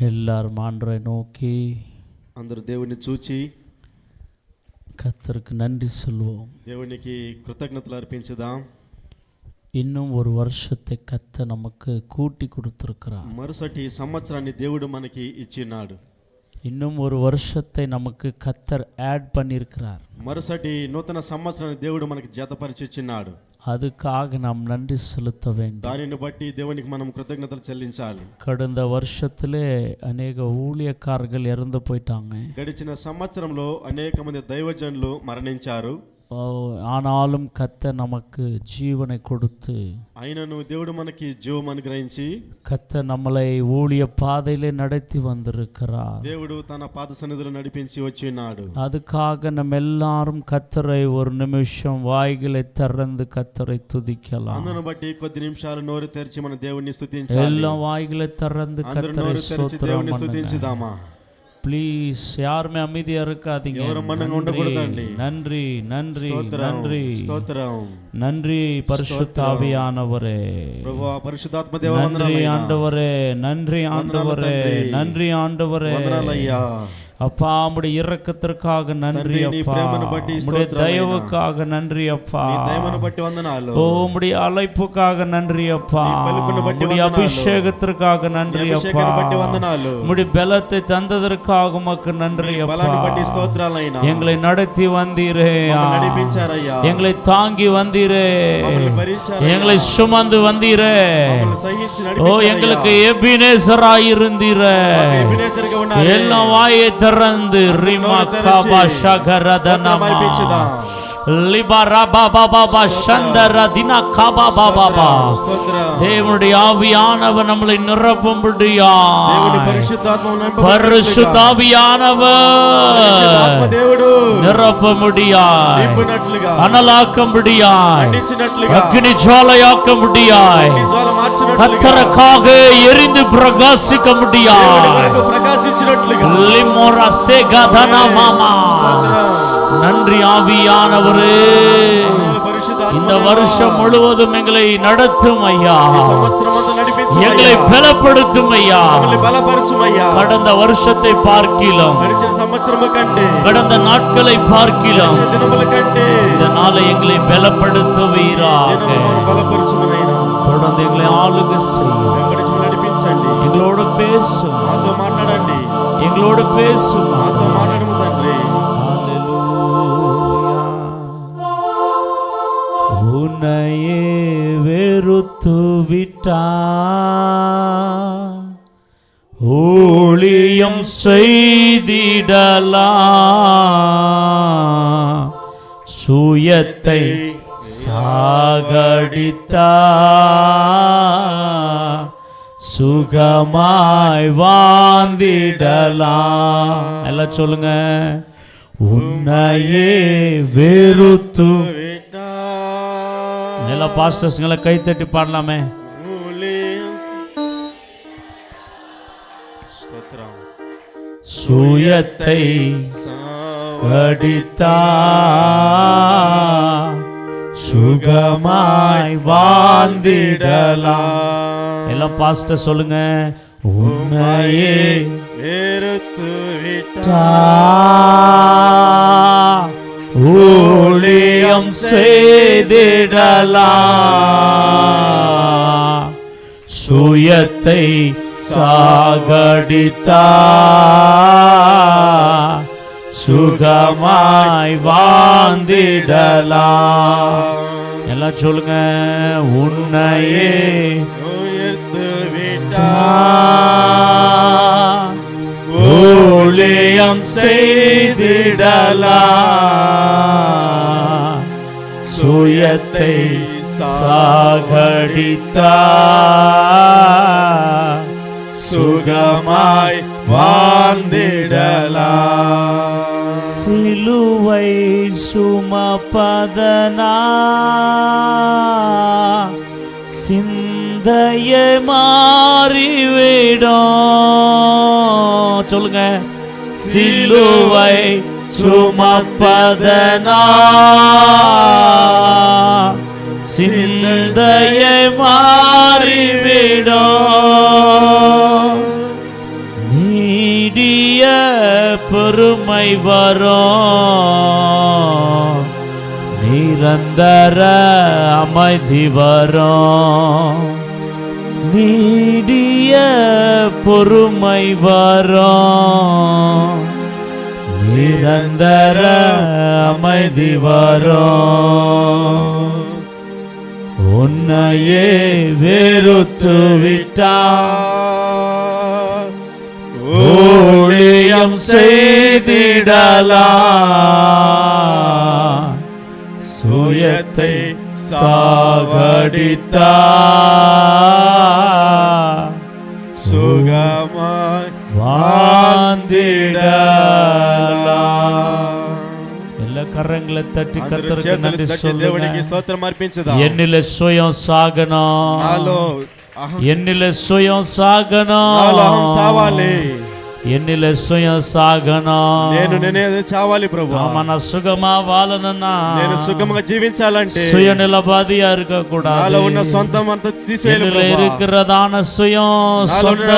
எல்லாரும் ஆண்டவரை நோக்கி అందరూ దేవుని చూచి கர்த்தருக்கு நன்றி சொல்வோம். దేవునికి కృతజ్ఞతలు అర్పించుదాం. இன்னும் ஒரு வருஷத்தை கர்த்தர் நமக்கு கூட்டி கொடுத்திருக்கிறார். మరుసటి సంవత్సరాన్ని దేవుడు మనకి ఇచ్చినాడు. இன்னும் ஒரு வருஷத்தை நமக்கு கர்த்தர் ஆட் பண்ணியிருக்கிறார். మరుసటి నూతన సంవత్సరాన్ని దేవుడు మనకి జతపరిచి ఇచ్చినాడు. அதுக்காக நாம் நன்றி செலுத்த வேண்டும். దానిని బట్టి దేవునికి మనం కృతజ్ఞతలు చెల్లించాలి. கடந்த வருஷத்திலே அநேக ஊழியக்காரர்கள் இறந்து போயிட்டாங்க. గడిచిన సంవత్సరంలో అనేక మంది దైవజనులు మరణించారు. ஆனாலும் கர்த்தர் நமக்கு ஜீவனை கொடுத்து అయినను దేవుడు మనకి జీవం అనుగ్రహించి கர்த்தர் நம்மளை ஊழிய பாதையிலே நடத்தி வந்திருக்கிறார். దేవుడు తన పాద సన్నిధిలో నడిపించి వచ్చినాడు. அதுக்காக நம்ம எல்லாரும் கர்த்தரை ஒரு நிமிஷம் வாய்களை திறந்து கர்த்தரை துதிக்கலாம். అందును బట్టి కొద్ది నిమిషాలు నోరు తెరిచి మన దేవుణ్ణి స్తుతించాలి. எல்லா வாய்களை திறந்து கர்த்தரை దేవుణ్ణి స్తుతించుదామా. ప్లీజ్ யாருமே அமைதியா இருக்காதீங்க. நன்றி நன்றி நன்றி நன்றி பரிசுத்த ஆவியானவரே, நன்றி ஆண்டவரே, நன்றி ஆண்டவரே, நன்றி ஆண்டவரே. அப்பா உம்முடைய இரக்கத்திற்காக நன்றி அப்பா, உம்முடைய தயவுக்காக நன்றி அப்பா, உம்முடைய அழைப்புக்காக நன்றி அப்பா, உம்முடைய அபிஷேகத்திற்காக நன்றி அப்பா, உம்முடைய பலத்தை தந்ததற்காக உமக்கு நன்றி அப்பா. எங்களை நடத்தி வந்தீரே, எங்களை தாங்கி வந்தீரே, எங்களை சுமந்து வந்தீரே, ஓ எங்களுக்கு எபினேசராய் இருந்தீரே. எல்லாம் வாயை திறந்து ரிமா காபா ஷகரதனமா லிபரா பாபா பாபா சந்தரதினா காபா பாபா பாபா. தேவனுடைய ஆவியானவர் நம்மளை நிரப்பும்படியா, பரிசுத்த ஆவியானவர் நிரப்பும்படியா, அனலாக்கும்படியா, அக்னி ஜுவாலையாக்கும்படியா, கர்த்தருக்காக எரிந்து பிரகாசிக்கும்படியா, லிமோரா சேகதனா மாமா. நன்றி ஆவியானவரே, இந்த வருஷம் முழுவதும் எங்களை நடத்தும் ஐயா, எங்களை பலப்படுத்தும் ஐயா. கடந்த வருஷத்தை பார்க்கிலும், கடந்த நாட்களை பார்க்கிலும் இந்த நாளை எங்களை பலப்படுத்துவீராக. தொடர்ந்து எங்களை ஆளுகை செய்யும், எங்களோடு பேசும், எங்களோடு பேசும். உன்னையே வெறுத்து விட்டா, ஊழியம் செய்திடலாம், சுயத்தை சாகடித்தா, சுகமாய் வாழ்ந்திடலாம். எல்லாம் சொல்லுங்க. உன்னையே வெறுத்து எல்லா பாஸ்டர்ஸ்களை கை தட்டி பாடலாமே. சுயத்தை அடித்தா, சுகமாய் வாழ்ந்திடலாம். எல்லாம் பாஸ்டர் சொல்லுங்க. உன்னையே வெறுத்து விட்டா, ஊழியம் செய்திடலாம், சுயத்தை சாகடித்தா, சுகமாய் வாழ்ந்திடலாம். எல்லாம் சொல்லுங்க. உன்னையே உயர்த்து விட்டா, ஊழியம் செய்திடலாம், சுயத்தை சாகடித்தா, சுகமாய் வாழ்ந்திடலாம். சிலுவை சுமப்பதனா சிந்தையை மாறிவிடும். சொல்லுங்க. சிலுவை சுமப்பதனா சிந்தையை மாறிவிடும். நீடிய பொறுமை வரும், நிரந்தர அமைதி வரும். நீடிய பொறுமை வரும், நிரந்தர அமைதி வரும். உன்னையே வெறுத்து விட்டார், ஊழியம் செய்திடலாம், சுயத்தை சாகடித்தார், சுகமாய் வாழ்ந்திடலாம். எல்லா கரங்களை தட்டி கர்த்தருக்கு நன்றி దేవునికి சொல்லுங்க. స్తోత్రం అర్పించుదాం. என்னில சுயம் சாகணும், నాలో என்னில சுயம் சாகணும், నాలో అహం సావాలి, என்னில சுயம் சாகணும். నేనే చావాలి ప్రభువా. మన సుఖమా వాలనన్నా, నేను సుఖంగా జీవించాలంటే சுய நிலபாதியா இருக்க கூடாது. నాలో ఉన్న సొంతం అంతా తీసేయాలి என்னில ప్రభువా. இருக்கிறதான சுயம் சொந்த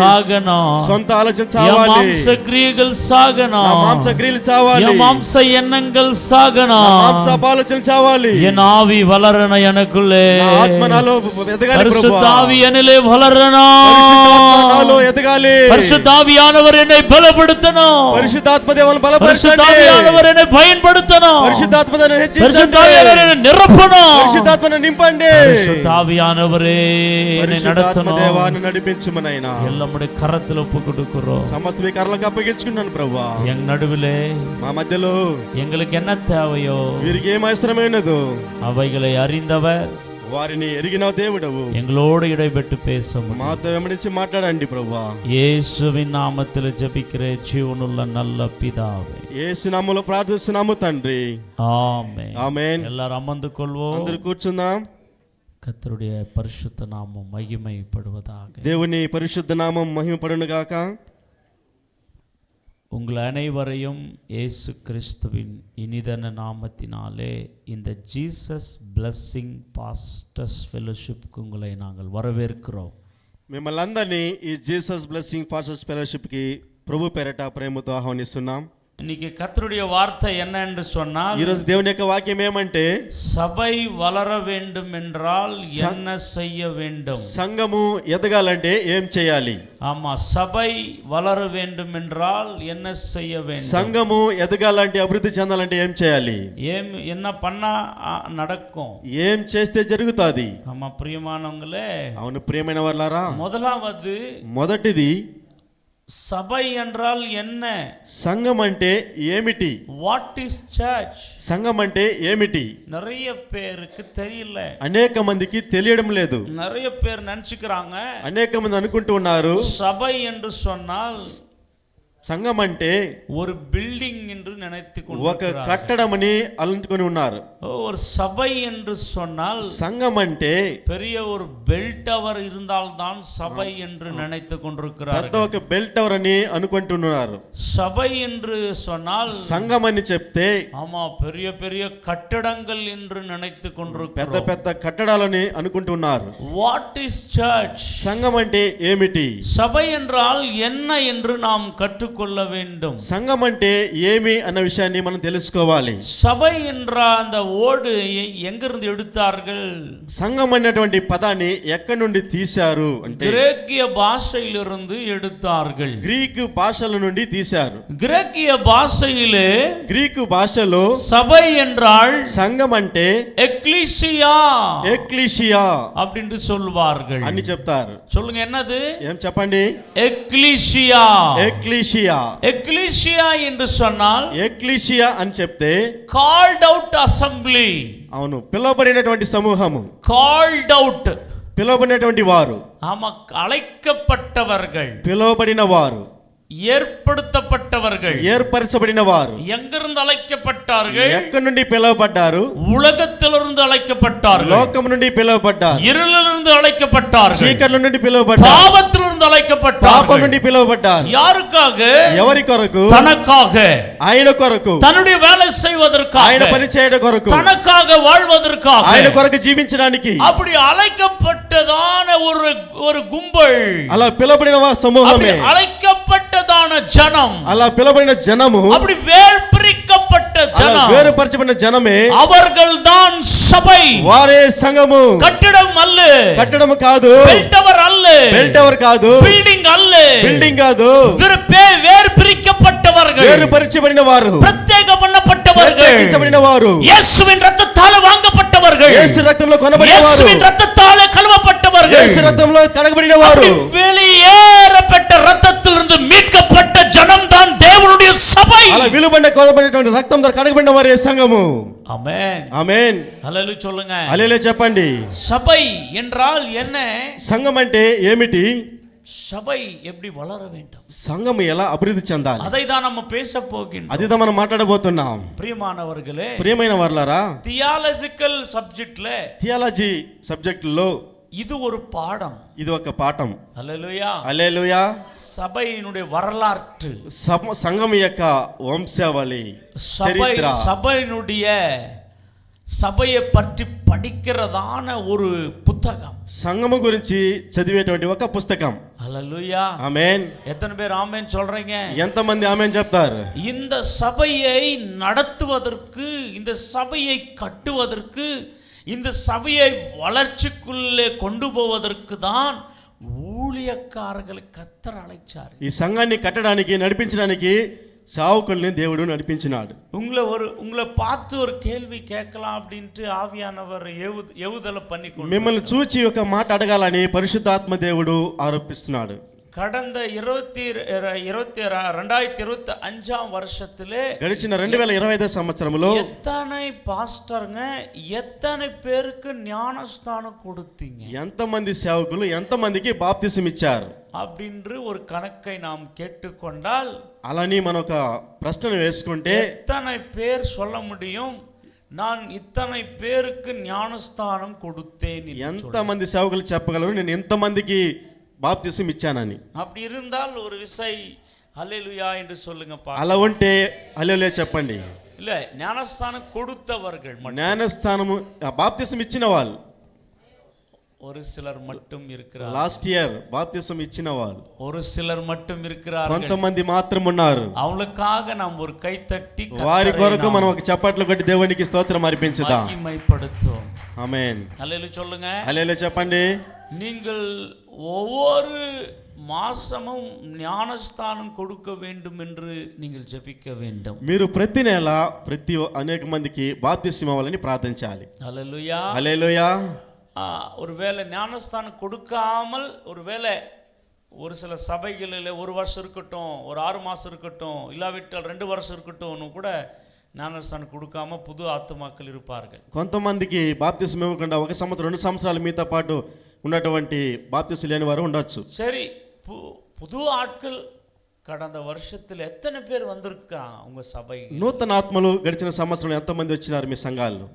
சாகணும். సొంత ఆలోచన என் చావాలి, மாம்ச கிரியைகள் నా சாகணும், మాంస క్రియలు చావాలి, என் மாம்ச எண்ணங்கள் నా சாகணும். మాంస ఆలోచన చావాలి, என் ஆவி வளரணும் எனக்குள்ளே. నా ఆత్మ నాలో ఎదగాలి பரிசுத்த ప్రభువా. ஆவி என்னிலே வளரணும். పరిశుద్ధాత్మ నాలో ఎదగాలి, பரிசுத்த ஆவியானவர் என்னை பலப்படுத்தணும். పరిశుద్ధాత్మ దేవుని பரிசுத்த బలపరచండి, ஆவியானவர் என்னை பயன்படுத்தணும். పరిశుద్ధాత్మ దేవుని பரிசுத்த హెచ్చించండి, ஆவியானவர் என்னை நிரப்பணும். పరిశుద్ధాత్మను నింపండి, பரிசுத்த ஆவியானவரே என்னை పరిశుద్ధాత్మ நடத்தணும். దేవాన్ని నడిపించుమనైనా. எல்லாமுடைய కరத்துல ఒప్పు கொடுக்கிறோம். సమస్త మీ కర్రలకు అప్పగించుకున్నాను ప్రభువా. எங்க நடுவிலே మా మధ్యలో எங்களுக்கு என்ன தேவையோ వీరికి ఏం అవసరమైనదో அவைகளை அறிந்தவர் వారిని ఎరిగిన దేవుడవు. எங்களோடு இடைபெட்டு பேச முடியும். మాతో వెంబడించి మాట్లాడండి ప్రభువా. இயேசுவின் நாமத்தில் ஜெபிக்கிற ஜீவனுள்ள நல்ல பிதாவே, యేసు నామములో ప్రార్థిస్తున్నాము తండ్రి. ஆமென். ఆమేన్. எல்லாரும் அமர்ந்து கொள்வோம். అందరూ కూర్చుందాం. கர்த்தருடைய பரிசுத்த நாமம் மகிமைப்படுவதாக. దేవుని పరిశుద్ధ నామం మహిమపడును గాక. உங்கள் அனைவரையும் இயேசு கிறிஸ்துவின் இனிதன நாமத்தினாலே இந்த ஜீசஸ் பிளஸ்ஸிங் பாஸ்டர்ஸ் ஃபெலோஷிப்க்கு உங்களை நாங்கள் வரவேற்கிறோம். మిమ్మల్ని అందరినీ ఈ జీసస్ బ్లెస్సింగ్ ఫాస్టర్స్ ఫెలోషిప్ కి ప్రభు పేరట ప్రేమతో ఆహ్వానిస్తున్నాం. இன்னைக்கு கர்த்தருடைய வார்த்தை என்ன என்று சொன்னால், ఈరోజు దేవుని యొక్క వాక్యం ఏమంటే, சபை வளர வேண்டும் என்றால் என்ன செய்ய வேண்டும்? సంఘము ఎదగాలంటే ఏం చేయాలి? ஆமா, சபை வளர வேண்டும் என்றால் என்ன செய்ய வேண்டும்? సంఘము ఎదగాలంటే, అభివృద్ధి చెందాలంటే ఏం చేయాలి? என்ன பண்ணா நடக்கும்? ఏం చేస్తే జరుగుతాది? ஆமா பிரியமானவங்களே, అవును ప్రియమైన వారలారా, முதலாவது మొదటిది சபை என்றால் என்ன? సంఘం అంటే ఏమిటి? What is church? సంఘం అంటే ఏమిటి? நிறைய பேருக்கு தெரியல, అనేక మందికి తెలియడం లేదు. நிறைய பேர் நினைச்சுக்கிறாங்க అనేక మంది అనుకుంటూ ఉన్నారు சபை என்று சொன்னால் సంఘం అంటే ஒரு பில்டிங் என்று நினைத்து ఒక கொண்டிருக்கிறார்கள். కట్టడమని అలంటుకొని ఉన్నారు. ஒரு சபை என்று சொன்னால் సంఘం అంటే பெரிய ஒரு பெல் டவர் இருந்தால்தான் சபை என்று நினைத்து పెద్ద கொண்டிருக்கிறார்கள். ఒక బెల్ టవర్ అని అనుకుంటున్నారు. சபை என்று சொன்னால் సంఘం అని చెప్తే ஆமா பெரிய பெரிய கட்டடங்கள் என்று நினைத்து పెద్ద கொண்டிருக்கிறோம். పెద్ద కట్టడాలని అనుకుంటున్నారు. What is church? సంఘం అంటే ఏమిటి? சபை என்றால் என்ன என்று நாம் கற்றுக்கொள்ள வேண்டும். సంఘం అంటే ఏమి అన్న విషయాన్ని మనం తెలుసుకోవాలి. சபை என்ற அந்த ஓடு எங்கிருந்து எடுத்தார்கள்? సంఘం అనేటువంటి పదాన్ని ఎక్కడి నుండి తీశారు అంటే கிரேக்கிய பாஷையிலிருந்து எடுத்தார்கள். గ్రీకు భాషల నుండి తీశారు. கிரேக்கிய பாஷையிலே గ్రీకు భాషలో சபை என்றால் సంఘం అంటే எக்லீசியா ఎక్లీషియా அப்படின்னு சொல்வார்கள். అని చెప్తారు. சொல்லுங்க, என்னது? ఏం చెప్పండి? எக்லீசியா. ఎక్లీషియా. எக்லீசியா என்று சொன்னால் ఎక్లీషియా అని చెప్తే కాల్డ్ అవుట్ అసెంబ్లీ. అవును, పిలువబడినటువంటి సమూహము, కాల్డ్ అవుట్, పిలువబడినటువంటి వారు, ஆமா அழைக்கப்பட்டவர்கள், పిలువబడిన వారు, ஏற்படுத்தப்பட்டவர்கள். ఏర్పరచబడిన వారు. எங்கிருந்து அழைக்கப்பட்டார்கள்? ఎక్కడి నుండి పిలువబడ్డారు? உலகத்திலிருந்து அழைக்கப்பட்டார்கள். లోకం నుండి పిలువబడ్డారు. இருளிலிருந்து அழைக்கப்பட்டார்கள். చీకటి నుండి పిలువబడ్డారు. பாவத்திலிருந்து அழைக்கப்பட்டார்கள். పాపం నుండి పిలువబడ్డారు. யாருக்காக? ఎవరి కొరకు? தனக்காக, ఆయన కొరకు, தன்னுடைய வேலை செய்வதற்காக, ఆయన పని చేయడం కొరకు, தனக்காக வாழ்வதற்காக, ఆయన కొరకు జీవించడానికి. அப்படி அழைக்கப்பட்டதான ஒரு கும்பல், అలా పిలువబడిన సమూహమే, அழைக்கப்பட்டதான ஜனம், అలా పిలవబడిన జనము, அப்படி வேர்பிரிக்கப்பட்ட ஜனம், వేరుపరచబడిన జనమే அவர்கள்தான் சபை. వారే సంఘము. கட்டடம் அல்ல, కట్టడం కాదు. பெல்டவர் அல்ல, బెల్టవర్ కాదు. బిల్డింగ్ அல்ல, బిల్డింగ్ కాదు. வேர்பிரிக்கப்பட்டவர்கள், వేరుపరచబడిన వారు, ప్రత్యేక பண்ணப்பட்டவர்கள், ప్రత్యేకించబడిన వారు, இயேசுவின் இரத்தத்தால் வாங்கப்பட்டவர்கள், యేసు రక్తంలో కొనబడిన వారు, இயேசுவின் இரத்தத்தால் கழுவப்பட்டவர்கள், యేసు రక్తంలో కడగబడిన వారు, வெளியேறப்பட்ட இரத்தத்திலிருந்து மீட்கப்பட்ட ஜனம் தான் தேவனுடைய சபை. అలా విలువబడిన కొనబడినటువంటి రక్తం ద్వారా కడగబడిన వారే సంఘము. ஆமென், ఆమేన్. హల్లెలూయా சொல்லுங்க. హల్లెలూయా చెప్పండి. சபை என்றால் என்ன? సంఘం అంటే ఏమిటి? சபை எப்படி வளர வேண்டும், సంఘం ఎలా అభివృద్ధి చెందాలి, அதை தான் நம்ம பேச போகின்றோம். అదిదా మనం మాట్లాడబోతున్నాం. ప్రియమానవర్களே, ప్రియమైన వారలారా, థియాలజికల్ సబ్జెక్ట్ లే, థియాలజీ సబ్జెక్ట్ లో இது ஒரு பாடம். ఇది ఒక పాఠం. హల్లెలూయా. హల్లెలూయా. சபையினுடைய வரலாற்று, సంఘం యొక్క వంశావళి, చరిత్ర, సభயை పట్టి படிக்கிறதான ஒரு புத்தகம், సంఘము గురించి చదివేటువంటి ఒక పుస్తకం. హల్లెలూయా. ఆమేన్. எத்தனை பேர் ஆமென் சொல்றீங்க? ఎంతమంది ఆమేన్ చెప్తారు? இந்த சபையை நடத்துவதற்கு, இந்த சபையை கட்டுவதற்கு, இந்த சபையை வளர்ச்சிக்குள்ளே கொண்டு போவதற்கு தான் ஊழியக்காரர்களை கர்த்தர் அழைச்சார். ఈ సంఘాన్ని కట్టడానికి, నడిపించడానికి సేవకుల్ని దేవుడు నడిపించినాడు. உங்களை பார்த்து ஒரு கேள்வி கேட்கலாம் அப்படின்ட்டு ஆவியானவர் ஏவுதலை பண்ணி మిమ్మల్ని చూచి ఒక మాట అడగాలని పరిశుద్ధాత్మ దేవుడు ఆరోపిస్తున్నాడు. கடந்த 2025 வருஷத்திலே, గడిచిన 2025 సంవత్సరంలో எத்தனை பாஸ்டர்ங்க, எத்தனை பேருக்கு ஞானஸ்தானம் கொடுத்தீங்க, ఎంతమంది సేవకులు ఎంతమందికి బాప్తిసం ఇచ్చారు அப்படின்று ஒரு கணக்கை நாம் கேட்டுக்கொண்டால், అలాని మనం ఒక ప్రశ్న వేసుకుంటే எத்தனை பேர் சொல்ல முடியும் நான் இத்தனை பேருக்கு ஞானஸ்தானம் கொடுத்தேன்? ఎంతమంది సేవకులు చెప్పగలరు నేను ఎంతమందికి బాప్తిసం ఇచ్చానని? அப்படி இருந்தால் ஒரு விசை ஹல்லேலூயா என்று சொல்லுங்க. అలా ఉంటే హల్లెలూయా చెప్పండి. இல்ல, ஞானஸ்தானம் கொடுத்தவர்கள், జ్ఞానస్థానము బాప్తిసం ఇచ్చిన వాళ్ళు ஒரு சிலர் மட்டும் இருக்கிறார்கள். లాస్ట్ ఇయర్ బాప్తిసం ఇచ్చిన వాళ్ళు ஒரு சிலர் மட்டும் இருக்கிறார்கள். కొంతమంది మాత్రం ఉన్నారు. அவங்களுக்காக நாம் ஒரு கை தட்டி వారి కొరకు మనం ఒక చప్పట్లు కొట్టి దేవునికి స్తోత్రం అర్పించుదాం. మహిమపడుతాం. ఆమేన్. హల్లెలూయా சொல்லுங்க. హల్లెలూయా చెప్పండి. நீங்கள் ஒவ்வொரு மாசமும் ஞானஸ்தானம் கொடுக்க வேண்டும் என்று நீங்கள் ஜெபிக்க வேண்டும். మీరు ప్రతి నెల ప్రతి అనేక మందికి బాప్తిసం ఇవ్వాలని ప్రార్థించాలి. హల్లెలూయా. హల్లెలూయా. ஒருவேளை ஞானஸ்தானம் கொடுக்காமல், ஒருவேளை ஒரு சில சபைகளில் 1 வருஷம் இருக்கட்டும், ஒரு 6 மாதம் இருக்கட்டும், இல்லாவிட்டால் 2 வருஷம் இருக்கட்டும் கூட ஞானஸ்தானம் கொடுக்காம புது ஆத்துமாக்கள் இருப்பார்கள். కొంతమందికి బాప్తిసం ఇవ్వకుండా 1 సంవత్సరం 2 సంవత్సరాలు మీతో పాటు ఉన్నటువంటి బాప్తిసం లేని వారు ఉండొచ్చు. சரி, புது ஆட்கள் கடந்த வருஷத்தில் எத்தனை பேர் வந்திருக்காங்க உங்க சபை? నూతన ఆత్మలు గడిచిన సంవత్సరంలో ఎంతమంది వచ్చినారు మీ సంఘాల్లో?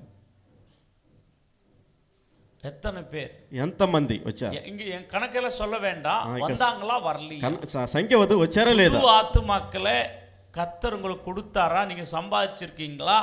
எத்தனை பேர்? ఎంతమంది వచ్చారు? இங்க என் கணக்கெல்லாம் சொல்ல வேண்டாம், வந்தாங்களா வரலையா? సంఖ్య వద్దు, వచ్చారా లేదా? புது ஆத்துமாக்களை கர்த்தர் உங்களுக்கு கொடுத்தாரா? நீங்க சம்பாதிச்சிருக்கீங்களா,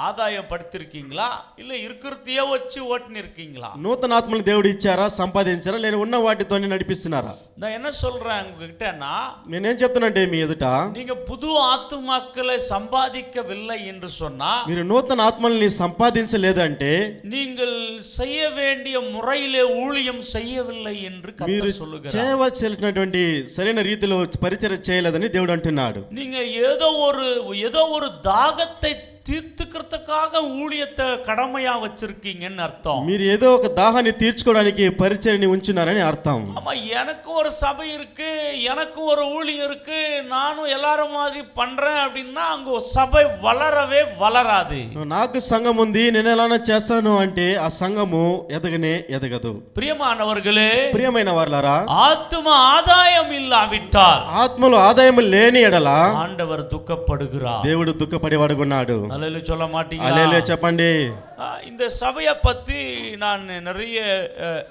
ஆதாயம் படுத்திருக்கீங்களா, இல்ல இருக்கிறதையே வச்சு ஓட்டுன்னு இருக்கீங்களா? నూతన ఆత్మలు దేవుడు ఇచ్చారా, సంపాదించారా, లేదా ఉన్న వాటితోనే నడిపిస్తున్నారా? நான் என்ன சொல்றேன் உங்ககிட்டனா, నేనేం చెప్తున్నానంటే మీ ఎదుట, நீங்க புது ஆத்துமாக்களை சம்பாதிக்கவில்லை என்று சொன்னா, మీరు నూతన ఆత్మల్ని సంపాదించలేదంటే நீங்கள் செய்ய வேண்டிய முறையிலே ஊழியம் செய்யவில்லை என்று கர்த்தர் சொல்லுகிறார். చేయవలసినటువంటి సరైన రీతిలో పరిచర్య చేయలేదని దేవుడు అంటున్నాడు. நீங்க ஏதோ ஒரு தாகத்தை తీర్చుకృతకాగ ஊழியத்தை கடமையா வச்சிருக்கீங்கன்னு அர்த்தம். మీరు ఏదో ఒక దాహాన్ని తీర్చుకోవడానికి పరిచర్యని ఉంచున్నారని అర్థం. ஆமா, எனக்கு ஒரு சபை இருக்கு, எனக்கு ஒரு ஊழியம் இருக்கு, நானும் எல்லாரும் மாதிரி பண்றேன் அப்படின்னா அங்க சபை வளரவே வளராது. నాకు సంఘం ఉంది, నేను ఎలానా చేస్తాను అంటే ఆ సంఘము ఎదగనే ఎదగదు. ప్రియమానవర్களே, ప్రియమైన వారలారా, ఆత్మ ఆదాయం ఇల్లావిట్టాల్, ఆత్మలో ఆదాయం లేని ఎడల ఆండవర్ దుఃఖపడుகிறார், దేవుడు దుఃఖపడేవాడున్నాడు. హల్లెలూయా சொல்ல மாட்டீங்களா? హల్లెలూయా చెప్పండి. இந்த சபையை பற்றி நான் நிறைய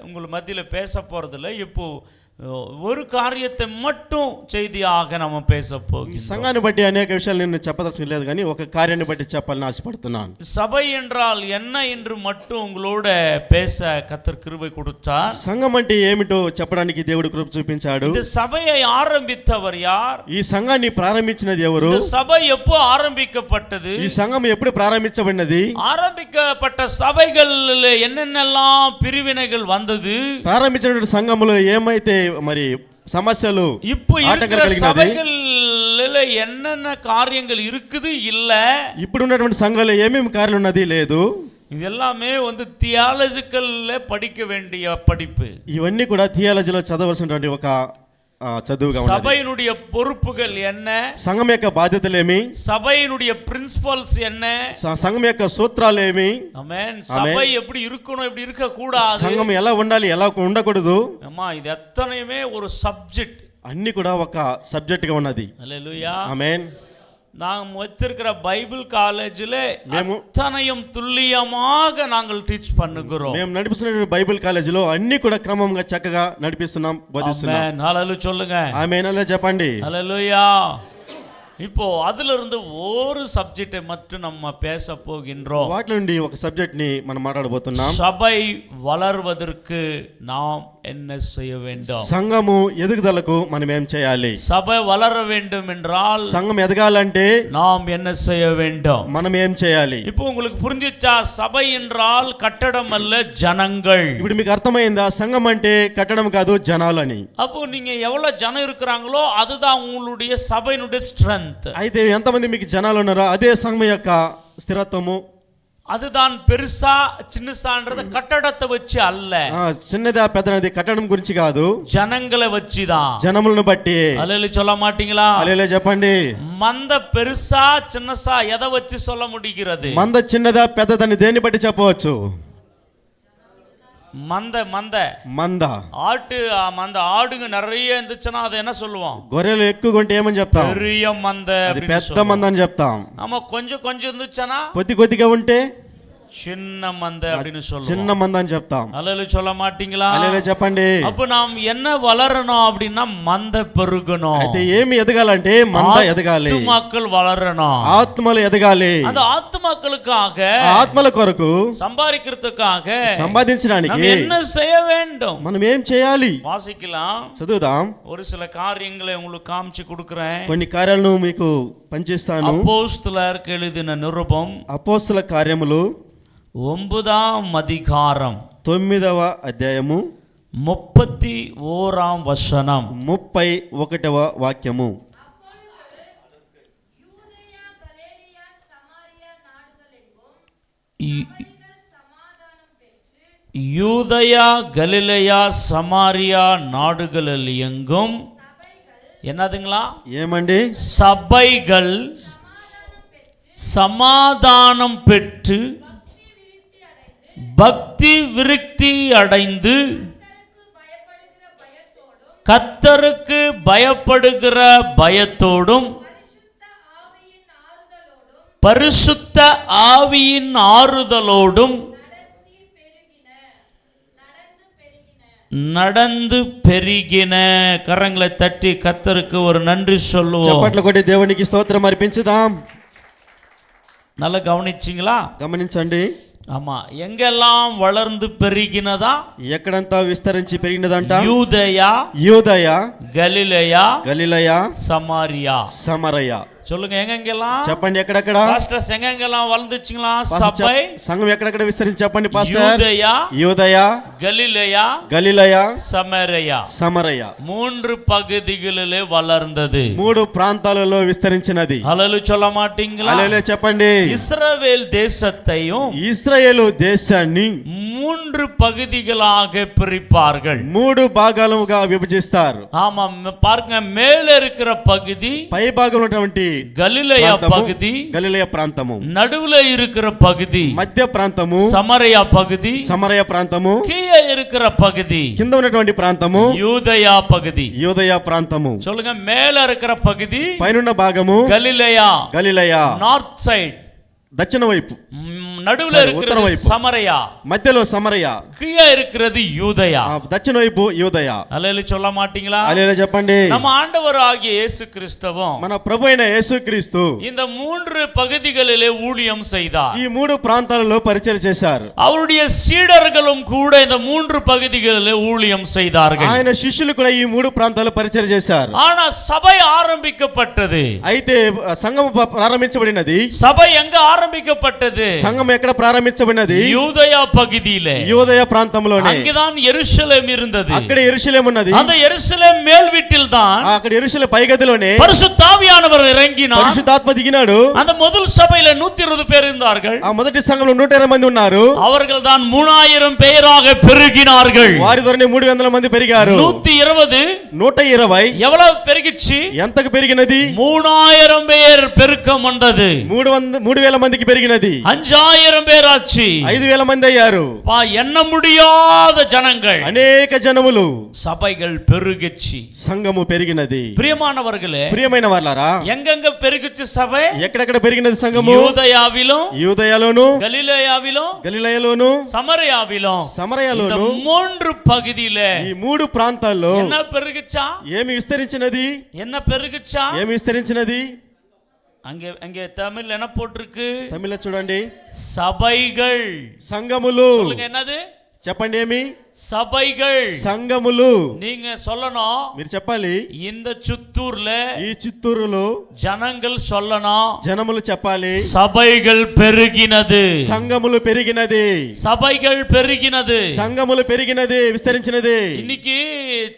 உங்கள் மத்தியில் பேச போகிறதில்ல. இப்போ ஒரு காரியத்தை மட்டும் செய்தியாக நம்ம பேச ఈ போகிறோம். సంఘాన్ని బట్టి అనేక విషయాలు నేను చెప్పదలసిన లేదు కానీ ఒక కార్యాన్ని బట్టి చెప్పాలని ఆశపడుతున్నాను. சபை என்றால் என்ன என்று மட்டும் உங்களோட பேச கர்த்தர் கிருபை கொடுத்தார். సంఘం అంటే ఏమిటో చెప్పడానికి దేవుడు కృప చూపించాడు. இந்த சபையை ஆரம்பித்தவர் யார்? ఈ సంఘాన్ని ప్రారంభించినది ఎవరు? இந்த சபை எப்போ ஆரம்பிக்கப்பட்டது? ఈ సంఘం ఎప్పుడు ప్రారంభించబడినది? ஆரம்பிக்கப்பட்ட சபைகளில் என்னென்னலாம் பிரிவினைகள் வந்தது? ప్రారంభించినటువంటి సంఘములో ఏమైతే మరి సమస్యలు இப்போ இருக்கிற కలిగినది? சபைகளில் என்னென்ன காரியங்கள் இருக்குது இல்ல? ఇప్పుడు ఉన్నటువంటి సంఘాలు ఏమేమి కార్యాలు ఉన్నది లేదు? இது எல்லாமே தியாலஜிக்கல்ல படிக்க வேண்டிய படிப்பு. ఇవన్నీ కూడా థియాలజీలో చదవలసినటువంటి ఒక చదువుగా ఉన్నది. சபையினுடைய பொறுப்புகள் என்ன? సంఘం యొక్క బాధ్యతలు ఏమి? சபையினுடைய பிரின்சிபல்ஸ் என்ன? సంఘం యొక్క సూత్రాలు ఏమి? ஆமென். சபை எப்படி இருக்கணும், எப்படி இருக்க கூடாது, సంఘం ఎలా ఉండాలి, ఎలా ఉండకూడదు, அம்மா இது எத்தனையுமே ஒரு சப்ஜெக்ட். అన్ని కూడా ఒక సబ్జెక్ట్ గా ఉన్నది. ஹல்லேலூயா. ఆమేన్. நாம் வைத்திருக்கிற பைபிள் காலேஜில் அத்தனையும் துல்லியமாக நாங்கள் டீச் பண்ணுகிறோம். మేము నడిపిస్తున్న బైబిల్ కాలేజీలో అన్ని కూడా క్రమంగా చక్కగా నడిపిస్తున్నాం, బోధిస్తున్నాం. ఆమేన్. హల్లెలూయా சொல்லுங்க. ఆమేన్ అలా చెప్పండి. హల్లెలూయా. இப்போ அதுல இருந்து ஒரு சப்ஜெக்டை மட்டும் நம்ம பேச போகின்றோம். వాటి నుండి ఒక సబ్జెక్ట్ ని మనం మాట్లాడబోతున్నాం. சபை வளர்வதற்கு நாம் என்ன செய்ய வேண்டும்? సంఘము ఎదుగుదలకు మనం ఏం చేయాలి? சபை வளர வேண்டும் என்றால் సంఘం ఎదగాలంటే நாம் என்ன செய்ய வேண்டும்? మనం ఏం చేయాలి? இப்போ உங்களுக்கு புரிஞ்சிச்சா? சபை என்றால் கட்டடம் அல்ல, ஜனங்கள். ఇప్పుడు మీకు అర్థమైందా? సంఘం అంటే కట్టడం కాదు, జనాలు అని. அப்போ நீங்க எவ்வளவு ஜனம் இருக்கிறாங்களோ அதுதான் உங்களுடைய சபையினுடைய ஸ்ட்ரென்த். అయితే ఎంతమంది మీకు జనాలు ఉన్నారో అదే సంఘం యొక్క స్థిరత్వము. அதுதான் பெருசா சின்னசான்றத கட்டடத்தை வச்சு அல்ல, చిన్నదా పెద్దది కట్టడం గురించి కాదు, ஜனங்களை வச்சுதான். జనములను బట్టి. அல்லேலூயா சொல்ல மாட்டீங்களா? హల్లెలూయా చెప్పండి. మంద పెరుసా చిన్నసా எதை வச்சு சொல்ல முடிகிறது? మంద చిన్నదా పెద్దదని దేన్ని బట్టి చెప్పవచ్చు? మంద మంద ఆడుங்க நிறைய இருந்துச்சுன்னா அதை என்ன சொல்லுவோம்? గొర్రెలు ఎక్కువగా ఉంటే ఏమని చెప్తాం? பெரிய మంద, అది పెద్ద మంద అని చెప్తాం. ஆமா, కొంచెం இருந்துச்சுன்னா కొద్దిగా ఉంటే சின்ன మంద அப்படின்னு சொல்லுவோம். చిన్న మంద అని చెప్తాం. அல்லேலூயா சொல்ல மாட்டீங்களா? హల్లెలూయా చెప్పండి. அப்ப நாம் என்ன வளரணும் அப்படின்னா மந்த பெருகணும். అయితే ఏమి ఎదగాలంటే మంద ఎదగాలి, ఆత్మలు వளரணும், ఆత్మలు ఎదగాలి. அந்த ஆத்மாக்களுக்காக, ఆత్మల కొరకు சம்பாதிக்கிறதுக்காக, సంపాదించడానికి என்ன செய்ய வேண்டும்? మనం ఏం చేయాలి? வாசிக்கலாம். చదువుదాం. ஒரு சில காரியங்களை உங்களுக்கு காமிச்சு கொடுக்கிறேன். కొన్ని కార్యాలను మీకు పనిచేస్తాను. అపోస్తలులకు எழுதின నిరుపం అపోస్తల కార్యములు 9వ అధికారం 9వ అధ్యాయము 31వ వచనం 31వ వాక్యము. யூதயா கலிலேயா சமாரியா நாடுகளில் எங்கும் என்னதுங்களா? ఏమండి? சபைகள் சமாதானம் பெற்று பக்தி விருத்தி அடைந்து கர்த்தருக்கு பயப்படுகிற பயத்தோடும் பரிசுத்த ஆவியின் ஆறுதலோடும் நடந்து பெருகின. கரங்களை தட்டி கர்த்தருக்கு ஒரு நன்றி சொல்லுவோம். చప్పట్లు కొట్టి దేవునికి స్తోత్రం అర్పించుదాం. நல்லா கவனிச்சிங்களா? గమనించండి. ஆமா, எங்கெல்லாம் வளர்ந்து பெருகினதா? ఎక్కడంతా విస్తరించి పెరిగినదంట? யூதயா, గలిలయ, சமாரியா. సమరయ. சொல்லுங்க, எங்கெங்கெல்லாம்? చెప్పండి ఎక్కడెక్కడ? பாஸ்டர்ஸ் எங்கெங்கெல்லாம் வளர்ந்துச்சுங்களா? சபை సంఘం ఎక్కడెక్కడ విస్తరించి చెప్పండి పాస్టర్. யூதயா, கலிலேய, సమరయ. 3 పగదిகளிலே వளர்ந்தது. 3 ప్రాంతాలలో విస్తరించినది. హల్లెలూయా சொல்ல மாட்டீங்களா? హల్లెలూయా చెప్పండి. இஸ்ரவேல் தேசத்தையும் ఇశ్రాయేలు దేశాన్ని 3 பகுதிகளாக பிரிப்பார்கள். 3 భాగాలుగా విభజిస్తారు. ஆமா, பாருங்க, மேலே இருக்கிற பகுதி, పై భాగంలో ఉన్నటువంటి గలిలయ పகுதி, గలిలయ ప్రాంతము, నడువుల இருக்கிற పகுதி, మధ్య ప్రాంతము, సమరయ పகுதி, సమరయ ప్రాంతము, கீழே இருக்கிற பகுதி, కింద ఉన్నటువంటి ప్రాంతము, யூதயா పகுதி. యూదయ ప్రాంతము. சொல்லுங்க, மேலே இருக்கிற பகுதி, పైనున్న భాగము గలిలయ, గలిలయ, నార్త్ సైడ్, దక్షిణ వైపు, நடுவுல சரி, இருக்கிறது உத்தர வைப்பு. சமரையா, మధ్యలో సమరయ, கீழே இருக்கிறது யூதயா. దక్షిణ వైపు యూదయ. அல்லேலூயா சொல்ல மாட்டீங்களா? హల్లెలూయా చెప్పండి. நம்ம ஆண்டவர் ஆகிய இயேசு கிறிஸ்துவும் మన ప్రభు అయిన యేసుక్రీస్తు இந்த 3 பகுதிகளிலே ஊழியம் செய்தார். ఈ 3 ప్రాంతాలలో పరిచయం చేశారు. அவருடைய சீடர்களும் கூட இந்த 3 பகுதிகளிலே ஊழியம் செய்தார்கள். ఆయన శిష్యులు కూడా ఈ 3 ప్రాంతాల్లో పరిచయం చేశారు. ஆனா சபை ஆரம்பிக்கப்பட்டது. అయితే సంఘం ప్రారంభించబడినది. சபை எங்க ஆரம்பிக்கப்பட்டது? సంఘం ఎక్కడ ప్రారంభించబడినది? யூதயா பகுதியிலே, యూదయ ప్రాంతంలోనే. அங்கதான் எருசலேம் இருந்தது. అక్కడ యెరూషలేము ఉన్నది. அந்த எருசலேம் மேல் வீட்டில் தான் అక్కడ యెరూషలేము పైగదిలోనే பரிசுத்த ஆவியானவர் இறங்கினார். పరిశుద్ధాత్మ దిగినాడు. அந்த முதல் சபையில 120 பேர் இருந்தார்கள். ఆ మొదటి సంఘంలో 120 మంది ఉన్నారు. அவர்கள் தான் 3000 பேராக பெருகினார்கள். వారి ద్వారానే 300 మంది పెరిగారు. 120 120 எவ்வளவு பெருகிச்சு? ఎంతకు పెరిగినది? 3000 பேர் பெருக்கம் வந்தது. 3000 మందికి పెరిగినది. 5000 பேர் ஆச்சு. 5000 మంది అయ్యారు. எண்ண முடியாத ஜனங்கள், అనేక జనములు. சபைகள் பெருகிச்சு. సంఘము పెరిగినది. பிரியமானவர்களே, ప్రియమైన వారలారా, எங்கெங்க பெருகிச்சு சபை? ఎక్కడెక్కడ పెరిగినది సంఘము? యూదయాவிலும், యూదయలోను, கலிலேயாவிலும், గలిలయలోను, சமரயாவிலும், సమరయలోను, 3 பகுதியிலே ఈ 3 ప్రాంతాల్లో என்ன பெருகிச்சா? ఏమి విస్తరించినది? என்ன பெருகிச்சா? ఏమి విస్తరించినది? அங்கே அங்கே தமிழ் என்ன போட்டிருக்கு? తమిళ చూడండి. சபைகள். సంఘములు. சொல்லுங்க, என்னது? చెప్పండి ఏమి? சபைகள். సంఘములు. நீங்க சொல்லணும், మీరు చెప్పాలి. இந்த சித்தூர்ல, ఈ చిత్తూరులో ஜனங்கள் சொல்லணும், జనములు చెప్పాలి. சபைகள் பெருகினது. సంఘములు పెరిగినది. சபைகள் பெருகினது. సంఘములు పెరిగినది, విస్తరించినది. இன்னைக்கு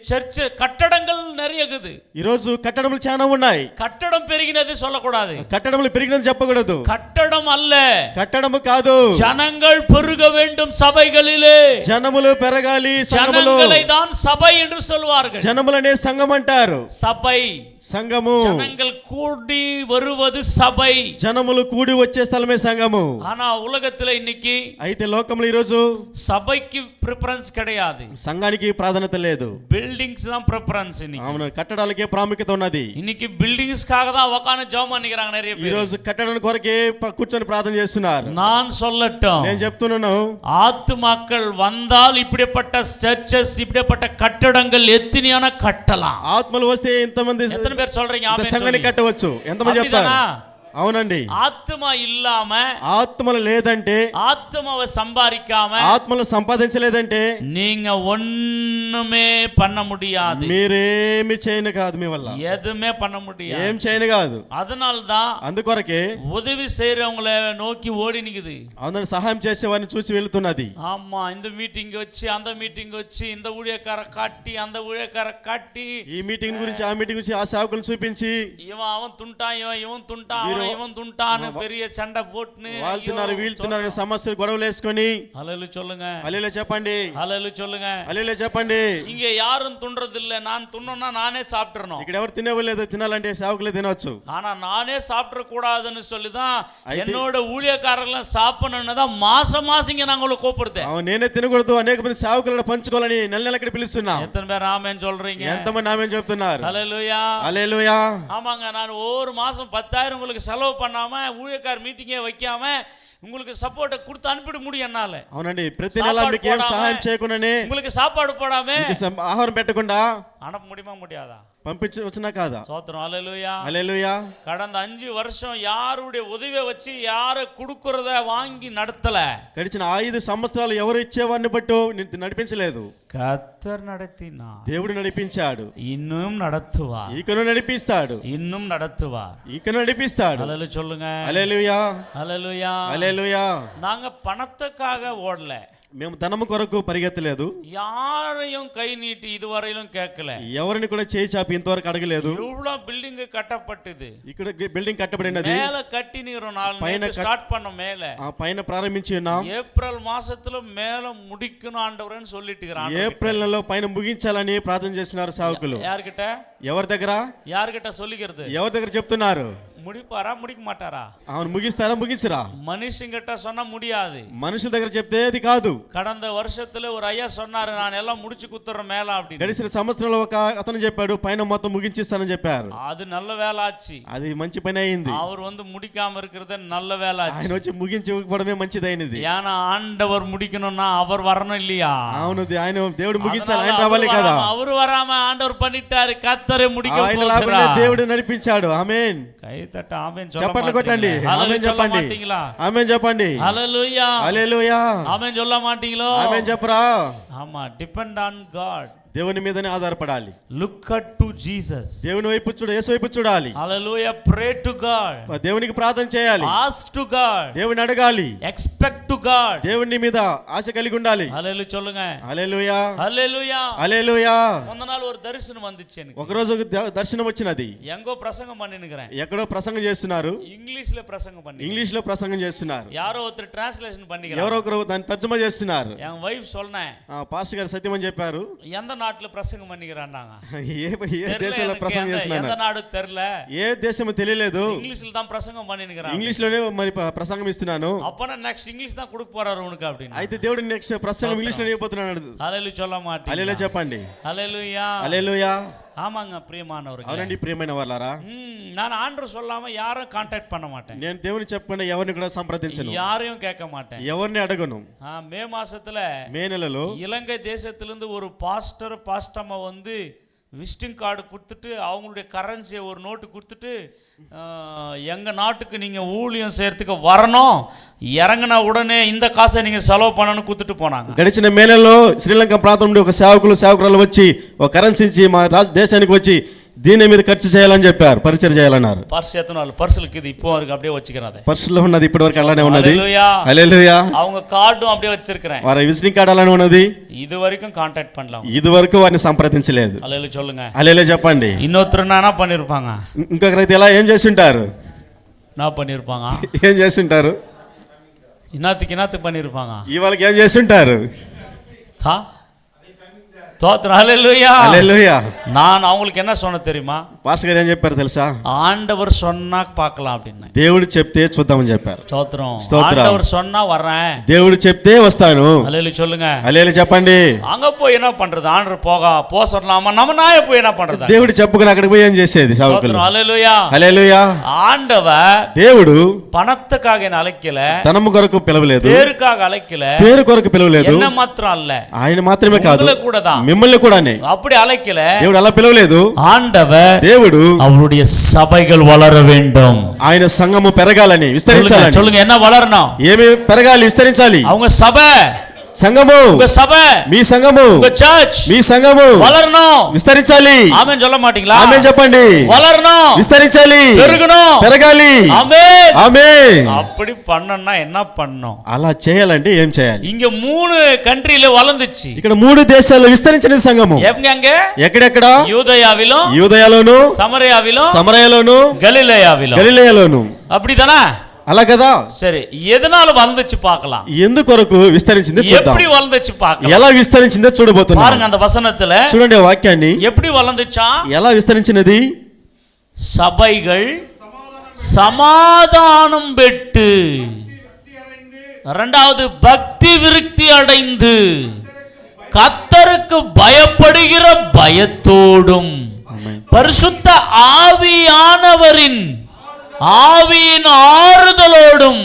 சர்ச் கட்டடங்கள் நிறைய இருக்குது. ఈ రోజు కట్టడములు చాలా ఉన్నాయి. கட்டடம் பெருகினது சொல்லக்கூடாது. కట్టడములు పెరిగినది చెప్పకూడదు. கட்டடம் அல்ல, కట్టడము కాదు. ஜனங்கள் பெருக வேண்டும் சபைகளிலே. జనములు పెరగాలి సంఘములో. ஜனங்களை தான் சபை என்று சொல்வார்கள். జనములనే సంఘం అంటారు. சபை, సంఘము. ஜனங்கள் கூடி வருவது சபை. జనములు కూడి వచ్చే స్థలమే సంఘము. ஆனா உலகத்துல இன்னைக்கு అయితే లోకంలో ఈ రోజు சபைக்கு ప్రిఫరెన్స్ கிடையாது. సంఘానికి ప్రాధాన్యత లేదు. பில்டிங்ஸ் தான் ప్రిఫరెన్స్. இன்னைக்கு అవును, కట్టడాలకే ప్రాముఖ్యత ఉన్నది. இன்னைக்கு பில்டிங்ஸ்க்காக தான் உட்கார்ந்து ஜெபம் பண்ணிக்கிறாங்க நிறைய ఈ பேர். రోజు కట్టడం కొరకే కూర్చొని ప్రార్థన చేస్తున్నారు. நான் சொல்லட்டும், నేను చెప్తున్నాను, ஆத்துமாக்கள் வந்தால் இப்படிப்பட்ட சர்ச்சஸ், இப்படிப்பட்ட கட்டடங்கள் எத்தனையான கட்டலாம். ఆత్మలు వస్తే ఎంతమంది எத்தனை பேர் சொல்றீங்க ఇంత ஆமென் సంఘాన్ని சொல்லி? కట్టవచ్చు? ఎంతమంది చెప్తారు? அப்படிதானா? అవునండి. ஆத்துமா இல்லாம, ఆత్మలు లేదంటే, ஆத்துமாவை சம்பாதிக்காம ఆత్మలు సంపాదించలేదంటే நீங்க ஒண்ணுமே பண்ண முடியாது. మీరేమి చేయను కాదు. మీ వల్ల எதுவுமே பண்ண முடியாது. ఏం చేయను కాదు. அதனால்தான் అందుకొరకే உதவி செய்யறவங்களை நோக்கி ஓடி நிக்குது. అందరూ సహాయం చేసేవారిని చూసి వెళ్తున్నది. ஆமா, இந்த மீட்டிங் வச்சு, அந்த மீட்டிங் வச்சு, இந்த ஊழியக்கார காட்டி, அந்த ஊழியக்கார காட்டி, ఈ మీటింగ్ గురించి ఆ మీటింగ్ గురించి ఆ సేవకులను చూపించి, இவன் அவன் துண்டான், இவன் துண்டான், அவன் இவன் துண்டான்னு பெரிய சண்டை போட்டுன்னு వాళ్ళు తిన్నారు వీళ్ళు తిన్నారు అనే సమస్యలు గొడవలు వేసుకొని, ஹல்லேலூயா சொல்லுங்க, హల్లెలూయా చెప్పండి, ஹல்லேலூயா சொல்லுங்க. హల్లెలూయా చెప్పండి. இங்க யாரும் துன்றது இல்ல. நான் துண்ணா நானே சாப்பிட்டுறணும். ఇక్కడ ఎవరు తినేవాళ్ళు తినాలంటే సేవకులే తినవచ్చు. ஆனா நானே சாப்பிட கூடாதுன்னு சொல்லிதான் என்னோட ஊழியக்காரர்கள் சாப்பிடணும்னு தான் மாசம் இங்க நான் உங்களை கூப்பிடுறேன். నేనే తినకూడదు, అనేక మంది సేవకులను పంచుకోవాలని నెల నెల ఇక్కడ పిలుస్తున్నా. எத்தனை பேர் ஆமென் சொல்றீங்க? ఎంతమంది ఆమేన్ చెప్తున్నారు? ஹல்லேலூயா. హల్లెలూయా. ஆமாங்க, நான் ஒரு மாசம் 10,000 உங்களுக்கு செலவு பண்ணாம, ஊழியக்கார மீட்டிங்கே வைக்காம உங்களுக்கு சப்போர்ட் கொடுத்து அனுப்பிட முடியும் என்னால. అవునండి, ప్రతి నెల మీకు ఏం సహాయం చేయకుండానే, உங்களுக்கு சாப்பாடு போடாம ఆహారం పెట్టకుండా அனுப்ப முடியுமா முடியாதா? పంపించవచ్చునా కాదా? சோத்திரம். ஹல்லேலூயா. హల్లెలూయా. கடந்த 5 வருஷம் யாருடைய உதவியை வச்சு யாரை கொடுக்கறத வாங்கி நடத்தல. గడిచిన 5 సంవత్సరాలు ఎవరు ఇచ్చేవారిని బట్టి నడిపించలేదు. கர்த்தர் நடத்தினார். దేవుడు నడిపించాడు. இன்னும் நடத்துவார். ఈకను నడిపిస్తాడు. இன்னும் நடத்துவார். ఈకను నడిపిస్తాడు. ஹல்லேலூயா சொல்லுங்க. హల్లెలూయా. ஹல்லேலூயா. హల్లెలూయా. நாங்க பணத்துக்காக ஓடல. మేము ధనము కొరకు పరిగెత్తలేదు. யாரையும் கை நீட்டி இதுவரையிலும் கேட்கல. ఎవరిని కూడా చేయి చాపి ఇంతవరకు అడగలేదు. இவ்வளவு பில்டிங் கட்டப்பட்டது. ఇక్కడ బిల్డింగ్ కట్టబడినది. மேல கட்டி நீங்க పైన ஸ்டார்ட் பண்ண மேல ఆ పైన ప్రారంభించి ఉన్నాం. ஏப்ரல் மாசத்துல மேல முடிக்கணும் ஆண்டவரேன்னு சொல்லிட்டு இருக்கிறாங்க. ఏప్రిల్ నెలలో పైన ముగించాలని ప్రార్థన చేస్తున్నారు సేవకులు. யார்கிட்ட? ఎవరి దగ్గర? யார்கிட்ட சொல்லிக்கிறது? ఎవరి దగ్గర చెప్తున్నారు? முடிப்பாரா முடிக்க மாட்டாரா? అవును, ముగిస్తారా ముగించరా? மனுஷங்கிட்ட சொன்னா முடியாது. మనుషుల దగ్గర చెప్తే అది కాదు. கடந்த வருஷத்துல ஒரு ஐயா சொன்னாரு, நான் எல்லாம் முடிச்சு குத்துறேன் மேல அப்படின்னு. గడిచిన సంవత్సరంలో ఒక అతను చెప్పాడు, పైన మొత్తం ముగించేస్తానని చెప్పారు. அது நல்ல வேலை ஆச்சு. అది మంచి పని అయింది. அவர் முடிக்காம இருக்கிறது நல்ல வேலை ஆச்சு. ఆయన వచ్చి ముగించకపోవడమే మంచిదైనది. ஏன்னா ஆண்டவர் முடிக்கணும்னா அவர் வரணும் இல்லையா? అవును, ఆయన దేవుడు ముగించాలి, ఆయన రావాలి కదా. அவர் வராம ஆண்டவர் பண்ணிட்டாரு, கர்த்தరే முடிக்க ఆయన போகிறார். రాబోయే దేవుడు నడిపించాడు. ఆమేన్. కై తట్ట ఆమేన్ చప్పట్లు కొట్టండి. ఆమేన్ చెప్పండి. ఆమేన్ చెప్పండి. హల్లెలూయా హల్లెలూయా. ఆమేన్ சொல்ல மாட்டீங்களோ? ఆమేన్ చెప్పరా? ஆமா, டிபெண்ட் ஆன் గాడ్. దేవుని మీదనే ఆధారపడాలి. Look at to Jesus. దేవుని వైపు చూడు, యేసు వైపు చూడాలి. హల్లెలూయా. Pray to God. దేవునికి ప్రార్థన చేయాలి. Ask to God. దేవుని అడగాలి. Expect to God. దేవుని మీద ఆశ కలిగి ఉండాలి. హల్లెలూయా சொல்லுங்க. హల్లెలూయా. హల్లెలూయా. హల్లెలూయా. మొన్న నాడు ஒரு దర్శనం வந்துச்சு எனக்கு. ఒక రోజు దర్శనం వచ్చినది. ఎంగో ప్రసంగం பண்ணினுக்கிறேன். ఎక్కడో ప్రసంగం చేస్తున్నారు. ఇంగ్లీష్ లో ప్రసంగం பண்ணி. ఇంగ్లీష్ లో ప్రసంగం చేస్తున్నారు. யாரோ ஒருத்தர் ట్రాన్స్లేషన్ பண்ணிக்கிறாங்க. ఎవరో ఒకరు దాన్ని తర్జుమా చేస్తున్నారు. என் వైఫ్ சொன்னேன். పాస్టర్ గారు సత్యమని చెప్పారు. எந்த நாட்டுல பிரசங்கம் பண்ணிக்கிறாங்க? ఏ దేశంలో ప్రసంగం చేస్తున్నారు? எந்த నాడు தெரியல. ఏ దేశమో తెలియలేదు. ఇంగ్లీష్లో தான் ప్రసంగం பண்ணிக்கிறாங்க. ఇంగ్లీష్ లోనే మరి ప్రసంగం ఇస్తున్నాను. அப்பனா నెక్స్ట్ ఇంగ్లీష్ தான் கொடுக்க போறாரு உனக்கு அப்படின்னு. అయితే దేవుడు నెక్స్ట్ ప్రసంగం ఇంగ్లీష్ లో ఇవ్వబోతున్నాడు. హల్లెలూయా சொல்ல மாட்டீங்க? హల్లెలూయా చెప్పండి. హల్లెలూయా. హల్లెలూయా. ஆமாங்க பிரியமானவர்களே. అవునండి ప్రియమైన వాళ్ళారా. நான் ஆண்டவர் சொல்லாம யாரும் கான்டாக்ட் பண்ண மாட்டேன். నేను దేవుని చెప్పకుండా ఎవరిని కూడా సంప్రదించను. யாரையும் கேட்க மாட்டேன். ఎవరిని అడగను. మే மாசத்துல మే నెలలో இலங்கை தேசத்திலிருந்து ஒரு பாஸ்டம்மா விசிட்டிங் கார்டு கொடுத்துட்டு அவங்களுடைய கரன்சியை ஒரு நோட்டு கொடுத்துட்டு எங்கள் நாட்டுக்கு நீங்கள் ஊழியம் செய்கிறதுக்கு வரணும், இறங்கின உடனே இந்த காசை நீங்கள் செலவு பண்ணணும்னு கொடுத்துட்டு போனாங்க. గడిచిన మే నెలలో శ్రీలంక ప్రాంతం నుండి ఒక సేవకురాలు వచ్చి ఒక కరెన్సీ ఇచ్చి మా దేశానికి వచ్చి దీని మీద ఖర్చు చేయాలని చెప్పారు, పరిచయం చేయాలన్నారు. பர்ஸ் எத்தனால பர்ஸ்லுக்கு இது இப்போ இருக்கு, அப்படியே வச்சுக்கிறாங்க. పర్సులో ఉన్నది ఇప్పటి వరకు అలానే ఉన్నది. హల్లెలూయా. హల్లెలూయా. அவங்க కార్டும் அப்படியே வச்சிருக்கிறேன். వారి విజిటింగ్ కార్డు అలానే ఉన్నది. இது வரைக்கும் கான்டாக்ட் பண்ணலாம். ఇది వరకు వారిని సంప్రదించలేదు. హల్లెలూయా சொல்லுங்க. హల్లెలూయా చెప్పండి. இன்னொருத்தர் என்ன பண்ணிருப்பாங்க? ఇంకొకరైతే ఎలా ఏం చేసి ఉంటారు? என்ன பண்ணிருப்பாங்க? ఏం చేసి ఉంటారు? ఇనాతికి பண்ணிருப்பாங்க. ఇవాళకి ఏం చేసి ఉంటారు? தோத்திரம். ஹல்லேலூயா. హల్లెలూయా. நான் அவங்களுக்கு என்ன சொன்ன தெரியுமா? పాస్టర్ గారు ఏం చెప్పారు తెలుసా? ஆண்டவர் சொன்னா பார்க்கலாம் அப்படின்னு. దేవుడు చెప్తే చూద్దామని చెప్పారు. స్తోత్రం. స్తోత్రం. ஆண்டவர் சொன்னா வர்றேன். దేవుడు చెప్తే వస్తాను. ஹல்லேலூயா சொல்லுங்க. హల్లెలూయా చెప్పండి. அங்க போய் என்ன பண்றது? ஆண்டவர் போ சொல்லாம நம்ம நாய போய் என்ன பண்றது? దేవుడు చెప్పుకుని అక్కడికి పోయి ఏం చేసేది? సేవకులు. హల్లెలూయా. హల్లెలూయా. ஆண்டவர் దేవుడు பணத்துக்காக என்ன அழைக்கல, ధనము కొరకు పిలవలేదు, పేరుக்காக అழைக்கல, పేరు కొరకు పిలవలేదు, என்ன మాత్రం அல்ல, ఆయన మాత్రమే కాదు உங்களை கூட தான், మిమ్మల్ని కూడానే அப்படி அழைக்கல. దేవుడు అలా పిలవలేదు. ஆண்டவர் దేవుడు அவருடைய சபைகள் வளர வேண்டும், ఆయన సంఘము పెరగాలని, విస్తరించాలని. சொல்லுங்க என்ன வளரணும்? ఏమి పెరగాలి, విస్తరించాలి? அவங்க సభை, సంఘము, உங்க சபை, మీ సంఘము, உங்க சர்ச், మీ సంఘము வளரணும், విస్తరించాలి. ఆమేన్ சொல்ல మాటீங்களா? ఆమేన్ చెప్పండి. வளரணும், విస్తరించాలి, పెరగணும், పెరగాలి. ఆమేన్. ఆమేన్. அப்படி பண்ணனும்னா என்ன பண்ணணும்? అలా చేయాలంటే ఏం చేయాలి? இங்க 3 కంట్రీல వలందిச்சு. ఇక్కడ 3 దేశాల్లో విస్తరించిన సంఘము. ఎక్కడ? ఎక్కడెక్కడ? యూదయావిలో, యూదయాలోను, సమరయావిలో, సమరయలోను, గలిలయావిలో. గలిలయలోను. அப்படிதானே? అలా కదా. సరే, ఎదనాల వందొచ్చి பார்க்கலாம். ఎందుకొరకు విస్తరించిందో చూద్దాం. எப்படி வளர்ந்துச்சு பார்க்கலாம். ఎలా విస్తరించిందో చూడబోతున్నాం. பாருங்க அந்த வசனத்துல. చూడండి ఆ వాక్యాన్ని. எப்படி வளர்ந்துச்சா? ఎలా విస్తరించినది? சபைகள் சமாதானம் பெற்று, இரண்டாவது பக்தி விருத்தி அடைந்து, கர்த்தருக்கு பயப்படுகிற பயத்தோடும் பரிசுத்த ஆவியானவரின் ஆவியின் ஆறுதலோடும்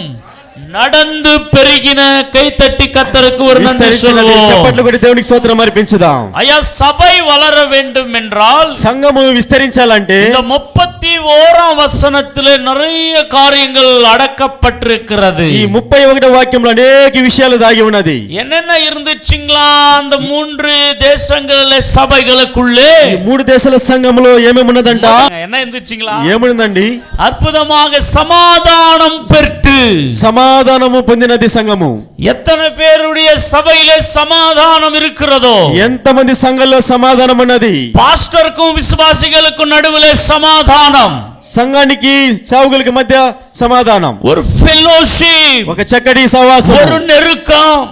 நடந்து பெருகின. கைத்தட்டி கர்த்தருக்கு ஒரு நன்றி சொல்லுவோம். చప్పట్లు కొట్టి దేవునికి స్తోత్రం అర్పించుదాం. ஐயா, சபை வளர வேண்டும் என்றால், సంఘము విస్తరించాలంటే இந்த 31ஆம் வசனத்திலே நிறைய காரியங்கள் அடக்கப்பட்டிருக்கிறது. ఈ 31వ వాక్యంలో అనేక విషయాలు దాగి ఉన్నది. என்னென்ன இருந்துச்சுங்களா அந்த 3 தேசங்களில சபைகளுக்குள்ளே? ఈ 3 దేశాల సంఘములో ఏమేమి ఉన్నదంట? என்ன இருந்துச்சுங்களா? ఏముందండి? அற்புதமாக சமாதானம் பெற்று, సమాధానము పొందినది సంఘము. எத்தனை பேருடைய சபையிலே சமாதானம் இருக்கிறதோ, ఎంతమంది సంఘంలో సమాధానం ఉన్నది? பாஸ்டருக்கும் விசுவாசிகளுக்கும் நடுவிலே சமாதானம், సంఘానికి సేవకులకు మధ్య సమాధానం, ஒரு ஃபெலோஷிப், ఒక చక్కటి సహవాసం, ஒரு நெருக்கம்,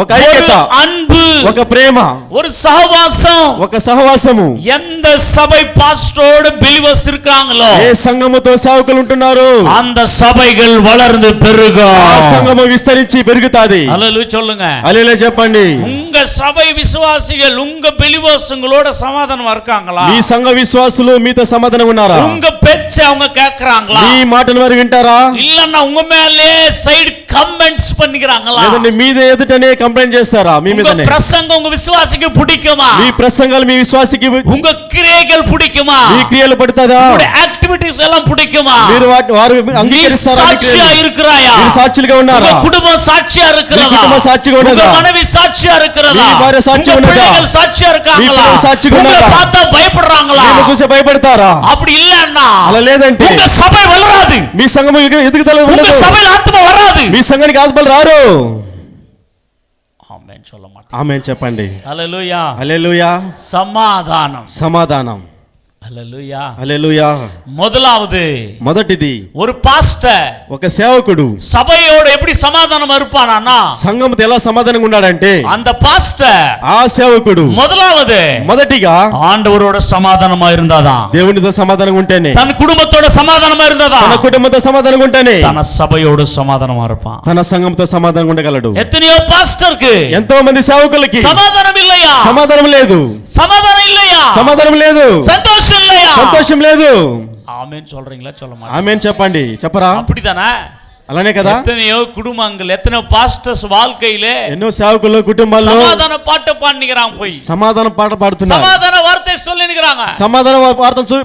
ఒక ఐక్యత, அன்பு, ఒక ప్రేమ, ஒரு సహవాసం. ఒక సహవాసము. எந்த சபை பாஸ்டரோடு பிலிவர்ஸ் இருக்காங்களோ, ఏ సంఘముతో సేవకులు ఉంటున్నారు, அந்த சபைகள் வளர்ந்து பெருகும். ఆ సంఘము విస్తరించి పెరుగుతాది. హల్లెలూయా சொல்லுங்க. హల్లెలూయా చెప్పండి. உங்க சபை விசுவாசிகள் உங்க பிலிவர்ஸ்ங்களோட சமாதானமா இருக்காங்களா? మీ సంఘ విశ్వాసులు మీతో సమాధానం ఉన్నారా? உங்க பேச்ச அவங்க கேக்குறாங்களா? మీ మాటను వారు వింటారా? இல்லன்னா உங்க மேலே சைடு கமெண்ட்ஸ் பண்ணிக்கிறாங்களா? లేదంటే మీద ఎదుటనే కంప్లైంట్ చేస్తారా? మీ உங்க మీదనే. பிரசங்கம் உங்க விசுவாசிக்கு பிடிக்குமா? మీ ప్రసంగాలు మీ విశ్వాసికి, உங்க கிரியைகள் பிடிக்குமா? మీ క్రియలు పడతాదా? உங்க యాక్టివిటీస్ எல்லாம் பிடிக்குமா? మీరు వారు అంగీకరిస్తారా? సాక్షిగా இருக்கிறாயா? మీరు సాక్షులుగా ఉన్నారా? உங்க குடும்பம் சாட்சியா మీ இருக்கிறதா? కుటుంబం సాక్షిగా உங்க ఉన్నదా? மனைவி சாட்சியா இருக்கிறதா? మీ భార్య సాక్షిగా உங்க ఉన్నదా? பிள்ளைகள் சாட்சியா మీ இருக்காங்களா? పిల్లలు సాక్షిగా உங்களை ఉన్నారా? பார்த்தா பயப்படுறாங்களா? నిన్ను చూసి భయపడతారా? அப்படி இல்லன்னா అలా లేదంటే உங்க சபை வளராது. మీ సంఘము ఎదుగుదల உங்க ఉండదు. சபையில ஆத்மா வராது. మీ సంఘానికి ఆత్మలు రారు. ஆமென் சொல்ல மாட்டேன். ఆమేన్ చెప్పండి. హల్లెలూయా. హల్లెలూయా. సమాధానం. సమాధానం. హల్లెలూయా. హల్లెలూయా. முதலாவது, మొదటిది, ஒரு பாஸ்டர் ఒక సేవకుడు சபையோட எப்படி சமாதானம் இருப்பானா, సంఘముతో ఎలా సమాధానంగా ఉన్నాడంటే, அந்த பாஸ்டர் ఆ సేవకుడు முதலாவது మొదటిగా ஆண்டவரோட சமாதானமா இருந்தாதான், దేవునితో సమాధానంగా ఉంటేనే, தன் குடும்பத்தோட சமாதானமா இருந்தாதான், తన కుటుంబంతో సమాధానంగా ఉంటేనే தன சபையோட சமாதானமா இருப்பான். తన సంఘంతో సమాధానంగా ఉండగలడు. எத்தனையோ பாஸ்டருக்கு ఎంతో మంది సేవకులకి சமாதானம் இல்லையா? సమాధానం లేదు. சமாதானம் இல்லையா? సమాధానం లేదు. சந்தோஷம் இல்லையா? సంతోషం లేదు. ஆமென் சொல்றீங்களா? சொல்ல மாட்டேன். ఆమేన్ చెప్పండి. చెప్పరా? அப்படிதானே? అలానే కదా. எத்தனையோ குடும்பங்கள், எத்தனையோ பாஸ்டர்ஸ் வாழ்க்கையில ఎన్నో సేవకులు కుటుంబాల్లో சமாதான பாட்டு பாடிக்கிறாங்க, போய் సమాధాన పాట పాడుతున్నారు, சமாதான வார்த்தை சொல்லிக்கிறாங்க, సమాధాన వార్తను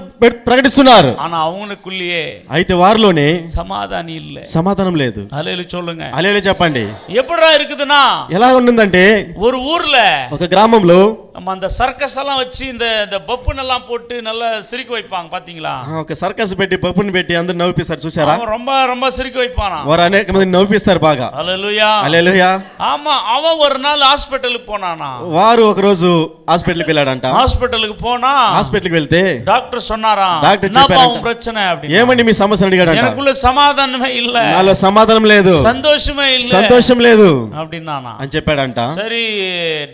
ప్రకటిస్తున్నారు. ஆனா அவங்களுக்குள்ளேயே అయితే వారిలోనే சமாதானம் இல்ல. సమాధానం లేదు. ஹல்லேலூயா சொல்லுங்க. అలేలే చెప్పండి. எப்படிடா இருக்குதுன்னா, ఎలా ఉంటుందంటే, ஒரு ஊர்ல ఒక గ్రామంలో நம்ம அந்த சர்க்கஸ் எல்லாம் வச்சு இந்த பப்புன் எல்லாம் போட்டு நல்லா சிரிக்க வைப்பாங்க, பாத்தீங்களா? ఒక సర్కస్ పెట్టి పప్పుని పెట్టి అందరు నవ్విస్తారు, చూసారా? அவன் ரொம்ப ரொம்ப சிரிக்க வைப்பானா. వారు అనేక మంది నవ్విస్తారు బాగా. ஹல்லேலூயா. హల్లెలూయా. ஆமா, அவன் ஒரு நாள் ஹாஸ்பிட்டலுக்கு போனானா. వారు ఒక రోజు హాస్పిటల్కి వెళ్ళాడంట. ஹாஸ்பிட்டலுக்கு போனா హాస్పిటల్కి వెళ్తే டாக்டர் சொன்னாரா, டாக்டர் என்னப்பா చెప్పారంట, உன் பிரச்சனை அப்படி? ఏమండి మీ సమస్య అడిగాడంట. எனக்குள்ள சமாதானமே இல்ல, నాలో సమాధానం లేదు, சந்தோஷமே இல்ல, సంతోషం లేదు அப்படின்னானா. అని చెప్పాడంట. சரி,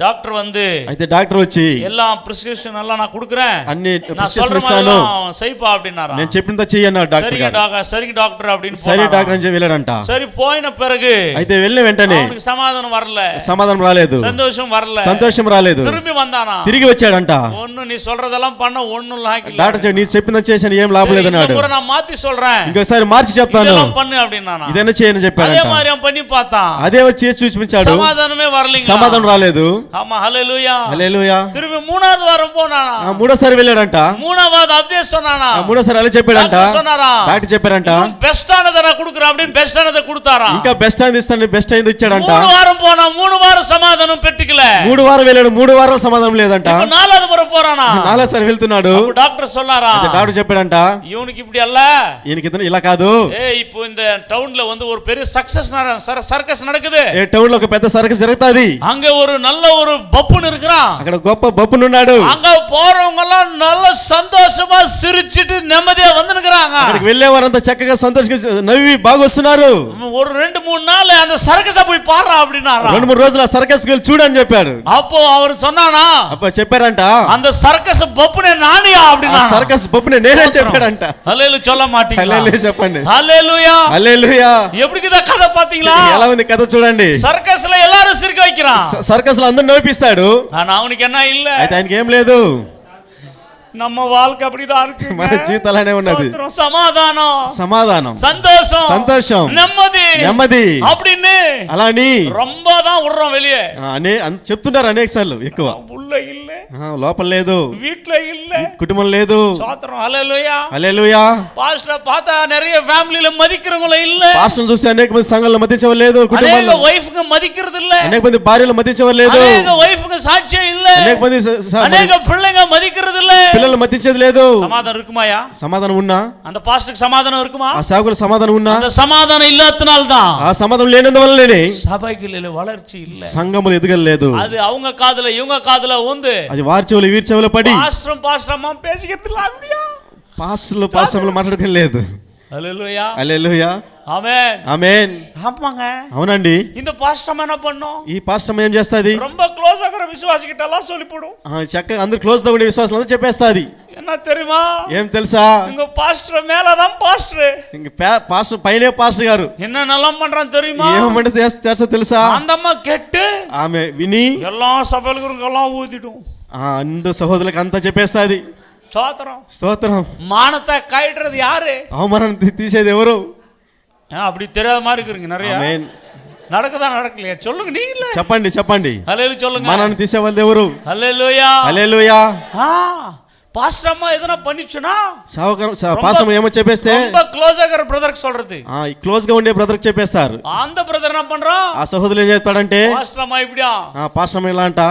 டாக்டர் வந்து అయితే డాక్టర్ వచ్చి எல்லா பிரிஸ்கிரிப்ஷன் எல்லாம் நான் கொடுக்குறேன், అన్ని நான் சொல்ற ప్రిస్క్రిప్షన్ மாதிரி ఇస్తాను, எல்லாம் செய்ப்பா அப்படின்னாரா. నేను చెప్పిందా చెయ్యి అన్నాడు డాక్టర్ சரிங்க గారు. டாக்டர், சரிங்க டாக்டர் அப்படின்னு సరే போனாராம். డాక్టర్ అని చెప్పి వెళ్ళాడంట. சரி, போயின பிறகு అయితే వెళ్ళిన వెంటనే அவனுக்கு சமாதானம் வரல, సమాధానం రాలేదు, சந்தோஷம் வரல, సంతోషం రాలేదు. திரும்பி வந்தானா. తిరిగి వచ్చాడంట. ஒண்ணு நீ சொல்றதெல்லாம் பண்ண ஒண்ணும் லாக்கில்ல, డాక్టర్ చెప్పి, నీ చెప్పిందా చేశాను, ఏం లాభం இந்த లేదన్నాడు. முறை நான் மாத்தி சொல்றேன், ఇంకోసారి మార్చి చెప్తాను, இதெல்லாம் பண்ணு அப்படின்னானா. ఇదైనా చేయని அதே చెప్పాడంట. மாதிரி அவன் பண்ணி பார்த்தான், అదే వచ్చి చూపించాడు, சமாதானமே வரலீங்க. సమాధానం రాలేదు. ஆமா, ஹல்லேலூயா. హల్లెలూయా. திரும்பி மூணாவது வாரம் போனானா. మూడోసారి వెళ్ళాడంట. மூணாவது அப்படியே சொன்னானா. మూడోసారి అలా చెప్పాడంట. டாக்டர் சொன்னாரா, డాక్టర్ చెప్పారంట, பெஸ்டானதை நான் கொடுக்குறேன் அப்படின்னு பெஸ்டானதை கொடுத்தாரா. ఇంకా బెస్ట్ అయింది ఇస్తాను, బెస్ట్ అయింది ఇచ్చాడంట. 3 வாரம் போனா 3 வாரம் సమాధానం పెట్టుకల. 3 వారం వెళ్ళాడు, 3 వారాలు సమాధానం లేదంట. ఇప్పుడు 4வது முறை పోறானா. 4సారి వెళ్తున్నాడు. అప్పుడు డాక్టర్ சொன்னாரா, డాక్టర్ చెప్పాడంట, இவனுக்கு இப்படி அல்ல, ఈయనకి ఇతను ఇలా కాదు. இப்போ இந்த டவுன்ல வந்து ஒரு பெரிய சக்சஸ் சர்க்கஸ் நடக்குது, ఏ టౌన్ లో ఒక పెద్ద సర్కస్ జరుగుతాది, அங்க ஒரு நல்ல ஒரு பப்புன் இருக்கிறான், అక్కడ గొప్ప బప్పునున్నాడు. அங்க போறவங்க எல்லாம் நல்ல சந்தோஷமா சிரிச்சிட்டு நிம்மதியா வந்துனுக்குறாங்க. అక్కడికి వెళ్ళే వారంతా చక్కగా సంతోషంగా నవ్వి బాగా వస్తున్నారు. ஒரு 2-3 நாள் அந்த సర్కస్ పోయి పారా அப்படினாரா. 2-3 రోజులు ఆ సర్కస్ కి వెళ్ళి చూడని చెప్పాడు. அப்போ அவர் சொன்னானா, అప్పుడు చెప్పారంట, அந்த సర్కస్ బప్పునే నానియా ఆ அப்படினா. సర్కస్ బప్పుని నేనే చెప్పాడంట. హల్లెలూయా சொல்ல மாட்டீங்களா? హల్లెలూయా చెప్పండి. హల్లెలూయా. హల్లెలూయా. எப்படிக்குதா கதை பாத்தீங்களா? ఎలా ఉంది కథ చూడండి. సర్కస్ல எல்லாரும் சிரிக்க வைக்கிறான், సర్కస్ లో అందరూ నవ్విస్తాడు, ஆனா அவனுக்கு என்ன இல்ல. అయితే ఆయనకి ఏం లేదు. நம்ம வாழ்க்கை அப்படிதான் இருக்கு. మన జీవితాలనే ఉన్నది. సమాధానం, సమాధానం, సంతోషం, సంతోషం, నెమ్మది, నెమ్మది அப்படின்னு అలా అని ரொம்ப தான் உடுறோம் வெளியே. చెప్తుంటారు అనేక సార్లు. ఎక్కువ உள்ள இல்ல, లోపల లేదు, வீட்ல இல்ல, కుటుంబం లేదు. சோத்திரம். హల్లెలూయా. హల్లెలూయా. பாஸ்டர் பார்த்தா நிறைய ஃபேமிலில மதிக்கிறவங்கள இல்ல, పాస్టర్లు చూసి అనేక మంది సంఘాలను మదించవరు లేదు, అనేక కుటుంబాల్లో వైఫ్గా మదిக்கிறது இல்ல, అనేక మంది భార్యలు మదించవరు లేదు, అనేక వైఫ్గా సాక్ష్యం இல்ல, అనేక మంది అనేక பிள்ளைங்க మదిக்கிறது இல்ல. పిల్లలు మదించేది లేదు. சமாதானம் இருக்குமாயா? సమాధానం ఉన్నా, அந்த பாஸ்டருக்கு சமாதானம் இருக்குமா? ఆ సేవకుల సమాధానం ఉన్నా, அந்த సమాதானம் ఇల్లాతనాల தான் ఆ సమాధానం లేనందువల్లనే సభైకిల వளர்ச்சி இல்ல, సంఘములు ఎదగలేదు. அது அவங்க కాదుல ఇవங்க కాదుల ఉంది. అది వారి చెవులు వీరి చెవులు పడి పాస్టర్ అమ్మ పేసికిర్తలా அப்படியே పాస్టర్లు మాట్లాడడం లేదు. ஹல்லேலூயா. హల్లెలూయా. ஆமென். ఆమేన్. ஆமாங்க. అవునండి. இந்த பாஸ்டம் என்ன பண்ணும்? ఈ పాస్టర్ ఏం చేస్తుంది? ரொம்ப க்ளோஸ் ஆகிற விசுவாசிகிட்ட எல்லாம் சொல்லி போடும். చక్కగా అందరు క్లోజ్ గా ఉండే విశ్వాసాలంతా చెప్పేస్తుంది. என்ன தெரியுமா? ఏం తెలుసా? இங்க பாஸ்டர் மேலதான் பாஸ்டர். ఇంక పాస్టర్ పైనే పాస్టర్ గారు என்னென்னலாம் பண்றான் தெரியுமா? ఏమంటే చేస్తా తెలుసా? அந்த அம்மா கேட்டு ఆమె విని எல்லா சபைகளுக்கெல்லாம் ஊதிடும். అందరు సహోదరులకు అంతా చెప్పేస్తుంది. சோத்திரம். స్తోత్రం. மானத்தை கைடுறது யாரு? అవమానాన్ని తీసేది ఎవరు? அப்படி தெரியாத மாதிரி இருக்குறீங்க நிறைய. ఆమేన్. நடக்குதா நடக்கலையா சொல்லுங்க நீங்களே. చెప్పండి చెప్పండి. హల్లెలూయా சொல்லுங்க. మానాన్ని తీసేవాళ్ళు ఎవరు? హల్లెలూయా. హల్లెలూయా. பாஸ்டர் அம்மா எதனா பண்ணிச்சுனா పాస్టర్ ఏమో చెప్పేస్తే ரொம்ப க்ளோஸ் ஆகிற பிரதருக்கு சொல்றது. క్లోజ్ గా ఉండే బ్రదర్ కి చెప్పేస్తారు. அந்த பிரதர் என்ன பண்றான்? ఆ సహోదరులు ఏం చేస్తాడంటే பாஸ்டர் அம்மா இப்படியா? పాస్టర్ అమ్మ ఇలా అంట.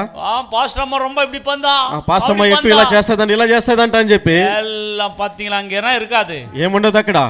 பாஸ்டர் அம்மா ரொம்ப இப்படி பண்ணா. పాస్టర్ అమ్మ ఎక్కువ ఇలా చేస్తాదంట ఇలా చేస్తాదంట అని చెప్పి எல்லாம் பாத்தீங்களா அங்கேனா இருக்காது. ఏముండదు అక్కడ.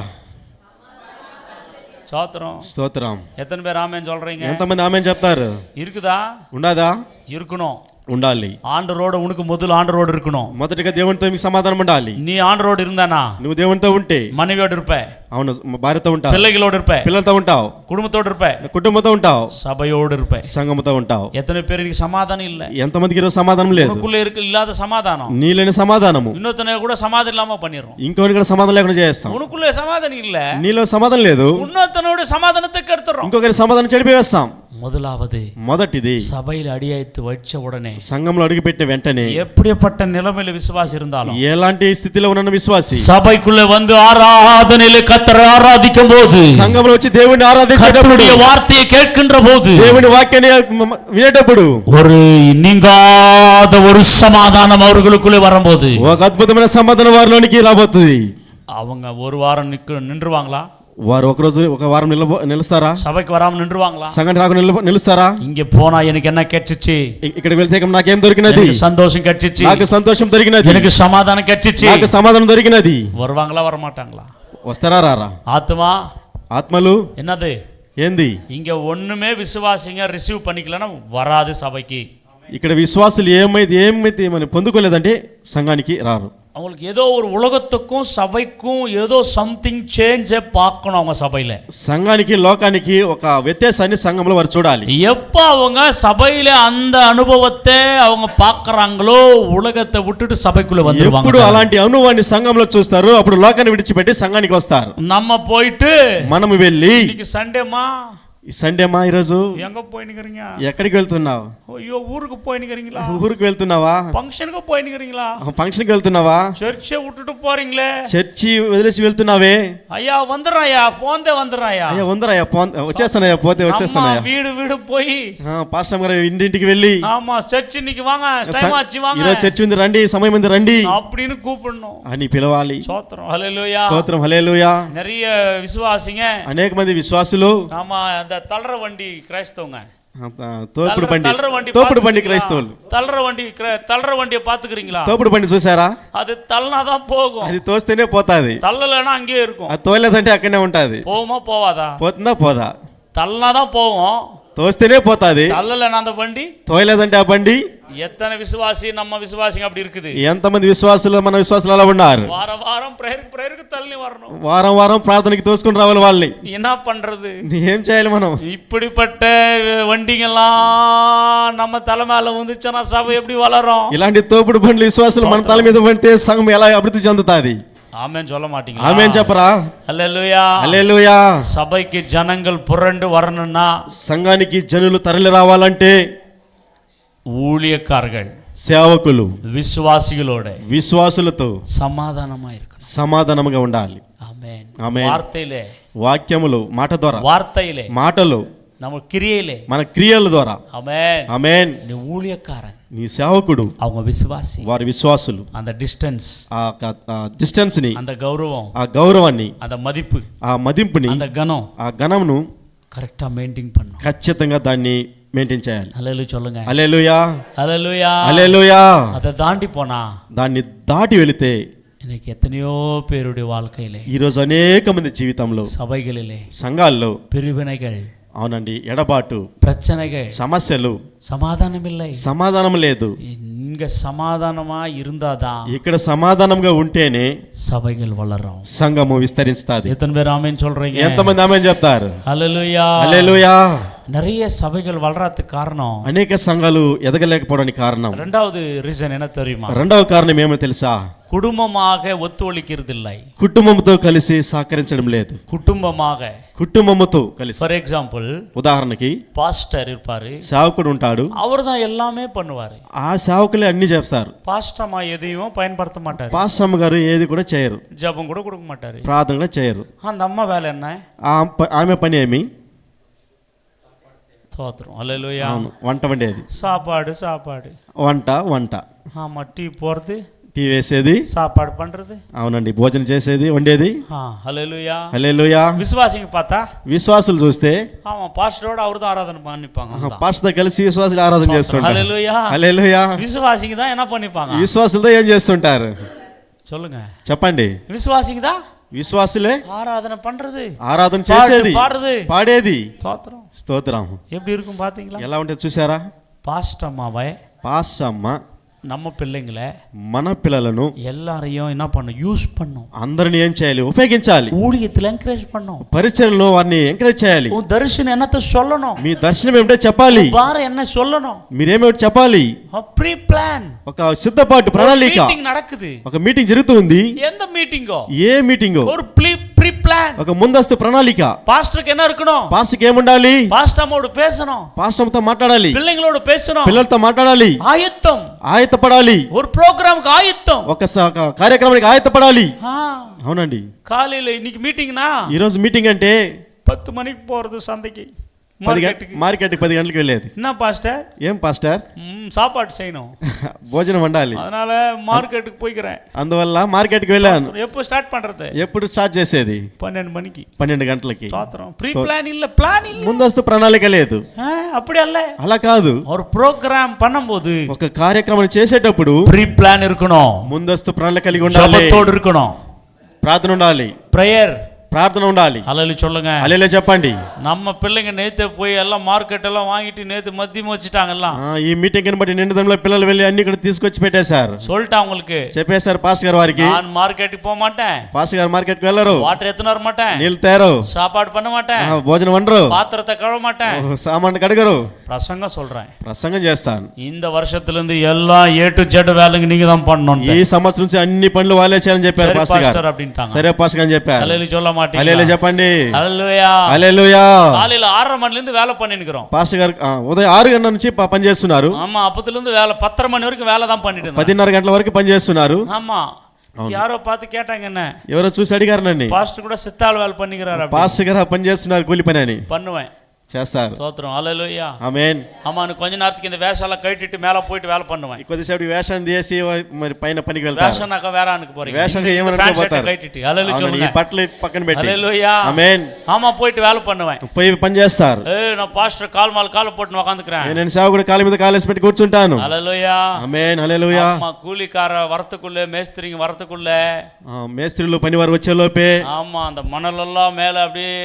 சோத்திரம். స్తోత్రం. எத்தனை பேர் ஆமென் சொல்றீங்க? ఎంతమంది ఆమేన్ చెప్తారు? இருக்குதா? ఉండదా? இருக்கணும். ఉండాలి. ఆండ్రోడ్ ఉనికి మొదలు ఆండ్రోడ్ இருக்கணும். మొదటిగా దేవునితో మీకు సమాధానం ఉండాలి. நீ ఆండ్రోడ్ இருந்தானா నువ్వు దేవునితో ఉంటే மனைவியோடு இருப்ப. అవును భార్యతో ఉంటావు. பிள்ளைகளோடு இருப்ப. పిల్లలతో ఉంటావు. குடும்பத்தோடு இருப்ப. కుటుంబంతో ఉంటావు. சபையோடு இருப்ப. సంఘముతో ఉంటావు. எத்தனை பேருக்கு சமாதானம் இல்ல? ఎంతమందికి ఈరోజు సమాధానం లేదు? உனக்குள்ள இல்லாத சமாதானம் నీలేని సమాధానము இன்னொருத்தனை கூட సమాధానం ఇல்லாம பண்ணிரோம். ఇంకొకరికి కూడా సమాధానం లేకుండా చేస్తాం. உனக்குள்ள சமாதானம் இல்ல, నీలో సమాధానం లేదు, இன்னொருத்தனோட సమాధాனத்தை கெடுத்துறோம். ఇంకొకరి సమాధానం చెడిపేస్తాం. முதலாவது మొదటిది சபையில் அடியெடுத்து வச்ச உடனே సంఘంలో అడుగుపెట్టిన వెంటనే எப்படிப்பட்ட நிலைமையில விசுவாசி இருந்தாலும் ఎలాంటి స్థితిలో ఉన్న విశ్వాసి சபைக்குள்ள வந்து ஆராதனையில கர்த்தரை ஆராதிக்கும் போது సంఘంలో వచ్చి దేవుని ఆరాధించేటప్పుడు கர்த்தருடைய வார்த்தையை கேட்கின்ற போது దేవుని వాక్యాన్ని వినేటప్పుడు ஒரு நீங்காத ஒரு சமாதானம் அவர்களுக்குள்ளே வரும்போது ఒక అద్భుతమైన సమాధానం వారిలోనికి రాబోతుంది. அவங்க ஒரு வாரம் நின்றுவாங்களா? వారు ఒక రోజు ఒక వారం నిలుస్తారా? సభకి వరామ నిండువాங்களா? సంఘం రాకు నిలుస్తారా? ఇంకే పోనా எனக்கு என்ன கிடைச்சிச்சு? ఇక్కడికి వెళ్తే నాకేం దొరికినది? సంతోషం கிடைச்சிச்சு. నాకు సంతోషం దొరికినది. எனக்கு సమాధానం கிடைச்சிச்சு. నాకు సమాధానం దొరికినది. வருவாங்களா வரமாட்டாங்களா? వస్తారా రారా? ஆத்மா ఆత్మలు என்னது ఏంది? இங்க ஒண்ணுமே விசுவாசிங்க ரிசீவ் பண்ணிக்கலனா வராது சபைக்கு. ఇక్కడ విశ్వాసులు ఏమైతే మనం పొందుకోలేదంటే సంఘానికి రారు. அவங்களுக்கு ஏதோ ஒரு உலகத்துக்கும் சபைக்கும் ஏதோ சம்திங் சேஞ்சே பார்க்கணும் அவங்க சபையில. సంఘానికి లోకానికి ఒక వ్యత్యాసాన్ని సంఘంలో వారు చూడాలి. எப்போ அவங்க சபையில அந்த அனுபவத்தை அவங்க பார்க்கறாங்களோ உலகத்தை விட்டுட்டு சபைக்குள்ள வந்துருவாங்க. ఎప్పుడు అలాంటి అనుభవాన్ని సంఘంలో చూస్తారు అప్పుడు లోకాన్ని విడిచిపెట్టి సంఘానికి వస్తారు. நம்ம போயிட்டு మనం వెళ్ళి இன்னைக்கு சண்டேமா సండేమా ఈరోజు எங்க போயினுக்கிறீங்க? ఎక్కడికి వెళ్తున్నావు? ஐயோ ஊருக்கு போயினுக்கிறீங்களா? ఊరికి వెళ్తున్నావా? ఫంక్షన్కి పోయినుக்கிறீங்களா? ఫంక్షన్కి వెళ్తున్నావా? చర్చే విட்டுட்டு పోறீங்களே. చర్చి వదిలేసి వెళ్తున్నావే? అయ్యా వందరాయా పోందే వందరాయా. అయ్యా వందరాయా వచ్చేస్తానయ్యా పోతే వచ్చేస్తానయ్యా. వీడు వీడు పోయి పాస్టర్ గారు ఇంటింటికి వెళ్ళి ஆமா చర్చి இன்னைக்கு வாங்க டைம் ஆச்சு வாங்க ఈరోజు చర్చి ఉంది రండి సమయం ఉంది రండి அப்படின்னு கூப்பிடணும் అని పిలవాలి. స్తోత్రం హల్లెలూయా స్తోత్రం హల్లెలూయా. நிறைய విశ్వాసిங்க అనేక మంది విశ్వాసులు ஆமா அந்த தள்ளுற வண்டி கிறிஸ்தவங்க తోపుడు బండి క్రైస్తవులు தள்ளுற வண்டியை பாத்துக்கிறீங்களா? తోపుడు బండి చూసారా? அது தள்ளினாதான் போகும். అది తోస్తేనే పోతాది. தள்ளலைன்னா அங்கேயே இருக்கும். అది తోలేదంటే అక్కడనే ఉంటది. போகுமா పోవాదా? పోతుందా పోదా? தள்ளினாதான் போகும். తోస్తేనే పోతాది. தள்ளலைன்னா அந்த வண்டி తోయలేదంటే ఆ బండి. எத்தனை விசுவாசி நம்ம விசுவாசிங்க அப்படி இருக்குது. ఎంతమంది విశ్వాసులు మన విశ్వాసులు అలా ఉన్నారు. వారం వారం ప్రేయర్కి తల్లి வரணும். వారం వారం ప్రార్థనకి తోసుకొని రావాలి వాళ్ళని. என்ன பண்றது? ఏం చేయాలి మనం? இப்படிப்பட்ட வண்டிங்கெல்லாம் நம்ம தலை மேல வந்துச்சுன்னா சபை எப்படி வளரும்? ఇలాంటి తోపుడు బండ్లు విశ్వాసులు మన తల మీద పడితే సంఘం ఎలా అభివృద్ధి చెందుతాది? ఆమేన్ சொல்ல மாட்டீங்களா? ఆమేన్ చెప్పరా? హల్లెలూయా హల్లెలూయా. సభకి జనంగల్ పురండు வரணும்னா సంఘానికి జనులు తరలి రావాలంటే ஊழியக்காரர்கள் సేవకులు విశ్వాసులతో సమాధానంగా ఉండాలి. ఆమేన్. ఆమేన్. వార్తయిలే వాక్యములు మాట ద్వారా వార్తయిలే మాటలు நம்ம கிரியையிலே మన క్రియల ద్వారా ఆమేన్. ఆమేన్. నీ ஊழியக்காரன் నీ సేవకుడు அவங்க విశ్వాసి వారి విశ్వాసులు அந்த டிஸ்டன்ஸ் ఆ డిస్టెన్స్ ని அந்த கௌரவம் ఆ గౌరవాన్ని அந்த மதிப்பு ఆ మదింపుని அந்த கனம் ఆ గణమును కరెక్టా మెయింటైన్ பண்ணணும். ఖచ్చితంగా దాన్ని మెయింటైన్ చేయాలి. హల్లెలూయా சொல்லுங்க. హల్లెలూయా హల్లెలూయా హల్లెలూయా. அதை தாண்டி போனா దాన్ని దాటి వెళితే இன்னைக்கு எத்தனையோ பேருடைய வாழ்க்கையிலே ఈ రోజు అనేక మంది జీవితంలో சபைகளிலே సంఘాల్లో பிரிவினைகள் అవునండి, ఎడబాటు, பிரச்சனைகள், సమస్యలు, சமாதானம் இல்லை. సమాధానం లేదు. இங்க சமாதானமா இருந்தாதான் ఇక్కడ సమాధానంగా ఉంటేనే சபைகள் வளரும். సంఘము విస్తరిస్తుంది. எத்தனை பேர் ஆமென் சொல்றீங்க? ఎంతమంది ఆమేన్ చెప్తారు? హల్లెలూయా. హల్లెలూయా. நிறைய சபைகள் வளரதுக்கு காரணம், అనేక సంఘాలు ఎదగలేకపోవడానికి కారణం, ரெண்டாவது ரீசன் என்ன தெரியுமா? రెండవ కారణం ఏమో తెలుసా? குடும்பமாக ஒத்துழைக்கிறது இல்லை. కుటుంబంతో కలిసి సహకరించడం లేదు. குடும்பமாக, కుటుంబముతో కలిసి, ஃபார் எக்ஸாம்பிள், ఉదాహరణకి பாஸ்டர் இருப்பாரு, సేవకుడు ఉంటాడు, அவர் தான் எல்லாமே பண்ணுவாரு. ఆ సేవకులే అన్ని చేస్తారు. பாஸ்டர் அம்மா எதையும் பயன்படுத்த மாட்டாரு, పాస్టమ్మ గారు ఏది కూడా చేయరు, ஜபம் கூட கொடுக்க மாட்டாரு. ప్రార్థన కూడా చేయరు. அந்த அம்மா வேலை என்ன? ఆమె పని ఏమి? தோத்திரம். ஹல்லேலூயா. వంట వండేది. சாப்பாடு சாப்பாடு, వంట. ஆமா, டீ போறது, టీ వేసేది, சாப்பாடு பண்றது. అవునండి, భోజనం చేసేది, వండేది. ஹல்லேலூயா. హల్లెలూయా. விசுவாசிங்க பார்த்தா, విశ్వాసులు చూస్తే ஆமா, பாஸ்டரோட அவர் தான் ஆராதனை பண்ணிப்பாங்க. పాస్టర్తో కలిసి విశ్వాసులు ఆరాధన చేస్తుంటారు. ஹல்லேலூயா. హల్లెలూయా. விசுவாசிங்க தான் என்ன பண்ணிப்பாங்க? విశ్వాసులతో ఏం చేస్తుంటారు சொல்லுங்க, చెప్పండి. விசுவாசிங்க தான் విశ్వాసులే ஆராதனை பண்றது, ఆరాధన చేసేది, பாடுறது, పాడేది. தோத்திரம். స్తోత్రం. எப்படி இருக்கும் பாத்தீங்களா? ఎలా ఉంటుంది చూసారా? பாஸ்டர் அம்மாவை, పాస్టర్ అమ్మ நம்ம பிள்ளைங்களை, మన పిల్లలను எல்லாரையும் என்ன பண்ணும்? யூஸ் பண்ணும். అందరిని ఏం చేయాలి? ఉపయోగించాలి. ஊழியத்தில் என்கரேஜ் பண்ணும். పరిచర్యలో వారిని ఎంకరేజ్ చేయాలి. உன் தரிசனம் என்னத்தை சொல்லணும்? మీ దర్శనం ఏమిటో చెప్పాలి. பாரம் என்ன சொல்லணும்? మీరేమిటో చెప్పాలి. ப்ரீ பிளான், ఒక సిద్ధపాటు ప్రణాళిక. மீட்டிங் நடக்குது. ఒక మీటింగ్ జరుగుతుంది. எந்த மீட்டிங்கோ? ఏ మీటింగ్? ஒரு ப்ரீ பிளான். ఒక ముందస్తు ప్రణాళిక. பாஸ்டருக்கு என்ன இருக்கணும்? పాస్టర్కి ఏముండాలి? பாஸ்டர் அம்மோடு பேசணும், పాస్టర్తో మాట్లాడాలి, பிள்ளைங்களோடு பேசணும், పిల్లలతో మాట్లాడాలి, ஆயத்தம், ఆయత్తపడాలి, ஒரு ப்ரோக்ராமுக்கு ஆயத்தம், ఒక కార్యక్రమానికి ఆయత్తపడాలి. అవునండి, காலையில இன்னைக்கு மீட்டிங்னா ఈరోజు మీటింగ్ అంటే 10 மணிக்கு போறது சந்தைக்கு, 10 మార్కెట్కి 10 గంటలకు వెళ్ళేది. என்ன பாஸ்டர்? ఏం పాస్టర్? சாப்பாடு செய்யணும், భోజనం వండాలి, அதனால மார்க்கெட்டுக்கு போய்க்கிறேன். అందువల్ల మార్కెట్కి వెళ్ళాను. எப்போ స్టార్ట్ பண்றது? ఎప్పుడు స్టార్ట్ చేసేది? 12 மணிக்கு, 12 గంటలకి. பாத்திரம். ப்ரீ பிளான் இல்ல, பிளான் இல்ல, ముందస్తు ప్రణాళిక లేదు. அப்படி அல்ல. అలా కాదు. ஒரு ப்ரோக்ராம் பண்ணும்போது ఒక కార్యక్రమం చేసేటప్పుడు ப்ரீ பிளான் இருக்கணும், ముందస్తు ప్రణాళిక కలిగి ఉండాలి, ஜெபத்தோடு இருக்கணும், ప్రార్థన ఉండాలి, பிரேயர், ప్రార్థన ఉండాలి. ஹல்லேலூயா சொல்லுங்க. హల్లెలూయా చెప్పండి. நம்ம பிள்ளைங்க நேத்து போய் எல்லாம் மார்க்கெட் எல்லாம் வாங்கிட்டு நேத்து மத்தியம் வச்சுட்டாங்க எல்லாம். ఈ మీటింగ్ బట్టి నిండుదనంలో పిల్లలు వెళ్ళి అన్ని ఇక్కడ తీసుకొచ్చి పెట్టేశారు. சொல்லிட்டா உங்களுக்கு, చెప్పేశారు పాస్టర్ గారు వారికి. நான் மார்க்கெட்டுக்கு போக மாட்டேன், పాస్టర్ గారు మార్కెట్ కి వెళ్ళరు, வாட்டர் எத்தனை வர மாட்டேன், నీళ్ళు తేరు, சாப்பாடு பண்ண மாட்டேன், భోజనం వండరు, பாத்திரத்தை கழுவ மாட்டேன், సామాన్ కడగరు. பிரசங்கம் சொல்றேன். ప్రసంగం చేస్తాను. இந்த வருஷத்துல இருந்து எல்லாம் A to Z வேலைங்க நீங்க தான் பண்ணணும். ఈ సంవత్సరం నుంచి అన్ని పనులు వాళ్ళే చేయాలని చెప్పారు పాస్టర్ గారు. பாஸ்டர் அப்படின்ட்டாங்க. సరే పాస్టర్ గారు చెప్పారు. ஹல்லேலூயா சொல்ல மாட்டீங்க? హల్లెలూయా చెప్పండి. ஹல்லேலூயா. హల్లెలూయా. காலையில 6:30 மணில இருந்து வேலை பண்ணிக்கிறோம். పాస్టర్ గారు ఉదయం 6 గంటల నుంచి పని చేస్తున్నారు. ஆமா, அப்பத்துல இருந்து வேலை 10:30 மணி வரைக்கும் வேலை தான் பண்ணிட்டு இருந்தோம். 10:30 గంటల వరకు పని చేస్తున్నారు. ஆமா, யாரோ பார்த்து கேட்டாங்க, என்ன ఎవరో చూసి అడిగారు నన్ను, பாஸ்டர் கூட சித்தாள் வேலை பண்ணிக்கிறாரு. పాస్టర్ గారు పని చేస్తున్నారు, కూలి పని అని. பண்ணுவேன், చేస్తారు. స్తోత్రం. హల్లెలూయా. ఆమేన్. ஆமா, கொஞ்ச நேரத்துக்கு இந்த வேஷால கட்டிட்டு மேல போயிட்டு வேலை பண்ணுவேன். కొద్దిసేపు వేషాన్ని తీసి మరి పైన పనికి వెళ్తారు. வேஷனாக்க வேற ஆனுக்கு போறீங்க, వేషాన్ని ఏమనుకో పోతారు. கட்டிட்டு. ஹல்லேலூயா ఈ சொல்லுங்க. బట్టలు పక్కన పెట్టి. ஹல்லேலூயா. ఆమేన్. ஆமா, போயிட்டு வேலை பண்ணுவேன். పోయి పని చేస్తారు. நான் பாஸ்டர் கால் போட்டு உட்காந்துக்கிறேன். నేను సేవకుడు కాళ్ళ మీద కాలేసి పెట్టి కూర్చుంటాను. ஹல்லேலூயா. ఆమేన్. హల్లెలూయా. ஆமா, கூலிக்கார வரத்துக்குள்ள, மேஸ்திரிங்க வரத்துக்குள்ள, మేస్త్రీలు పని వారు వచ్చే లోపే ஆமா, அந்த மணல் எல்லாம் மேல அப்படியே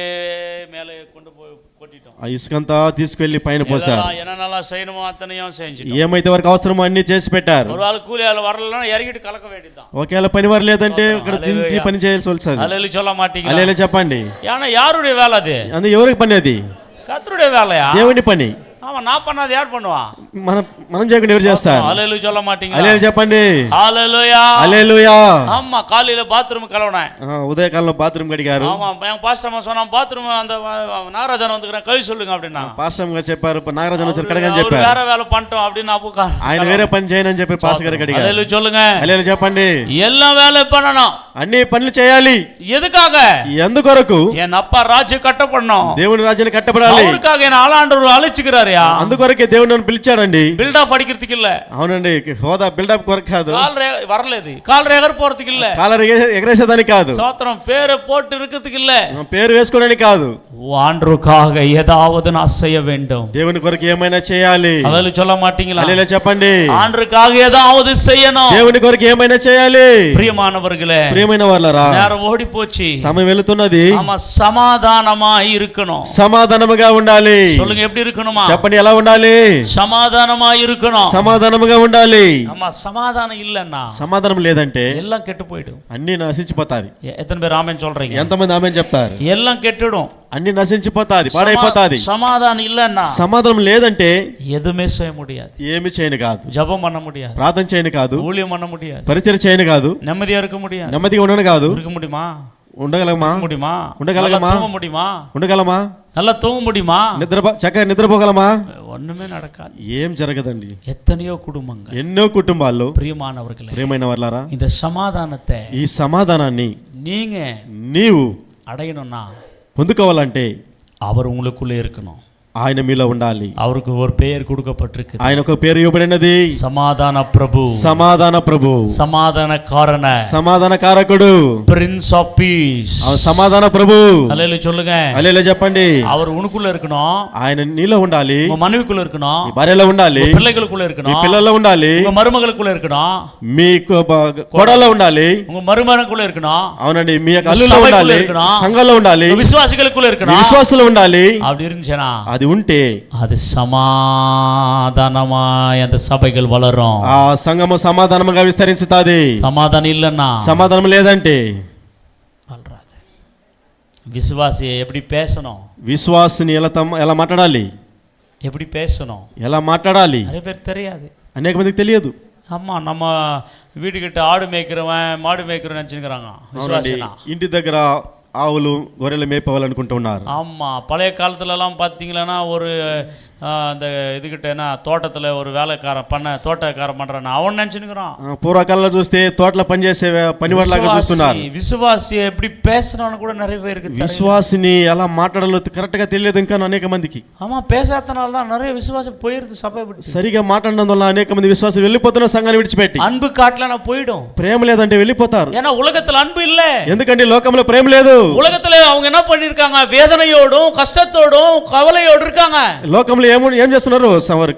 மேல கொண்டு போய் கொட்டிட்டோம். ఆ ఇసుకంతా తీసుకెళ్లి పైన పోసారు. என்னென்னலாம் செய்யணுமோ அத்தனையும் செஞ்சுட்டோம். ఏమైతే వరకు అవసరమో అన్ని చేసి పెట్టారు. ஒரு ஆள் கூலி ஆள் வரலன்னா இறங்கிட்டு கலக்க வேண்டியதுதான். ఒకవేళ పని వారు లేదంటే ఇక్కడ దించి పని చేయాల్సి వస్తుంది. ஹல்லேலூயா சொல்ல மாட்டீங்க? హల్లెలూయా చెప్పండి. ஏன்னா யாருடைய வேலை அது? అది ఎవరికి పని? అది கர்த்தருடைய வேலையா? దేవుని పని. ஆமா, நான் பண்ணாது யார் பண்ணுவா? మనం చేయకుండా ఎవరు చేస్తారు? ஹல்லேலூயா சொல்ல மாட்டீங்க? హల్లెలూయా చెప్పండి. ஹல்லேலூயா. హల్లెలూయా. ஆமா, காலையில பாத்ரூம் கழுவுனேன். ఉదయకాలంలో బాత్రూమ్ కడిగారు. ஆமா, என் பாஸ்டர் அம்மா சொன்னா பாத்ரூம் அந்த நாகராஜன் வந்துக்கிறேன், கழுவி சொல்லுங்க அப்படின்னா. పాస్టర్ గారు చెప్పారు, నాగరాజన్ వచ్చారు కడగని அவர் చెప్పారు. வேற வேலை பண்ணிட்டோம் அப்படின்னு அப்புக்கா. ఆయన వేరే పని చేయనని చెప్పి పాస్టర్ గారు కడిగారు. ஹல்லேலூயா சொல்லுங்க. హల్లెలూయా చెప్పండి. எல்லா வேலை பண்ணணும். అన్ని పనులు చేయాలి. எதுக்காக? ఎందుకొరకు? என் அப்பா ராஜ்யம் கட்டப்படணும். దేవుని రాజ్యాన్ని కట్టబడాలి. அவருக்காக என்ன ஆளாண்டவர் அழைச்சுக்கிறாரு. అయ్యా. అందుకొరకే దేవుడు నన్ను పిలిచాడండి. బిల్డప్ అడిగిర్తికి இல்ல. అవునండి, హోదా బిల్డప్ కొరకు కాదు, வரలేదు கால் எகர் போறதுக்கு இல்ல, కాలర్ ఎగరేసేదానికి కాదు, சோத்திரம் பேரை போட்டு இருக்கிறதுக்கு இல்ல, పేరు వేసుకోవడానికి కాదు. ஆண்டவருக்காக ஏதாவது நான் செய்ய வேண்டும். దేవుని కొరకు ఏమైనా చేయాలి. அதெல்லாம் சொல்ல மாட்டீங்களா? హల్లెలూయా చెప్పండి. ஆண்டவருக்காக ஏதாவது செய்யணும். దేవుని కొరకు ఏమైనా చేయాలి. பிரியமானவர்களே, ప్రియమైన వాళ్ళరా, நேரம் ఓడి పోచి, సమయం వెళుతున్నది. ஆமா, சமாதானமா இருக்கணும். సమాధానముగా ఉండాలి. சொல்லுங்க, எப்படி இருக்கணுமா? చెప్పండి, ఎలా ఉండాలి? சமாதானமா இருக்கணும். సమాధానముగా ఉండాలి. ஆமா, సమాధానం இல்லன்னா సమాధానం లేదంటే எல்லாம் கெட்டு போயிடும். అన్ని నశించిపోతాది. எத்தனை பேர் ஆமென் சொல்றீங்க? ఎంతమంది ఆమెన్ చెప్తారు? எல்லாம் கெட்டுடும், అన్ని నశించిపోతాది, పాడైపోతాది. சமாதானம் இல்லன்னா సమాధానం లేదంటే எதுவுமே செய்ய முடியாது. ఏమి చేయను కాదు, ஜெபம் பண்ண முடியாது, ప్రార్థన చేయను కాదు, ஊழியம் பண்ண முடியாது, పరిచయం చేయను కాదు, நிம்மதியா இருக்க முடியாது. నెమ్మదిగా ఉండను కాదు. இருக்க முடியுமா? ఉండగలమా? முடியுமா? ఉండగలమా? தூங்க முடியுமா? ఉండగలమా? நல்லா தூங்க முடியுமா? చక్కగా నిద్రపోగలమా? ஒண்ணுமே நடக்காது. ఏం జరగదండి. எத்தனையோ குடும்பங்கள், ఎన్నో కుటుంబాల్లో, பிரியமானவர்களே, ప్రియమైన వాళ్ళారా, இந்த సమాధానத்தை ఈ సమాధానాన్ని நீங்க నీవు அடையணும்னா పొందుకోవాలంటే அவர் உங்களுக்குள்ளே இருக்கணும். ఆయన మీలో ఉండాలి. அவருக்கு ஒரு பெயர் கொடுக்கப்பட்டிருக்கு. ఆయన ఒక పేరు ఇవ్వబడినది, సమాధాన ప్రభు, సమాధాన ప్రభు, సమాధాన కారణ, సమాధాన కారకుడు, ప్రిన్స్ ఆఫ్ పీస్. సమాధాన ప్రభు. హల్లెలూయా சொல்லுங்க. హల్లెలూయా చెప్పండి. அவர் உனக்குள்ள இருக்கணும், ఆయన నీలో ఉండాలి, உங்க மனைவிக்குள்ள இருக்கணும், మీ భార్యలో ఉండాలి, உங்க பிள்ளைகளுக்குள்ள మీ இருக்கணும், పిల్లల్లో ఉండాలి, உங்க మరుమகளுக்குள்ள இருக்கணும், మీ కోడల్లో ఉండాలి, உங்க మరుమగనుக்குள்ள இருக்கணும், అవునండి, మీ యొక్క అల్లులో ఉండాలి, సంఘంలో ఉండాలి, உங்க విశ్వాసిகளுக்குள்ள మీ இருக்கணும். విశ్వాసులు ఉండాలి. அப்படி இருந்துச்சுனா అది ఉంటే அது சமாதானமாய் அந்த சபைகள் வளரும். ఆ సంఘము సమాధానముగా విస్తరించుతాది. సమాధానం இல்லன்னா, సమాధానం లేదంటే வளராது. விசுவாசியை எப்படி பேசணும், విశ్వాసుని ఎలా మాట్లాడాలి, எப்படி பேசணும், ఎలా మాట్లాడాలి நிறைய பேர் தெரியாது. అనేక మందికి తెలియదు. ஆமா, நம்ம வீட்டுக்கிட்ட ஆடு மேய்க்கிறவன் மாடு மேய்க்கிறவன் நினச்சிருக்கிறாங்க விசுவாசினா. ఇంటి దగ్గర ఆవులు గొర్రెలు మేపవాలనుకుంటూ ఉన్నారు. ஆமா, பழைய காலத்துலலாம் பார்த்தீங்கன்னா ஒரு அந்த இதுகிட்ட என்ன தோட்டத்தில் ஒரு வேலைக்காரன் தோட்டக்காரன் பண்ணுறான் அவன் நினச்சினுக்கிறான். పూర్వకాలంలో చూస్తే తోటలో పనిచేసే పనివాడిలాగా చూస్తున్నారు. విశ్వాసి எப்படி பேசணும்னு కూడా நிறைய பேருக்கு విశ్వాసిని ఎలా మాట్లాడాలో కరెక్ట్ గా తెలియదు ఇంకా అనేక మందికి. ஆமா, பேசாதனால தான் நிறைய விசுவாசி போயிருது సభை విడిచి. సరిగా మాట్లాడడం వల్ల అనేక మంది విశ్వాసులు వెళ్ళిపోతున్న సంఘాన్ని విడిచిపెట్టి. అన్బు కాట్లన పోయిடும், ప్రేమ లేదంటే వెళ్ళిపోతారు. ஏன்னா உலகத்துல அன்பு இல்ல. ఎందుకంటే లోకంలో ప్రేమ లేదు. உலகத்துல அவங்க என்ன பண்ணிருக்காங்க, வேதனையோடும் கஷ்டத்தோடும் கவலையோடு இருக்காங்க. లోకంలో ఏం చేస్తున్నారు,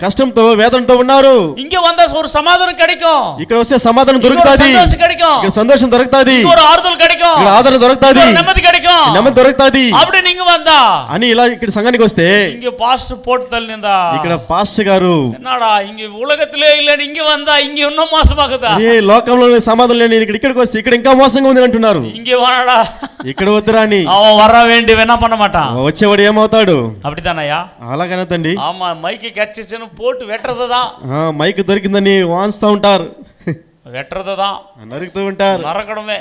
కష్టంతో వేదనతో ఉన్నారు. இங்க வந்தா ஒரு சமாதானம் கிடைக்கும், ఇక్కడ వస్తే సమాధానం దొరుకుతాది, సంతోషం கிடைக்கும், ఇక్కడ సంతోషం దొరుకుతాది, ஒரு ఆறுதల్ கிடைக்கும், ఇక్కడ ఆదరణ దొరుకుతాది, నెమ్మది கிடைக்கும், నెమ్మది దొరుకుతాది. அப்படி நீங்க வந்தா అని ఇలా ఇక్కడ సంఘానికి వస్తే இங்க பாஸ்டர் போட்டு தள்ளினதா, ఇక్కడ పాస్టర్ గారు என்னடா இங்க உலகத்திலே இல்ல, இங்க வந்தா ఇங்க இன்னும் మోసమాగదా, ఏ లోకంలో సమాధానం లేని ఇక్కడికి వస్తే ఇక్కడ ఇంకా మోసంగా ఉంది అంటున్నారు. இங்க வாடா, ఇక్కడ వద్దురా అని. அவன் வர வேண்டிய என்ன பண்ண மாட்டான், వచ్చేవాడు ఏమవుతాడు. அப்படித்தாనయ్యా? అలాగనతండి. ஆமா, மைக்கு கட்சிச்சுன்னு போட்டு வெட்டுறதுதான். మైక్ దొరికిందని వాంచుతూ ఉంటారు, வெட்டுறதுதான், నరుకుతూ ఉంటారు, நரக்கணுமே,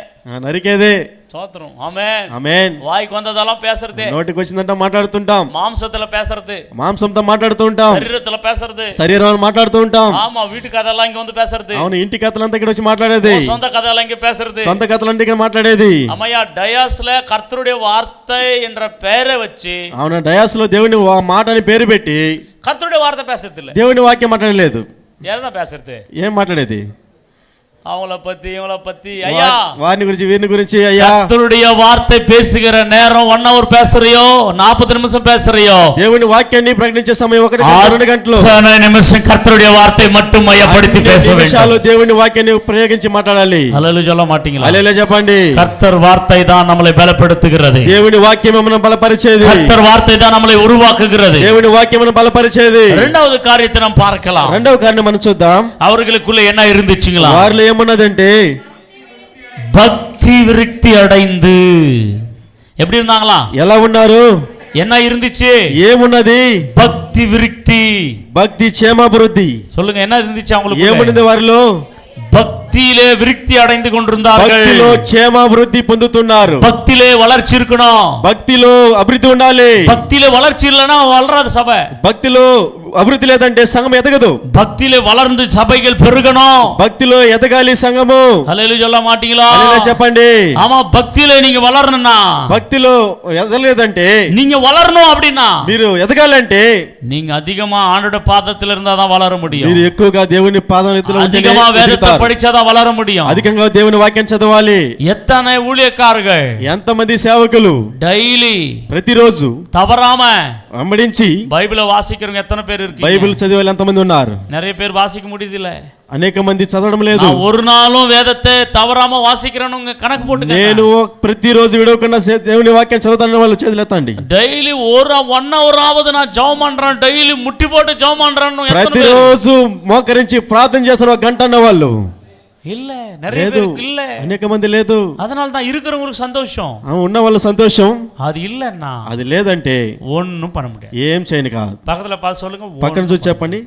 నరికేదే. சோத்திரம். ஆமென். ఆమేన్. வாய்க்கு வந்ததெல்லாம் பேசுறது, నోటికి వచ్చిందంటే మాట్లాడుతుంటాం, மாம்சத்துல பேசுறது, మాంసంతో మాట్లాడుతూ ఉంటాం, శరీరத்துல பேசுறது, శరీరం మాట్లాడుతూ ఉంటాం. ஆமா, వీటి కథலாம் ఇங்க வந்து பேசுறது, అవును, ఇంటి కథలంతా ఇక్కడ వచ్చి మాట్లాడేది, சொந்த కథலாம் இங்க பேசுறது, సొంత కథలంటే ఇక్కడ మాట్లాడేది. అమ్మయ్య, డయాస్ல కర్తరుடைய వార్த்தை என்ற பெயரை வச்சு, అవును, డయాస్ లో దేవుని మాట అని పేరు పెట్టి కర్తరుடைய వార్த்தை பேசுறது இல்ல. దేవుని వాక్యం మాట్లాడలేదు. ఏదైనా பேசுறது, ఏం మాట్లాడేది, அவங்கள பத்தி இவங்கள பத்தி. ஐயா, వారిని గురించి వీరిని గురించి. అయ్యా, கர்த்தருடைய வார்த்தை பேசுகிற நேரம் 1 hour பேசுறியோ 40 நிமிஷம் பேசுறியோ, దేవుని వాక్యాన్ని ప్రకటించే సమయం 1 గంట 2 గంటలు, 6 நிமிஷம் கர்த்தருடைய வார்த்தை மட்டும் மையப்படுத்தி பேச வேண்டும். దేవుని వాక్యాన్ని ప్రయోగించి మాట్లాడాలి. హల్లెలూయా சொல்ல மாட்டீங்களா? హల్లెలూయా చెప్పండి. கர்த்தர் வார்த்தை தான் நம்மை பலப்படுத்துகிறது. దేవుని వాక్యం మనల్ని బలపరిచేది. கர்த்தர் வார்த்தை தான் நம்மை உருவாக்குகிறது. దేవుని వాక్యం మనల్ని బలపరిచేది. இரண்டாவது காரியத்தை நாம் பார்க்கலாம். రెండవ కారణం మనం చూద్దాం. அவர்களுக்குள்ள என்ன இருந்துச்சுங்களா? వారిలో ఏమన్నదంటే பக்தி விருத்தி அடைந்து. எப்படி இருந்தாங்களா? ఎలా ఉన్నారు? என்ன இருந்துச்சு? ఏమున్నది? பக்தி விருத்தி. భక్తి క్షేమాభివృద్ధి. சொல்லுங்க, என்ன இருந்துச்சு அவங்களுக்கு? ఏమున్నది వారిలో? பக்தியிலே விருத்தி அடைந்து கொண்டிருந்தார்கள். భక్తిలో క్షేమాభివృద్ధి పొందుతున్నారు. பக்தியிலே வளர்ச்சி இருக்கணும். భక్తిలో అభివృద్ధి ఉండాలి. பக்தியிலே வளர்ச்சி இல்லனா வளராத சபை. భక్తిలో అభివృద్ధి లేదంటే సంఘం ఎదగదు. பக்தியிலே வளர்ந்து சபைகள் பெருகணும். భక్తిలో ఎదగాలి సంఘము. హల్లెలూయా சொல்ல மாட்டீங்களா? హల్లెలూయా చెప్పండి. ஆமா, பக்தியிலே நீங்க வளரணும்னா, భక్తిలో ఎదగలేదంటే, நீங்க வளரணும் அப்படின்னா, మీరు ఎదగాలంటే நீங்க அதிகமா ஆண்டோட பாதத்துல இருந்தா தான் வளர முடியும். మీరు ఎక్కువగా దేవుని పాదములలో ఉంటేనే அதிகமா வேதத்தை ఎదుగుతారు. படிச்சாதான் வளர முடியும். అధికంగా దేవుని వాక్యం చదవాలి. எத்தனை ஊழியக்காரர்கள் ఎంతమంది సేవకులు డైలీ ప్రతిరోజు தவறாம వెంబడించి బైబిల్ వాసిக்கிறவங்க ఎత్తన పేరు இருக்கு? బైబిల్ చదివే వాళ్ళు ఎంతమంది ఉన్నారు? நிறைய பேர் வாசிக்க முடியதில்ல. అనేక మంది చదవడం లేదు. நான் ஒரு நாளும் வேதத்தை தவறாம வாசிக்கிறேன்னு கணக்கு போட்டுக்க. నేను ప్రతిరోజు విడవకుండా దేవుని వాక్యం చదువుతానని వాళ్ళు చేతులెత్తండి. డైలీ 1 hour ఆవదు నా జపం பண்றேன், డైలీ ముట్టి పోட்டு జపం பண்றேன்னு ప్రతిరోజు మోకరించి ప్రార్థన చేస్తున్న 1 గంట అన్న వాళ్ళు இல்ல. நிறைய பேருக்கு இல்ல, అనేక మంది లేదు. அதனால தான் இருக்கிறவங்களுக்கு சந்தோஷம், ఉన్న వాళ్ళ సంతోషం. அது இல்லன்னா అది లేదంటే ஒண்ணும் பண்ண முடியாது. ఏం చేయను కాదు. பக்கத்துல பார்த்து சொல்லுங்க, పక్కన చూసి చెప్పండి,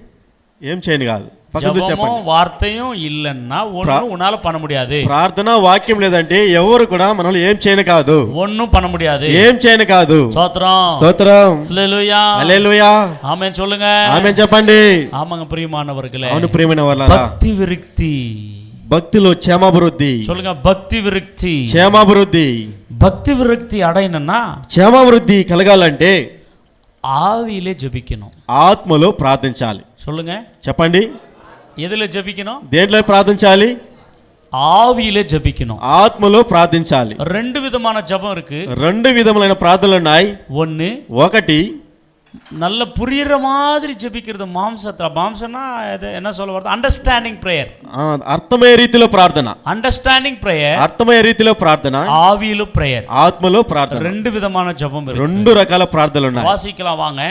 ఏం చేయను కాదు. పక్కన చూసి చెప్పండి. వార్తయం இல்லன்னா ஒண்ணும் உன்னால பண்ண முடியாது. ప్రార్థన వాక్యం లేదంటే ఎవరు కూడా మనల్ని ఏం చేయను కాదు, ஒண்ணும் பண்ண முடியாது. ఏం చేయను కాదు. స్తోత్రం స్తోత్రం హల్లెలూయా హల్లెలూయా ఆమేన్ சொல்லுங்க. ఆమేన్ చెప్పండి. ஆமாங்க பிரியமானவர்களே, అవును ప్రియమైన వాళ్ళారా, భక్తి విరక్తి, భక్తిలో క్షేమాభివృద్ధి. சொல்லுங்க భక్తి విరక్తి. క్షేమాభివృద్ధి, భక్తి విరక్తి అడైనన్నా క్షేమాభివృద్ధి కలగాలంటే ఆవిలే జపిக்கணும், ఆత్మలో ప్రార్థించాలి. சொல்லுங்க చెప్పండి, எதுல ஜெபிக்கணும்? దేంట్లో ప్రార్థించాలి? ఆవిలే జపిக்கணும், ఆత్మలో ప్రార్థించాలి. 2 విధమైన జపం இருக்கு. 2 విధములైన ప్రార్థనలు ఉన్నాయి. ఒకటి நல்ல புரியுற மாதிரி ஜெபிக்கிறது. மாம்சம்னா என்ன சொல்ல வருது? Understanding prayer. అర్థమయ్యే రీతిలో ప్రార్థన. అండర్స్టాండింగ్ ప్రేయర్, అర్థమయ్యే రీతిలో ప్రార్థన. ఆవిలో ప్రేయర్, ఆత్మలో ప్రార్థన. 2 విధమైన జపం இருக்கு. 2 రకాల ప్రార్థనలు ఉన్నాయి. వాసికலாம் వాంగ,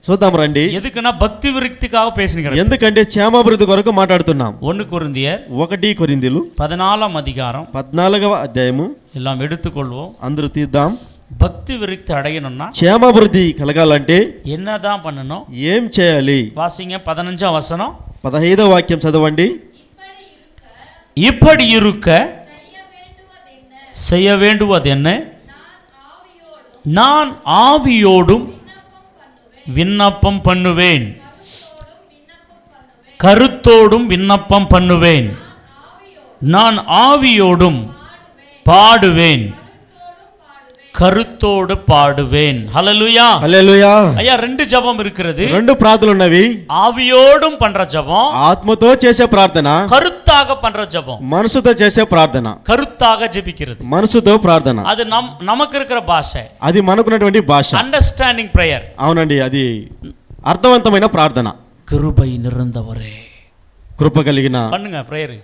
చూద్దాం రండి. ఎదుకునా భక్తి విరక్తికాக பேசுகிறேன். ఎందుకంటే క్షేమాభివృద్ధి కొరకు మాట్లాడుతున్నాం. 1 కొరింథియర్ 1 కొరింథీలు 14వ అధికారం 14వ అధ్యాయము எல்லாம் எடுத்துக்கொள்வோம். అందరూ తీద్దాం. భక్తి విరక్తి అడగనున్నా, క్షేమాభివృద్ధి కలగాలంటే என்னதான் பண்ணணும்? ఏం చేయాలి? வாசிங்க 15వ వచనం, 15వ వాక్యం చదవండి. இப்படி இருக்க செய்ய வேண்டுவது என்ன? நான் ஆவியோடும் விண்ணப்பம் பண்ணுவேன், கருத்தோடும் விண்ணப்பம் பண்ணுவேன், நான் ஆவியோடும் பாடுவேன், கருத்தோடு பாடுவேன். ஹல்லேலூயா హల్లెలూయా. ஐயா 2 ஜெபம் இருக்குது. 2 ప్రార్థనలు ఉన్నవి. ఆవియోடும் பண்ற ஜெபம், ఆత్మతో చేసే ప్రార్థన. கருத்தாக பண்ற ஜெபம், మనసుతో చేసే ప్రార్థన. கருத்தாக ஜெபிக்கிறது, మనసుతో ప్రార్థన. அது நமக்கு இருக்கிற భాష, అది మనకున్నటువంటి భాష. Understanding prayer. అవునండి, అది అర్థవంతమైన ప్రార్థన. కృపై నిరందవరే, కృప కలిగిన பண்ணுங்க ప్రేయర్.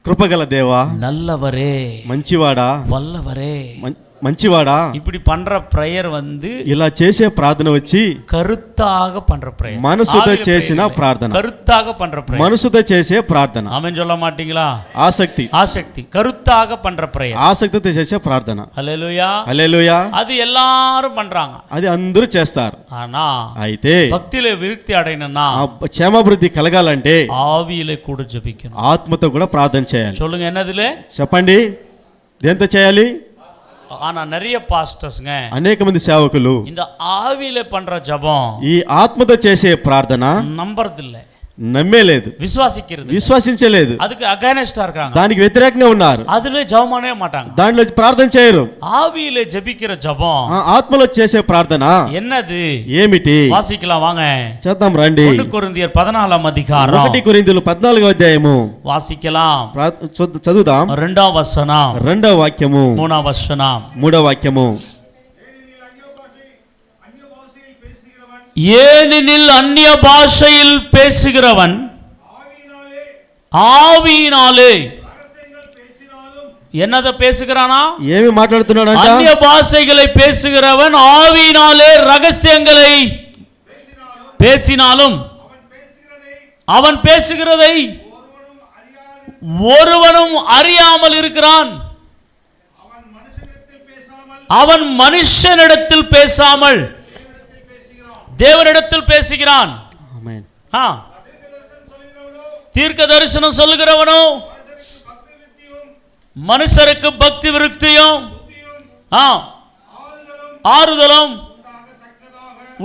కృపగల దేవా, நல்லவரே, మంచివాడా, వల్లవరే, మంచివాడా. இப்படி பண்ற பிரேயர் ఇలా చేసే ప్రార్థన వచ్చి கருத்தாக பண்ற பிரேயர், మనసుతో చేసిన ప్రార్థన. கருத்தாக பண்ற பிரேயர், మనసుతో చేసే ప్రార్థన. ஆமென் சொல்ல மாட்டீங்களா? ஆசக்தி கருத்தாக பண்ற பிரேயர், ఆసక్తితో చేసే ప్రార్థన. హల్లెలూయా హల్లెలూయా. అది எல்லாரும் பண்றாங்க, అది అందరూ చేస్తారు. ஆனா అయితే భక్తిలో విరక్తి అడైనన్నా, క్షేమాభివృద్ధి కలగాలంటే ఆవిలో కూడా జపికணும், ఆత్మతో కూడా ప్రార్థన చేయాలి. சொல்லுங்க என்னదిలే చెప్పండి, దేంతో చేయాలి? ஆனா நிறைய பாஸ்டர்ஸ்ங்க, అనేక మంది సేవకులు இந்த ஆவியில பண்ற ஜெபம் ఈ ఆత్మతో చేసే ప్రార్థన நம்பறதில்ல, నమ్మేలేదు, విశ్వసించలేదు, அதுக்கு అగైనెస్టా இருக்காங்க, దానికి వ్యతిరేకంగా ఉన్నారు. அதுல ஜெபமானே மாட்டாங்க, దాంట్లో ప్రార్థన చేయరు. ஆவியில ஜெபிக்கிற ஜெபம், ఆత్మలో చేసే ప్రార్థన என்னது, ఏమిటి? వాసికலாம் వాంగ, చేద్దాం రండి. 1 కొరింథీయర్ 14వ అధికారం 1 కొరింథీయులు 14వ అధ్యాయము వాసికலாம், చదువుదాం. 2వ వచనం, 2వ వాక్యము, 3వ వచనం, 3వ వాక్యము. ஏனெனில் அந்நிய பாஷையில் பேசுகிறவன் ஆவியினாலே என்னத பேசுகிறானா? ఏమి మాట్లాడుతున్నాడంట? అన్య భాషகளை பேசுகிறவன் ஆவியினாலே ரகசியங்களை பேசினாலும் அவன் பேசுகிறதை ஒருவனும் அறியாமல் இருக்கிறான். அவன் மனுஷனிடத்தில் பேசாமல் தேவனிடத்தில் பேசுகிறான். ஆமென். தீர்க்க தரிசனம் சொல்லுகிறவனோ மனுஷருக்கு பக்தி விருத்தியும் ஆறுதலும்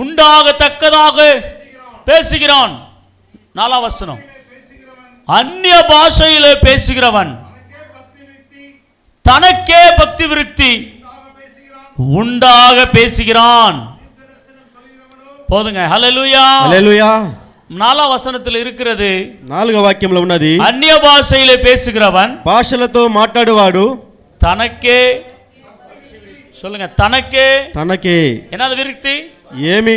உண்டாகத்தக்கதாக பேசுகிறான். 4ஆம் வசனம், அந்நிய பாஷையிலே பேசுகிறவன் தனக்கே பக்தி விருத்தி உண்டாக பேசுகிறான். போதுங்க. ஹல்லேலூயா, హల్లెలూయా. 4ஆம் வசனத்தில் இருக்கிறது. 4వ వాక్యంలో ఉన్నది, అన్య భాషయిలే పేసుகிறவன் భాషలతో మాట్లాడేవాడు తనకే, சொல்லுங்க, తనకే, తనకే என்னது விருத்தி? ఏమి,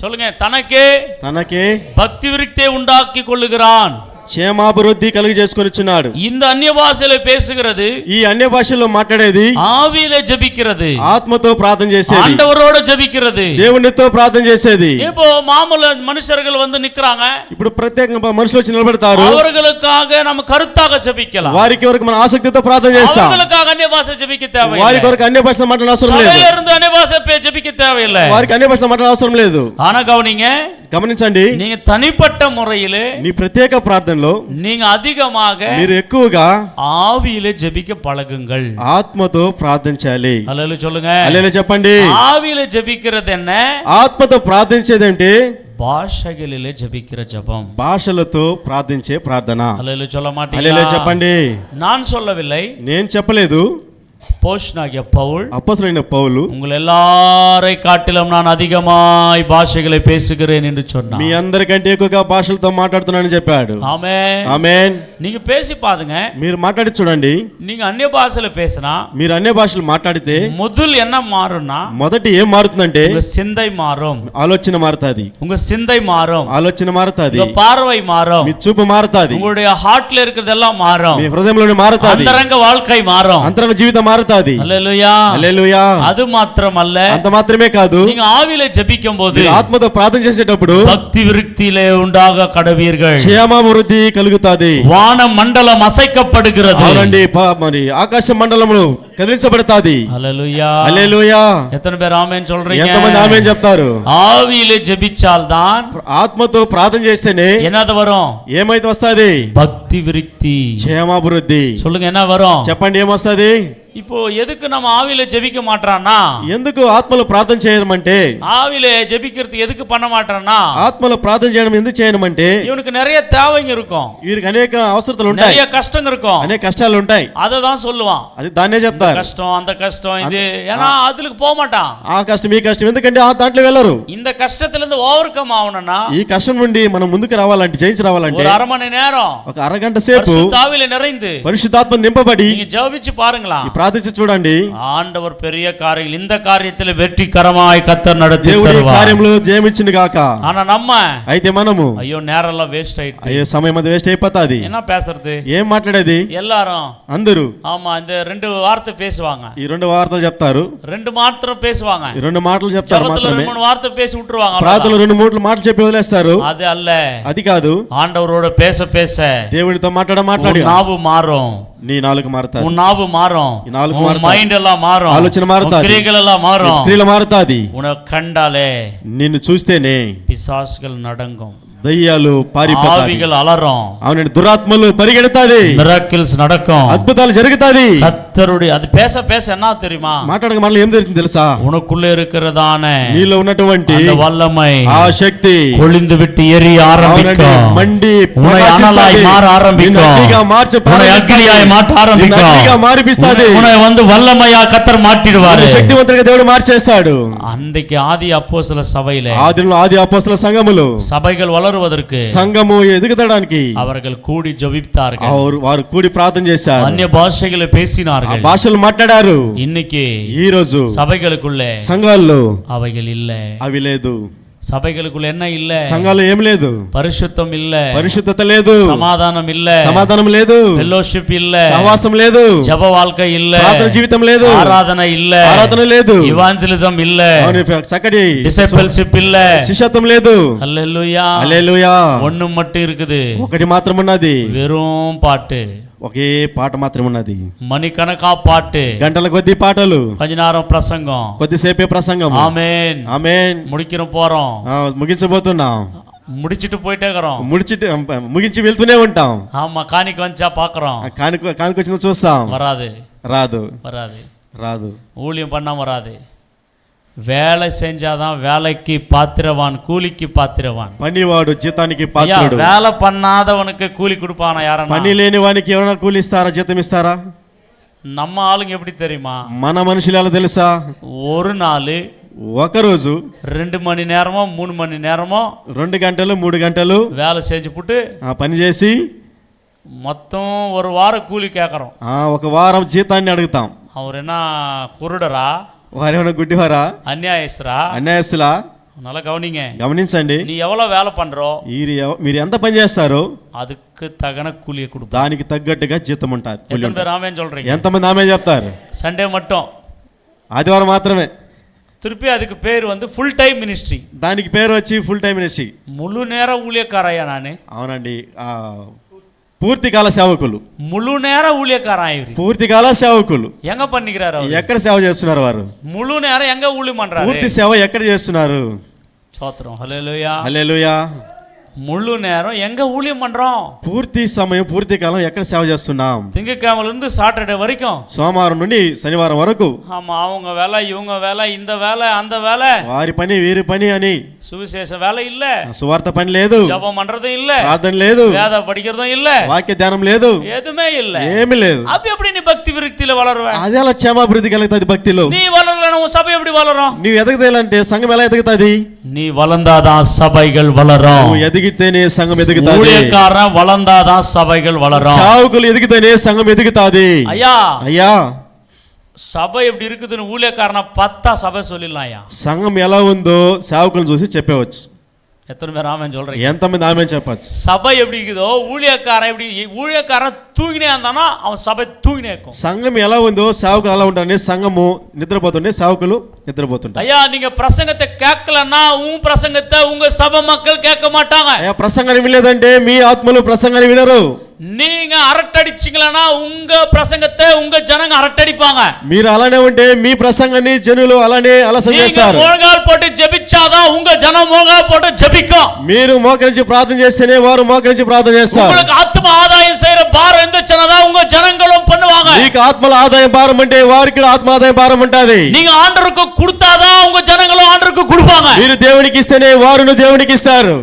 சொல்லுங்க, తనకే తనకే பக்தி விருத்தியை உண்டாக்கி கொள்ளுகிறான். క్షేమాభివృద్ధి కలుగు చేసుకొనిచున్నాడు. இந்த అన్య భాషలో பேசுகிறது, ఈ అన్య భాషల్లో మాట్లాడేది, ఆవిలే జபிக்கிறது, ఆత్మతో ప్రార్థన చేసేది, ఆండవరోட జபிக்கிறது, దేవునితో ప్రార్థన చేసేది. இப்போ మామూలు మనుషர்கள் வந்து నిక్கிறாங்க, ఇప్పుడు ప్రత్యేకంగా మనుషులు వచ్చి నిలబడతారు, அவர்களுக்காக நம்ம கருத்தாக ஜெபிக்கலாம். వారికి వరకు మన ఆసక్తితో ప్రార్థన చేస్తాం. அவர்களுக்காக అన్య భాష జెபிக்க தேவையில்லை. వారికి వరకు అన్య భాషలో మాట్లాడే అవసరం లేదు. సభలో இருந்து అన్య భాష జెபிக்க தேவையில்லை. వారికి అన్య భాషలో మాట్లాడే అవసరం లేదు. ஆனா கவனிங்க, గమనించండి, நீங்க தனிப்பட்ட முறையிலே, నీ ప్రత్యేక ప్రార్థనలో நீங்க அதிகமாக మీరు ఎక్కువగా ஆவியிலே ஜெபிக்க பழகுங்கள். ఆత్మతో ప్రార్థించాలి. హల్లెలూయా சொல்லுங்க. హల్లెలూయా చెప్పండి. ஆவியிலே ஜெபிக்கிறது என்ன? ఆత్మతో ప్రార్థించేదంటే భాషகளிலே జెபிக்கிற ஜெபம். భాషలతో ప్రార్థించే ప్రార్థన. హల్లెలూయా சொல்ல மாட்டீங்களா? హల్లెలూయా చెప్పండి. நான் சொல்லவில்லை, నేను చెప్పలేదు, போஸ்டனாகிய பவுல், అపొస్తలుడైన పౌలు உங்கள் எல்லாரை காட்டிலும் நான் அதிகமாய் பாஷைகளை பேசுகிறேன் என்று சொன்னார். మీ అందరికంటే ఎక్కువగా భాషలతో మాట్లాడుతున్నానని చెప్పాడు. ஆமென். ఆమేన్. நீங்க பேசி பாருங்க, మీరు మాట్లాడి చూడండి. நீங்க అన్య భాషలో பேசினா మీరు అన్య భాషలు మాట్లాడితే முதல் என்ன மாறும்னா, మొదటి ఏం మారుతుందంటే உங்க சிந்தை மாறும், ఆలోచన మారుతాది. உங்க சிந்தை மாறும், ఆలోచన మారుతాది. உங்க பார்வை மாறும், మీ చూపు మారుతాది. உங்களுடைய ஹார்ட்ல இருக்கிறதெல்லாம் மாறும், మీ హృదయంలోని మారుతాది. అంతరంగ வாழ்க்கை மாறும். అంతరంగ జీవితం మారుతాది. హల్లెలూయా. హల్లెలూయా. அது మాత్రమல்ல, అంత మాత్రమే కాదు, நீங்க ఆవిలే జపిக்கும்போது మీరు ఆత్మతో ప్రార్థన చేసేటప్పుడు భక్తి విరుక్తిలే ఉండాగ కడవీర్గల్, క్షేమాభివృద్ధి కలుగుతాది. వాన మండలం అసైకப்படுகிறது. అవునండి, మరి ఆకాశ మండలములు కదిలించబడతాది. హల్లెలూయా. హల్లెలూయా. எத்தனை பேர் ஆமென் சொல்றீங்க? ఎంతమంది ఆమేన్ చెప్తారు? ఆవిలే జபிச்சால் தான் ఆత్మతో ప్రార్థన చేస్తేనే என்னது వரும்? ఏమైతే వస్తాది? భక్తి విరుక్తి. క్షేమాభివృద్ధి. சொல்லுங்க, என்ன வரும்? చెప్పండి, ఏమొస్తుంది? இப்போ எதுக்கு நம்ம ஆவியில ஜெபிக்க மாட்டறானா? ఎందుకు ఆత్మలో ప్రార్థన చేయమంటే, ஆவியில ஜெபிக்கிறது எதுக்கு பண்ண மாட்டறானா? ఆత్మలో ప్రార్థన చేయడం ఎందుకు చేయమంటే, இவனுக்கு நிறைய தேவைங்க இருக்கும், వీరికి అనేక అవసరతలు ఉంటాయి, நிறைய கஷ்டம் இருக்கும், అనేక కష్టాలు ఉంటాయి. அதை தான் சொல்லுவான். అది దాన్నే చెప్తారు. கஷ்டம், அந்த கஷ்டம், இது, ஏன்னா அதுக்கு போக மாட்டான். ఆ కష్టం ఈ కష్టం, ఎందుకంటే ఆ దాంట్లో వెళ్ళరు. இந்த கஷ்டத்துல இருந்து ஓவர் கம் ஆகணும்னா, ఈ కష్టం నుండి మనం ముందుకు రావాలంటే, జయించి రావాలంటే ஒரு அரை மணி நேரம் ఒక అరగంట సేపు பரிசுத்த ஆவியில நிறைந்து పరిశుద్ధాత్మ నింపబడి நீங்க ஜெபிச்சு பாருங்களா, ప్రార్థించి చూడండి. ஆண்டவர் பெரிய காரியங்கள், இந்த காரியத்தில் வெற்றிகரமாய் கர்த்தர் நடத்தி దేవుడి தருவார். కార్యములు జయమిచ్చును గాక. ஆனா நம்ம అయితే మనము ஐயோ நேரம் எல்லாம் வேஸ்ட் ஆயிடுது, అయ్యో సమయం అది వేస్ట్ అయిపోతాది. என்ன பேசுறது, ఏం మాట్లాడేది? எல்லாரும் అందరూ ஆமா இந்த ரெண்டு வார்த்தை பேசுவாங்க, ఈ రెండు వార్తలు చెప్తారు, ரெண்டு మాత్రం பேசுவாங்க, ఈ రెండు మాటలు చెప్తారు ஜெபத்துல మాత్రమే. ரெண்டு மூணு வார்த்தை பேசி விட்டுருவாங்க. ప్రార్థనలు రెండు మూడు మాటలు చెప్పి వదిలేస్తారు. அது அல்ல, అది కాదు. ஆண்டவரோட பேச பேச దేవుడితో మాట్లాడి உன் நாவு மாறும், నీ నాలుక మారుతాది, உன் நாவு மாறும், ఈ నాలుక உன் మారుతాది, మైండ్ எல்லாம் మాறும், ఆలోచన మారుతాది, உன் கிரியைகள் எல்லாம் மாறும், క్రియలు మారుతాది. உனக்கு కండాలే నిన్ను చూస్తేనే பிசாசுகள் நடங்கும், దయ్యాలు పారిపోతాయి, ஆவிகள் అలరం, అవునండి, దురాత్మలు పరిగెడతాది, మిరాకిల్స్ நடக்கும், అద్భుతాలు జరుగుతాది. கர்த்தருடைய அது பேச பேச என்ன தெரியுமா, మాట్లాడక మనలో ఏం జరుగుతుంది తెలుసా? உனக்குள்ள இருக்கிறதானே నీలో ఉన్నటువంటి அந்த వல்லமை ఆ శక్తి கொழுந்து விட்டு எரிய అవునండి, ஆரம்பிக்கும், మండి உன்னை அனலாய் மாற ஆரம்பிக்கும், உன்னை அக்கினியாய் மாற்ற ஆரம்பிக்கும், మారిపిస్తాది. உன்னை வந்து வல்லமையா கர்த்தர் மாற்றிடுவாரு. శక్తివంతుడిగా దేవుడు మార్చేస్తాడు. அன்றைக்கு ஆதி அப்போஸ்தல சபையிலே ఆదిలో ఆది అపోస్తల సంఘములు, சபைகள் வளருவதற்கு సంఘము ఎదుగుదడానికి அவர்கள் கூடி ஜெபித்தார்கள், వారు కూడి ప్రార్థన చేశారు, అన్య భాషகளை ఆ பேசினார்கள். భాషలు మాట్లాడారు. இன்னைக்கு ఈ రోజు சபைகளுக்குள்ளே సంఘాల్లో அவைகள் இல்ல, అవి లేదు. சபைகளுக்குள்ள என்ன இல்ல, సంఘాల్లో ఏం లేదు, పరిశుద్ధం இல்ல, పరిశుద్ధత లేదు, సమాధానం இல்ல, సమాధానం లేదు, ఫెలోషిప్ இல்ல, సహవాసం లేదు, జప வாழ்க்கை இல்ல, ప్రార్థన జీవితం లేదు, ఆరాధన இல்ல, ఆరాధన లేదు, ఇవాంజలిజం இல்ல, చక్కటి డిసైపుల్షిప్ இல்ல, శిష్యత్వం లేదు. హల్లెలూయా. హల్లెలూయా. ஒண்ணு மட்டும் இருக்குது, ఒకటి మాత్రం ఉన్నది, வெறும் பாட்டு, ఒకే పాట మాత్రం ఉన్నది. మణికణకా పాட்டு, గంటల కొద్ది పాటలు, கொஞ்ச நேரம் பிரசங்கம், కొద్దిసేపే ప్రసంగం. ஆமென். ఆమేన్. முடிக்கிறோம் போறோம், ముగించబోతున్నాం, முடிச்சிட்டு போயிட்டே இருக்கிறோம், ముగించి వెళ్తూనే ఉంటాం. ஆமா காணிக்கு வந்துச்சா பாக்குறோம், కానుకొచ్చిందో చూస్తాం, வராது రాదు, வராது, రాదు. ஊழியம் பண்ணா வராது, வேலை செஞ்சாதான் வேலைக்கு பாத்திரவான், கூலிக்கு பாத்திரவான். పనివాడు జీతానికి ஐயா, పాత్రుడు. வேலை பண்ணாதவனுக்கு கூலி கொடுப்பானா யாரన్నా? పని లేని వానికి ఎవరైనా కూలి ఇస్తారా, జీతం ఇస్తారా? நம்ம ஆளுங்க எப்படி தெரியுமா? మన మనుషులు ఎలా తెలుసా? ஒரு நாள் ఒకరోజు 2 மணி நேரமோ 3 மணி நேரமோ 2 గంటలు 3 గంటలు வேலை செஞ்சு புட்டு ఆ పని చేసి మొత్తం ஒரு வார கூலி கேட்குறோம். ఒక వారం జీతాన్ని అడుగుతాం. அவர் என்ன குருடரா, వారేమైనా గుడ్డివారా, అన్యాయస్తురా? అన్యాయస్తులా? நல்லா கவனிங்க. గమనించండి, நீ எவ்வளோ வேலை பண்றோ మీరు ఎంత పని చేస్తారో அதுக்கு தகன கூலியை கொடுப்போம். దానికి తగ్గట్టుగా జీతం ఉంటుంది. எத்தனை பேர் ஆமேன்னு சொல்றீங்க? ఎంతమంది ఆమె చెప్తారు? சண்டே மட்டும். ఆదివారం మాత్రమే. திருப்பி அதுக்கு பேர் வந்து ஃபுல் டைம் மினிஸ்ட்ரி. దానికి పేరు వచ్చి ఫుల్ టైం మినిస్ట్రీ. முழு நேர ஊழியக்காரையா நானு? అవునండి, పూర్తికాల సేవకులు. முழு நேர ஊழியக்காராயிரு. పూర్తికాల సేవకులు எங்க பண்ணிக்கிறாரு அவரு? ఎక్కడ సేవ చేస్తున్నారు వారు? முழு நேரம் எங்க ஊழியம் பண்றாரு? పూర్తి సేవ ఎక్కడ చేస్తున్నారు? స్తోత్రం, హల్లెలూయా. హల్లెలూయా. முழு நேரம் எங்க ஊழியம் பண்றோம்? పూర్తి సమయం, పూర్తి కాలం ఎక్కడ సేవ చేస్తున్నాం? திங்கக்கிழமைல இருந்து சாட்டர்டே வரைக்கும், సోమవారం నుండి శనివారం వరకు. ஆமா, அவங்க வேலை, இவங்க வேலை, இந்த வேலை, அந்த வேலை, వారి పని వీరి పని అని. சுவிசேஷ வேலை இல்ல, సువార్త పని లేదు, ஜெபம் பண்றதும் இல்ல, ప్రార్థన లేదు, வேத படிக்கிறதும் இல்ல, వాక్య ధ్యానం లేదు, எதுவுமே இல்ல. ఏమీ లేదు. அப்ப எப்படி நீ பக்தி விருத்தியில వளరువ? అది ఎలా క్షేమాభివృద్ధి కలుగుతుంది భక్తిలో? நீ వளరலனா உன் சபை எப்படி வளரும்? నీవు ఎదగదేలంటే సంఘం ఎలా ఎదుగుతుంది? நீ வளர்ந்தாதான் சபைகள் வளரும். నువ్వు ఎదిగితేనే సంఘం ఎదుగుతుంది. ஊழியக்காரன் வளர்ந்தாதான் சபைகள் வளரும். సేవకులు ఎదిగితేనే సంఘం ఎదుగుతుంది. ஐயா, అయ్యా, సభ எப்படி இருக்குதுன்னு ஊழியக்காரனை பார்த்தா சபை சொல்லிடலாம். ஐயா, సంఘం ఎలా ఉందో సేవకులను చూసి చెప్పవచ్చు. எத்தனை பேர் ஆமென் சொல்றீங்க? ఎంతమంది ఆమె చెప్పచ్చు? சபை எப்படி இருக்குதோ ஊழியக்காரன் எப்படி, ஊழியக்காரன் தூங்கினே இருந்தானா அவன் சபை தூங்கினே இருக்கும். సంఘం ఎలా ఉందో సేవకులు అలా ఉంటారని సంఘము నిద్రపోతుండే సేవకులు నిద్రపోతుంటారు. ஐயா, நீங்க பிரசங்கத்தை கேட்கலன்னா உன் பிரசங்கத்தை உங்க சபை மக்கள் கேட்க மாட்டாங்க. అయ్యా, ప్రసంగాన్ని వినలేదంటే మీ ఆత్మలు ప్రసంగాన్ని వినరు. நீங்க அரட்டடிச்சீங்களா உங்க பிரசங்கத்தை உங்க ஜனங்க அரட்டடிப்பாங்க. మీరు అలానే ఉంటే మీ ప్రసంగాన్ని జనులు అలానే అలసం చేస్తారు. మోకాలు పోட்டு జెబించాதான் உங்க జనం మోకాలు పోட்டு జెబిக்கும். మీరు మోకరించి ప్రార్థన చేస్తేనే వారు మోకరించి ప్రార్థన చేస్తారు. உங்களுக்கு ஆத்ம ஆதாயம் செய்யற பாரம் இருந்துச்சுனா உங்க ஜனங்களும் பண்ணுவாங்க. మీకు ఆత్మల ఆదాయం భారం అంటే వారికి ఆత్మ ఆదాయం భారం ఉంటది. நீங்க ஆண்டவருக்கு கொடுத்தாதான் உங்க ஜனங்களும் ஆண்டவருக்கு கொடுப்பாங்க. మీరు దేవునికి ఇస్తేనే వారును దేవునికి ఇస్తారు.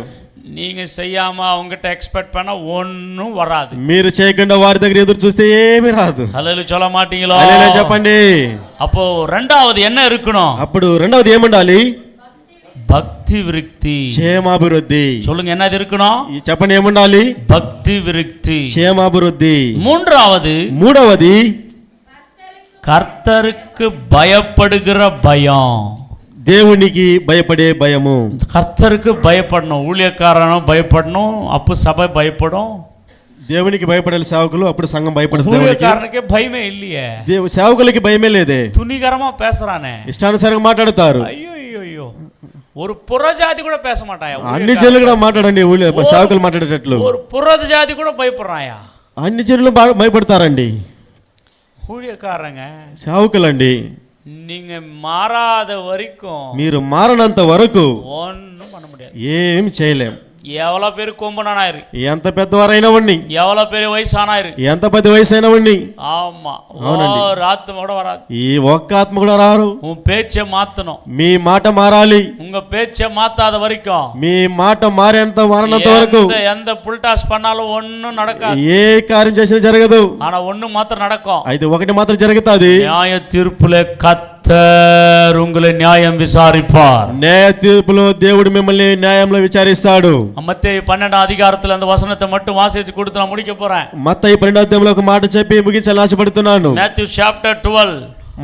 நீங்க செய்யாம அவங்ககிட்ட எக்ஸ்பெக்ட் பண்ண ஒண்ணும் வராது. మీరు చేయకుండా వారి దగ్గర ఎదురు చూస్తే ఏమీ రాదు. హల్లెలూయా சொல்ல மாட்டீங்களோ? హల్లెలూయా చెప్పండి. அப்போ ரெண்டாவது என்ன இருக்கணும்? అప్పుడు రెండవది ఏముండాలి? భక్తి విరుక్తి. క్షేమాభివృద్ధి. சொல்லுங்க, என்னது இருக்கணும்? చెప్పండి, ఏముండాలి? భక్తి విరుక్తి. క్షేమాభివృద్ధి. மூடவది கர்த்தருக்கு பயப்படுகிற பயம். దేవునికి భయపడే భయము. கர்த்தருக்கு பயப்படணும், ஊழியக்காரனும் பயப்படணும், அப்போ சபை பயப்படும். దేవునికి భయపడాలి సేవకులు, అప్పుడు సంఘం భయపడుతుంది. ஊழியக்காரனுக்கே பயமே இல்லையே. సేవకులకి భయమే లేదే. துணிகரமா பேசுறானே, ఇష్టానుసారంగా మాట్లాడతారు. అయ్యో అయ్యో, ஒரு புறஜாதி కూడా பேச మాటాయా. అన్ని జనులు కూడా మాట్లాడండి, సేవకులు మాట్లాడేటట్లు. ஒரு புறజాதி కూడా భయపడరాయా. అన్ని జనులు భయపడతారండి. ஊழியக்காரங்க, సేవకులండి, நீங்க மாறாத வரைக்கும், మీరు మారనంత వరకు ஒன்றும் பண்ண முடியாது, ఏం చేయలేం. எவ்வளோ பேர் கொம்பனாயிரு, ఎంత పెద్దవారైనా ఉండి, எவ்வளோ பேர் వయసానాయిరు, ఎంత పెద్ద వయసు అయినా ఉండి, ஆமா, ஆத்మ கூட வராது. ఈ ఒక్క ఆత్మ కూడా రారు. உன் பேச்சை மாத்தணும். మీ మాట మారాలి. உங்க பேச்சை மாத்தாத வரைக்கும், మీ మాట మారినంత వరకు எந்த புல்டாஸ் பண்ணாலும் ஒன்னும் நடக்காது. ఏ కార్యం చేసినా జరగదు. ஆனா ஒண்ணு మాత్రం நடக்கும். అయితే ఒకటి మాత్రం జరుగుతుంది. న్యాయ తీర్పులే கர்த்தர் உங்களை நியாயம் விசாரிப்பார். న్యాయ తీర్పులో దేవుడు మిమ్మల్ని న్యాయంలో విచారిస్తాడు. மத்தேயு 12 அதிகாரத்துல அந்த வசனத்தை மட்டும் வாசிச்சு கொடுத்து நான் முடிக்க போறேன். మత్తయి 12వ అధ్యాయంలో ఒక మాట చెప్పి ముగించాలని ఆశపడుతున్నాను. Matthew chapter 12.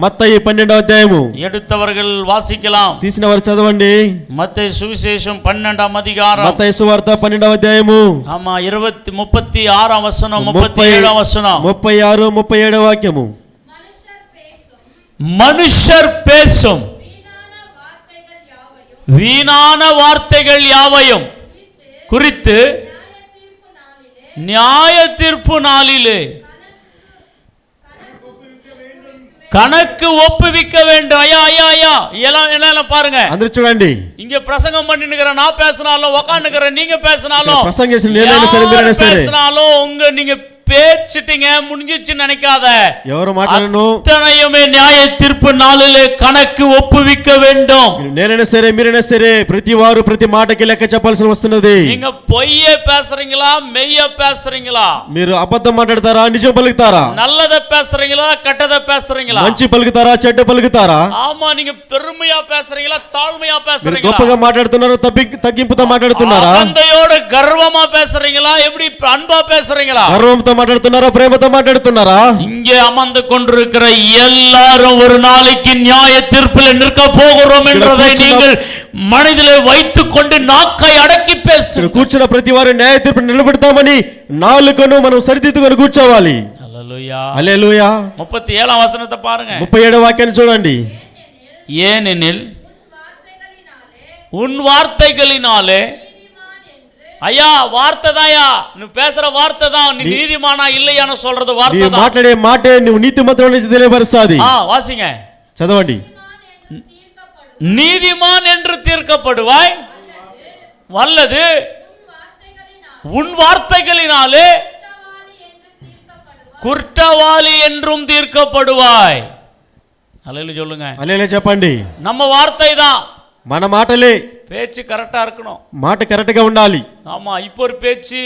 మత్తయి 12వ అధ్యాయము. எடுத்தவர்கள் வாசிக்கலாம். తీసిన వారు చదవండి. மத்தேயு சுவிசேஷம் 12ஆம் அதிகாரம். మత్తయి సువార్త 12వ అధ్యాయము. ஆமா, 36ஆம் வசனம், 37ஆம் வசனம். 36 37వ వాక్యము. மனுஷர் பேசும் வீணான வார்த்தைகள் யாவையும் குறித்து நியாய தீர்ப்பு நாளிலே கணக்கு ஒப்புவிக்க வேண்டும். ஐயா ஐயா ஐயா, எல்லாம் பாருங்க, అందరూ చూడండి. இங்க பிரசங்கம் பண்ணிட்டு நான் பேசினாலும், உட்காந்துக்கிற நீங்க பேசினாலும், ప్రసంగం చేసిన నేను అయినా సరే, మీరు అయినా సరే, பேசினாலும், நீங்க பேசிட்டீங்க முடிஞ்சிச்சுன்னு நினைக்காத. ఎవరు మాట్లాడను அத்தனையுமே நியாய தீர்ப்பு நாளிலே கணக்கு ஒப்புவிக்க வேண்டும். నేనైనా సరే మీరైనా సరే ప్రతి వారు ప్రతి మాటకి లెక్క చెప్పాల్సి వస్తున్నది. நீங்க பொய்யே பேசுறீங்களா மெய்ய பேசுறீங்களா? మీరు అబద్ధం మాట్లాడతారా నిజం పలుకుతారా? நல்லத பேசுறீங்களா கெட்டத பேசுறீங்களா? మంచి పలుకుతారా చెడ్డ పలుకుతారా? ஆமா, நீங்க பெருமையா பேசுறீங்களா தாழ்மையா మీరు பேசுறீங்களா? గొప్పగా మాట్లాడుతున్నారా తగ్గింపుతో మాట్లాడుతున్నారా? அகந்தையோட கர்வமா பேசுறீங்களா எப்படி அன்பா பேசுறீங்களா? గర్వంతో మాట్లాడుతున్నారా ప్రేమతో మాట్లాడుతున్నారా? இங்கே அமர்ந்து கொண்டிருக்கிற எல்லாரும் ஒரு நாளைக்கு நியாய தீர்ப்பில் நிற்க போகிறோம் என்றதை நீங்கள் மனதிலே வைத்துக் கொண்டு நாக்கை அடக்கி பேசு. కూర్చున్న ప్రతి వారు న్యాయ తీర్పు నిలబెడతామని నాలుకను మనం సరిదిద్దుకొని కూర్చోవాలి. హల్లెలూయా హల్లెలూయా. 37వ వచనத்தை பாருங்க. 37వ వాక్యాన్ని చూడండి. ஏனெனில் உன் வார்த்தைகளினாலே, ஐயா வார்த்தை தாயா, நீ பேசுற வார்த்தை தான், நீ நீதிமானா இல்லையான்னு சொல்றது வார்த்தை தான். మాట్లాడే మాటే నువ్వు నీతిమంతుడు అని తెలియపరుస్తాది. వాசிங்க చదవండి. நீதிமான் என்று தீர்க்கப்படுவாய், வல்லது உன் வார்த்தைகளினாலே குற்றவாளி என்றும் தீர்க்கப்படுவாய். அல்லேலூயா சொல்லுங்க. அல்லேலூயா చెప్పండి. நம்ம வார்த்தை தான், మన మాటలే. பேச்சு கரெக்டா இருக்கணும். మాట కరెక్ట్ గా ఉండాలి. ஆமா, இப்போ ஒரு பேச்சு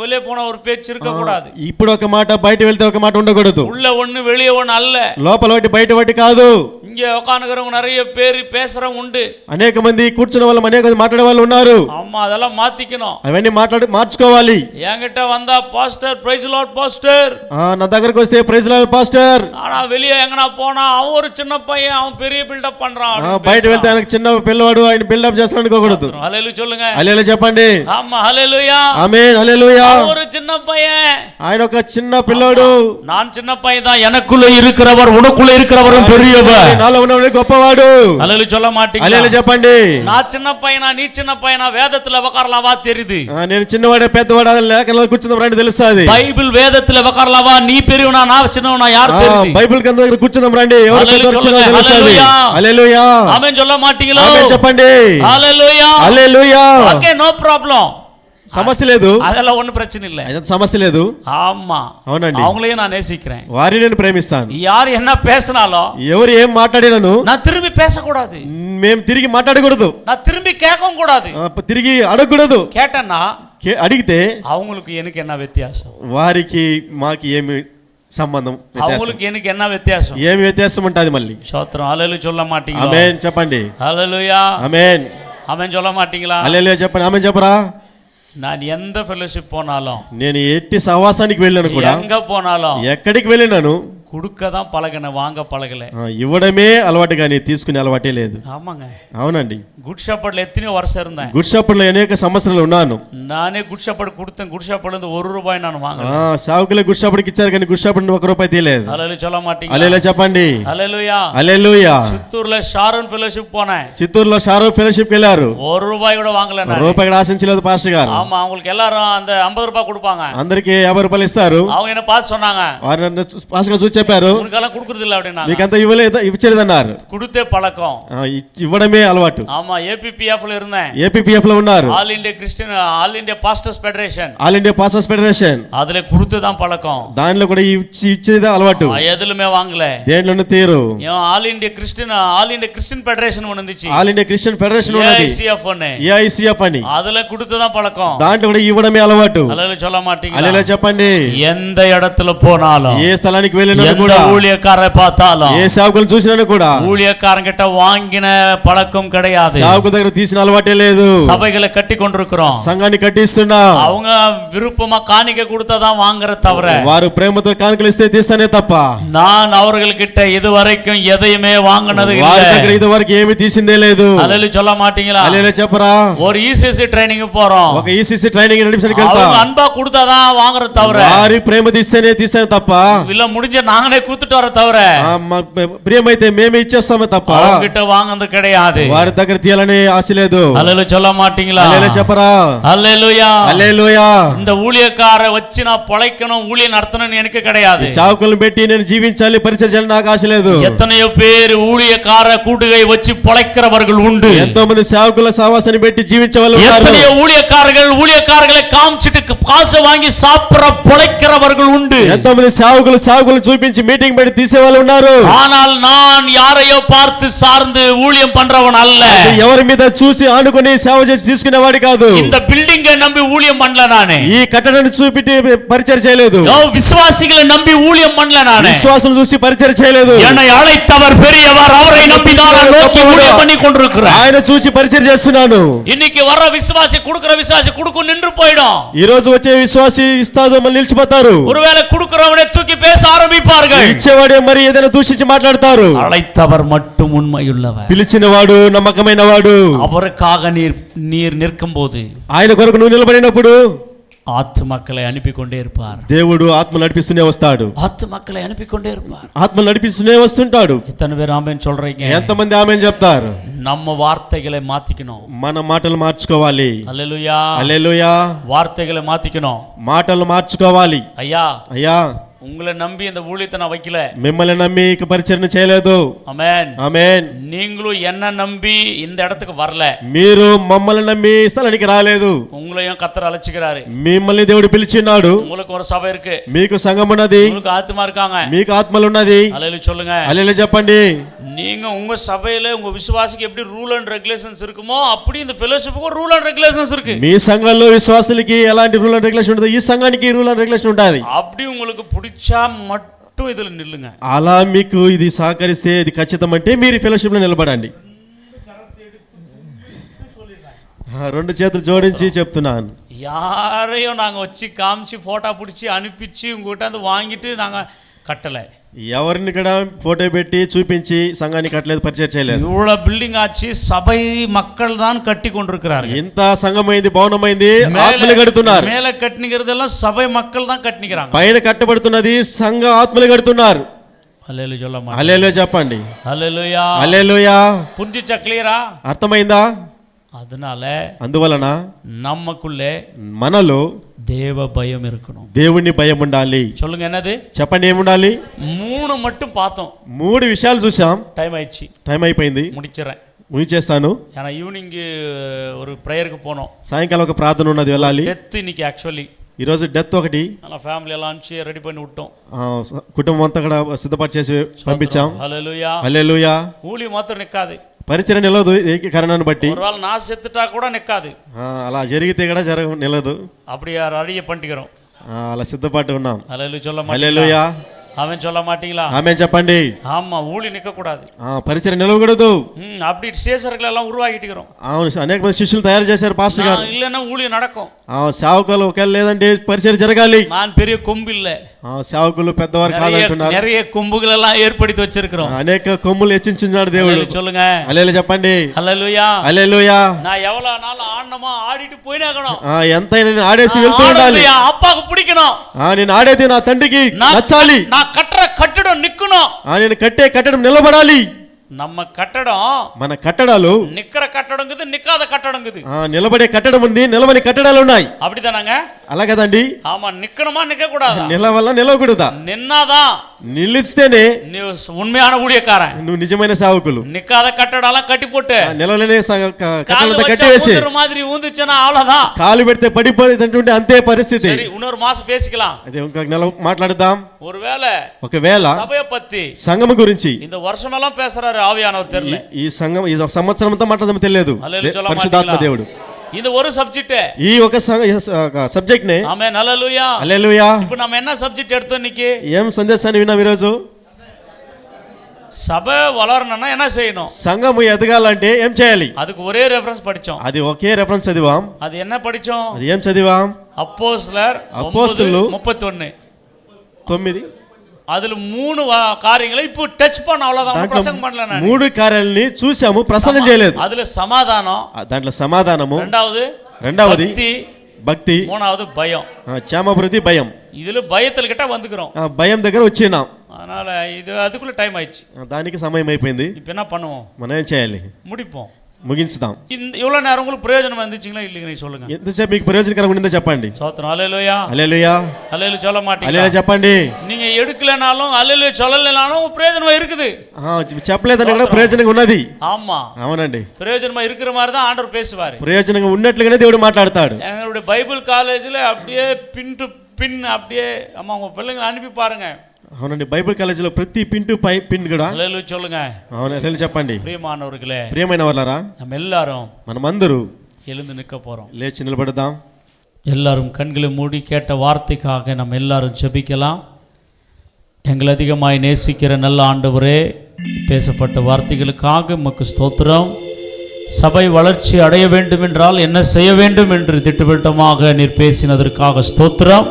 வெளியே போன ஒரு பேச்சு இருக்க கூடாது. ఇప్పుడు ఒక మాట బయట వెళ్తే ఒక మాట ఉండకూడదు. உள்ள ஒண்ணு வெளியே ஒண்ணு அல்ல. లోపల ఒకటి బయట ఒకటి కాదు. இங்க உட்கார்ந்துக்கிறவங்க நிறைய பேர் பேசுறவங்க உண்டு. అనేక మంది కూర్చున్న వాళ్ళు అనేక మంది మాట్లాడే వాళ్ళు ఉన్నారు. ஆமா, அதெல்லாம் மாத்திக்கணும். అవన్నీ మార్చుకోవాలి. என்கிட்ட வந்தா பாஸ்டர் பிரைஸ் லார்ட் பாஸ்டர், నా దగ్గరకు వస్తే ప్రైజ్ లార్డ్ పాస్టర్, ஆனா வெளியே எங்கனா போனா அவன் ஒரு சின்ன பையன், அவன் பெரிய பில்டப் பண்றான். బయట వెళ్తే ఆయనకు చిన్న పిల్లవాడు ఆయన బిల్డప్ చేస్తాడు అనుకోకూడదు. హల్లెలూయా சொல்லுங்க. హల్లెలూయా చెప్పండి. ஆமா హల్లెలూయా. ఆమేన్ హల్లెలూయా. ஒரு சின்ன பையன், ఆయన ఒక చిన్న పిల్లోడు. நான் சின்ன பையன் தான், எனக்குள்ள இருக்கிறவர் உனக்குள்ள இருக்கிறவரும் பெரியவர். నాలో ఉన్నవాడు గొప్పవాడు. హల్లెలూయా சொல்ல மாட்டீங்க. హల్లెలూయా చెప్పండి. நான் சின்ன பையனா நீ சின்ன பையனா வேதத்துல உட்காரலாவா தெரியுது. నేను చిన్నవాడే పెద్దవాడా లేఖనాలు కూర్చుందాం రండి తెలుస్తుంది. బైబిల్ వేదத்துல ఉட்காரலாவா நீ பெரியவனா நான் சின்னவனா யார் தெரியுது. బైబిల్ గ్రంథం దగ్గర కూర్చుందాం రండి ఎవరు పెద్దవారు చిన్నవారు తెలుస్తుంది. హల్లెలూయా. ఆమేన్ சொல்ல மாட்டீங்களோ? ఆమేన్ చెప్పండి. Hallelujah. Hallelujah. Okay, no problem. సమస్య లేదు. அதெல்லாம் ஒண்ணும் பிரச்சனை இல்ல. అదంతా సమస్య లేదు. ஆமா, అవునండి. அவங்களையும் நான் நேசிக்கிறேன். వారిని నేను ప్రేమిస్తాను. யார் என்ன பேசினாலும் ఎవరు ఏం మాట్లాడినను நான் திரும்பி பேசக்கூடாது. మేము తిరిగి మాట్లాడకూడదు. நான் திரும்பி கேட்கவும் கூடாது. తిరిగి అడగకూడదు. கேட்டேன்னா అడిగితే அவங்களுக்கு எனக்கு என்ன வித்தியாசம், వారికి మాకి ఏమి సంబంధం, அவங்களுக்கு எனக்கு என்ன வித்தியாசம், ఏమి వ్యత్యాసం ఉంటుంది మళ్ళీ. ஸ்தோத்திரம். ஹல்லேலூயா சொல்ல மாட்டீங்களா? ఆమేన్ చెప్పండి. ஹல்லேலூயா. ఆమేన్. ஆமென் சொல்ல மாட்டீங்களா? హల్లెలూయా చెప్పండి. ఆమేన్ చెప్పరా? நான் எந்த ஃபெலோஷிப் போனாலும், నేను ఎట్టి సహవాసానికి వెళ్ళాను కూడా, எங்க போனாலும் ఎక్కడికి వెళ్ళినాను கொடுக்க தான் பழகினேன், வாங்க பழகல. ఇవ్వడమే అలవాటు కానీ తీసుకునే అలవాటే లేదు. ஆமாங்க. అవునండి. குட் ஷெப்பர்ட்ல எத்தனையோ வருஷம் இருந்தேன். గుడ్ షెపర్డ్లో అనేక సంవత్సరాలు ఉన్నాను. நானே குட் ஷெப்பர்ட் கொடுத்தேன். குட் ஷெப்பர்ட்ல இருந்து ₹1 நான் வாங்கல. సావుకులే గుడ్ షెపర్డ్కి ఇచ్చారు కానీ గుడ్ షెపర్డ్ ₹1 తీయలేదు. ஹல்லேலூயா சொல்ல மாட்டீங்களா? హల్లెలూయా చెప్పండి. ஹல்லேலூயா. హల్లెలూయా. చిత్తూరులో షారోన్ ఫెలోషిప్ పోனேன். చిత్తూరులో షారో ఫెలోషిప్కి వెళ్ళారు. ₹1 కూడా వాங்கல நான். రూపాయి కూడా ఆశించలేదు పాస్టర్ గారు. ஆமா, அவங்களுக்கு எல்லாரும் அந்த ₹50 கொடுப்பாங்க. అందరికి ₹50 ఇస్తారు. அவங்க என்ன பார்த்து சொன்னாங்க, వారు నన్ను పాస్టర్ గారు చూసి చెప్పారు, உனக்கெல்லாம் கொடுக்கறது இல்ல அப்படினா. మీకంతా ఇవ్వలేదన్నారు. கொடுத்தே பழக்கம். ఇవ్వడమే అలవాటు. ஆமா, APPF లో இருந்தேன். ఏపీపీఎఫ్ లో ఉన్నారు. All India pastors federation. All India pastors federation. அதுல கொடுத்து தான் பழக்கம். దానిలో కూడా ఇచ్చేదే అలవాటు. எதுலமே வாங்கல. దేంట్లోనూ తీరు. ఆల్ ఇండియా క్రిస్టియన్ ఫెడరేషన్ வந்துச்சு. ఆల్ ఇండియా క్రిస్టియన్ ఫెడరేషన్ ఉన్నది. ఏఐసిఎఫ్ అని. அதுல கொடுத்து தான் பழக்கம். దాంట్లో కూడా ఇవ్వడమే అలవాటు. హల్లెలూయా சொல்ல மாட்டீங்களா? హల్లెలూయా చెప్పండి. எந்த இடத்துல போனாலும், ఏ స్థలానికి వెళ్ళినా எந்த కూడా, ஊழியக்காரரை பார்த்தாலும், ఏ సేవకులను చూసినా కూడా ஊழியக்காரங்கிட்ட வாங்கின பழக்கம் கிடையாது. సేవకు దగ్గర తీసిన అలవాటే లేదు. சபைகளை கட்டி கொண்டிருக்கிறோம். సంఘాన్ని కట్టిస్తున్నాం. அவங்க విరుப்பமா காணிக்கை கொடுத்தாதான் வாங்குற தவிர, వారు ప్రేమతో కానుకలు ఇస్తే తీస్తానే తప్ప நான் அவர்கள்கிட்ட இதுவரைக்கும் எதையுமே வாங்கினது వారి இல்ல. దగ్గర ఇదివరకు ఏమీ తీసిందే లేదు. ஹல்லேலூயா சொல்ல மாட்டீங்களா? హల్లెలూయా చెప్పరా? ஒரு ECC ட்ரைனிங் போறோம். ఒక ఈసీసీ ట్రైనింగ్ నడిపించడానికి వెళ్తా. அவங்க அன்பா கொடுத்தாதான் வாங்குற தவிர, వారి ప్రేమ తీస్తేనే తీస్తానే తప్ప இல்ல முடிஞ்ச நான் நாங்களே கூத்துட்டு வர தவிர ప్రియమైతే మేమే ఇచ్చేస్తామే తప్ప அவங்க கிட்ட வாங்குறது கிடையாது. వారి దగ్గర తీయాలని ఆశ లేదు. హల్లెలూయా சொல்ல மாட்டீங்களா? హల్లెలూయా చెప్పరా? హల్లెలూయా హల్లెలూయా. இந்த ஊழியக்கார வச்சு நான் பொழைக்கணும் ஊழியம் நடத்தணும்னு எனக்கு கிடையாது. సేవకులను పెట్టి నేను జీవించాలి పరిచర్య చేయాలి నాకు ఆశ లేదు. எத்தனையோ பேர் ஊழியக்கார கூடுகை வச்சு பொழைக்கிறவர்கள் உண்டு. ఎంతో మంది సేవకుల సహవాసాన్ని పెట్టి జీవించే వాళ్ళు ఉన్నారు. எத்தனையோ ஊழியக்காரர்களை காமிச்சிட்டு காசு வாங்கி சாப்பிடுற பொழைக்கிறவர்கள் உண்டு. ఎంతో మంది సేవకులు చూపించి మీటింగ్ పెట్టి తీసే వాళ్ళు ఉన్నారు. ஆனால் நான் யாரையோ பார்த்து சார்ந்து ஊழியம் பண்றவன் அல்ல. ఎవరి మీద చూసి ఆనుకొని సేవ చేసి తీసుకునేవాడి కాదు. இந்த பில்டிంగ్ நம்பி ஊழியம் பண்ணல நானே. ఈ కట్టడాన్ని చూపిటి పరిచర్య చేయలేదు. விசுவாசிகளை நம்பி ஊழியம் பண்ணல நானே. విశ్వాసం చూసి పరిచర్య చేయలేదు. என்னை அழைத்தவர் பெரியவர், அவரை நம்பி தான் நான் நோக்கி ஊழியம் பண்ணி கொண்டிருக்கிறேன். ఆయన చూసి పరిచర్య చేస్తున్నాను. இன்னைக்கு வர்ற விசுவாசி கொடுக்கிற விசுவாசி கொடுக்கும் நின்று போய்டும். ఈ రోజు వచ్చే విశ్వాసి ఇస్తాదో మళ్ళీ నిలిచిపోతారు. ஒருவேளை கொடுக்கிறவனை தூக்கி பேச ஆரம்பிப்பார்கள். ఇచ్చేవాడే మరి ఏదైనా దూషించి మాట్లాడతారు. அழைத்தவர் மட்டும் உண்மையுள்ளவர், పిలిచినవాడు నమ్మకమైన వాడు. அவருக்காக நீர் நிற்கும்போது, ఆయన కొరకు నువ్వు నిలబడినప్పుడు ఆత్మమక్களை అనిపి கொண்டே இருப்பார். దేవుడు ఆత్మలు నడిపిస్తూనే వస్తాడు. ఆత్మమక్களை అనిపి கொண்டே இருப்பார். ఆత్మలు నడిపిస్తూనే వస్తుంటాడు. எத்தனை பேர் ஆமென் சொல்றீங்க? ఎంతమంది ఆమేన్ చెప్తారు? நம்ம வார்த்தைகளை மாத்திக்கணும். మన మాటలు మార్చుకోవాలి. హల్లెలూయా హల్లెలూయా. வார்த்தைகளை மாத்திக்கணும். మాటలు మార్చుకోవాలి. ஐயா అయ్యా, உங்களை நம்பி இந்த ஊழியத்தை நான் வைக்கல. మిమ్మల్ని నమ్మి ఇక పరిచర్య చేయలేదు. ஆமென் ఆమేన్. நீங்களும் என்ன நம்பி இந்த இடத்துக்கு வரல. మీరు మమ్మల్ని నమ్మి స్థలానికి రాలేదు. உங்களையும் கர்த்தர் அழைச்சுக்கிறாரு. మిమ్మల్ని దేవుడు పిలిచినాడు. உங்களுக்கு ஒரு சபை இருக்கு, మీకు సంఘం ఉన్నది, உங்களுக்கு ஆத்மா இருக்காங்க. మీకు ఆత్మలు ఉన్నది. ஹல்லேலூயா சொல்லுங்க. హల్లెలూయా చెప్పండి. நீங்க உங்க சபையில உங்க விசுவாசிக்கு எப்படி ரூல் அண்ட் ரெகுலேஷன்ஸ் இருக்குமோ அப்படி இந்த ஃபெலோஷிப்புக்கு ரூல் அண்ட் ரெகுலேஷன்ஸ் இருக்கு. మీ సంఘంలో విశ్వాసులకి ఎలాంటి రూల్ అండ్ రెగ్యులేషన్ ఉంటుందో ఈ సంఘానికి రూల్ అండ్ రెగ్యులేషన్ ఉంటుంది. அப்படி உங்களுக்கு பிடிச்சா மட்டும் இதுல நில்லுங்க. అలా మీకు ఇది సహకరిస్తే ఇది ఖచ్చితం అంటే మీరు ఫెలోషిప్ లో నిలబడండి. రెండు చేతులు జోడించి చెప్తున్నాను. யாரையும் நாங்க வச்சு காமிச்சு போட்டோ பிடிச்சி அனுப்பிச்சு உங்ககிட்ட வந்து வாங்கிட்டு நாங்க கட்டலை. ఎవరిని కూడా ఫోటో పెట్టి చూపించి సంఘాన్ని కట్టలేదు, పరిచయం చేయలేదు. இவ்வளவு பில்டிங் ஆச்சு, சபை மக்கள் தான் கட்டி கொண்டிருக்கிறார்கள். ఇంత సంఘమైంది, భవనమైంది, ఆత్మలు కడుతున్నారు. மேல கட்டினிக்கிறதெல்லாம் சபை மக்கள் தான் கட்டினிக்கிறாங்க. పైన కట్టబడుతున్నది సంఘ ఆత్మలు కడుతున్నారు. హల్లెలూయా சொல்லமா. హల్లెలూయా చెప్పండి. హల్లెలూయా. హల్లెలూయా. புரிஞ்சுச்சா? கிளியரா? అర్థమైందా? அதனால అందువలన நமக்குள்ளே మనలో தேவ பயம் இருக்கணும். దేవుని భయం ఉండాలి. சொல்லுங்க, என்னது? చెప్పండి ఏముండాలి? 3 மட்டும் பார்த்தோம். 3 విషయాలు చూసాం. டைம் ஆயிடுச்சு, టైం అయిపోయింది, முடிச்சிடறேன். ముగించేస్తాను. ஏன்னா ஈவினிங் ஒரு ப்ரேயருக்கு போனோம். సాయంకాలం ఒక ప్రార్థన ఉన్నది, వెళ్ళాలి. డెత్ இன்னைக்கு యాక్చువల్లీ ఈరోజు డెత్ ఒకటి. అలా ఫ్యామిలీ எல்லாம் அனுப்பிச்சு ரெடி பண்ணி விட்டோம். కుటుంబం అంతా కూడా సిద్ధపడి చేసి పంపించాం. హల్లెలూయా. హల్లెలూయా. ஊழி మాత్రం నిక్కాదు, పరిచర్య నిలదు. కారణాన్ని బట్టి ஒருவேளை நான் செத்துட்டா கூட నిక్కాదు. అలా జరిగితే కూడా నిలదు. அப்படி அடிய பண்ணிக்கிறோம். అలా సిద్ధపాటు ఉన్నాం. హల్లెలూయా சொல்ல హల్లెలూయా. ஆமென் சொல்ல மாட்டீங்களா? ఆమేన్ చెప్పండి. ஆமா, ஊழி நிக்க கூடாது. పరిచర్య నిలవకూడదు. அப்படி சேசர்கள் எல்லாம் உருவாக்கிட்டுக்கிறோம். అవును, అనేక మంది శిష్యులు తయారు చేశారు పాస్టర్ గారు. இல்லைன்னா ஊழி நடக்கும். సేవకులు ఒకవేళ లేదంటే పరిచర్య జరగాలి. நான் பெரிய கொம்பு இல்ல, సేవకులు పెద్దవారు కాదంటున్నారు. நிறைய கொம்புகள் எல்லாம் ஏற்படுத்தி வச்சிருக்கிறோம். అనేక కొమ్ములు హెచ్చించున్నాడు దేవుడు. சொல்லுங்க, హల్లెలూయా చెప్పండి. హల్లెలూయా. హల్లెలూయా. நான் எவ்வளவு நாள் ஆடணுமో ఆడిட்டு పోయినాకணும். ఎంతైనా నేను ఆడేసి వెళ్తూ ఉండాలి. అప్పాకు పిడికணும். నేను ఆడేది నా తండ్రికి నచ్చాలి. నా కట్టర కట్టడం నిక్కుணும். నేను కట్టే కట్టడం నిలబడాలి. நம்ம கட்டடம், మన కట్టడాలు నిక్కర కట్టడంకుది, నిక్కాద కట్టడంకుది. నిలబడే కట్టడం ఉంది, నిలబడి కట్టడాలు ఉన్నాయి. அப்படிதானங்க? అలా కదండి. ஆமா, నిక్కணுமா నిక్క కూడదా? నిలవల్ల నిలవకూడదా? నిన్నాదా నిలిస్తేనే நீ உண்மையான ஊழியக்காரன். నువ్వు నిజమైన సేవకులు. నిక్కాద కట్టడాలం కట్టి పోட்டு నిలవలేనే కట్టడంతో కట్టేసి மாதிரி ஊந்துச்சுனா அவ்வளவுதான். కాలు పెడితే పడిపోతుంటే అంతే పరిస్థితి. சரி, இன்னொரு மாசம் பேசிக்கலாம். అదే ఇంకొక నెల మాట్లాడదాం. ஒருவேளை ఒకవేళ சபையை பத்தி, సంఘము గురించి இந்த வருஷம் எல்லாம் பேசுறாரு ఆవియానவர் தெரியல. ఈ సంఘం ఈ సంవత్సరం అంతా మాట్లాడడం తెలియదు. పరిశుద్ధాత్మ దేవుడు இது ஒரு சப்ஜெக்ட், ఈ ఒక సబ్జెక్ట్ నే. ఆమేన్. హల్లెలూయా. హల్లెలూయా. இப்போ நம்ம என்ன సబ్జెక్ట్ எடுத்தோம் இன்னைக்கு? ఏం సందేశాన్ని విన్నాం ఈరోజు? సభ వలరనన్నా என்ன செய்யணும்? సంఘము ఎదగాలంటే ఏం చేయాలి? அதுக்கு ஒரே ரெஃபரன்ஸ் படிச்சோம். అది ఒకే రెఫరెన్స్ చదివాం. அது என்ன படிச்சோம்? అది ఏం చదివాం? அப்போஸ்தலர் అపోస్తలులు 9:31. அதுல 3 காரியங்களை இப்போ டச் பண்ண, அவ்வளவுதான். பிரசங்கம் பண்ணல நான். 3 కార్యాలని చూసాము, ప్రసంగం చేయలేదు. அதுல సమాధానం, దాంట్లో సమాధానము, రెండవది భక్తి, మూడవది భయం. క్షేమభివృద్ధి, భయం. இதில் பயத்தில் கிட்ட வந்துக்கிறோம், ఆ భయం దగ్గర వచ్చినాం. அதனால இது அதுக்குள்ள டைம் ஆயிடுச்சு. దానికి సమయం అయిపోయింది. இப்போ என்ன பண்ணுவோம்? మనం ఏం చేయాలి? முடிப்போம், ముగించుదాం. இவ்வளோ நேரம் உங்களுக்கு பிரயோஜனம் வந்துச்சுங்களா இல்லைங்க? நீ சொல்லுங்க. ఎంతసేపు మీకు ప్రయోజనకరంగా ఉండిందో చెప్పండి. சோத்திரம். அல்லேலூயா. హల్లెలూయా. அல்லேலூயா சொல்ல மாட்டீங்க? హల్లెలూయా చెప్పండి. நீங்க எடுக்கலனாலும் அல்லேலூயா சொல்லலைனாலும் பிரயோஜனமா இருக்குது. చెప్పలేదని కూడా ప్రయోజనంగా ఉన్నది. ஆமா, అవునండి. பிரயோஜனமா இருக்கிற மாதிரி தான் ஆண்டவர் பேசுவார். ప్రయోజనంగా ఉన్నట్లుగానే దేవుడు మాట్లాడతాడు. எங்களுடைய பைபிள் காலேஜில் அப்படியே பின் அப்படியே அம்மா உங்க பிள்ளைங்களை அனுப்பி பாருங்க. అవునండి, బైబిల్ కాలేజీలో ప్రతి పిన్ కూడా. அல்லேலூயா சொல்லுங்க. అవును, హల్లెలూయా చెప్పండి. பிரியமானவர்களே, ప్రియమైన వాళ్ళారా, நம்ம எல்லாரும் మనమందరూ எழுந்து நிற்க போறோம். లేచి నిలబడదాం. எல்லாரும் கண்களை மூடி கேட்ட வார்த்தைக்காக நம்ம எல்லாரும் ஜெபிக்கலாம். எங்களை அதிகமாய் நேசிக்கிற நல்ல ஆண்டவரே, பேசப்பட்ட வார்த்தைகளுக்காக உமக்கு ஸ்தோத்திரம். சபை வளர்ச்சி அடைய வேண்டும் என்றால் என்ன செய்ய வேண்டும் என்று திட்டவட்டமாக நீர் பேசினதற்காக ஸ்தோத்திரம்.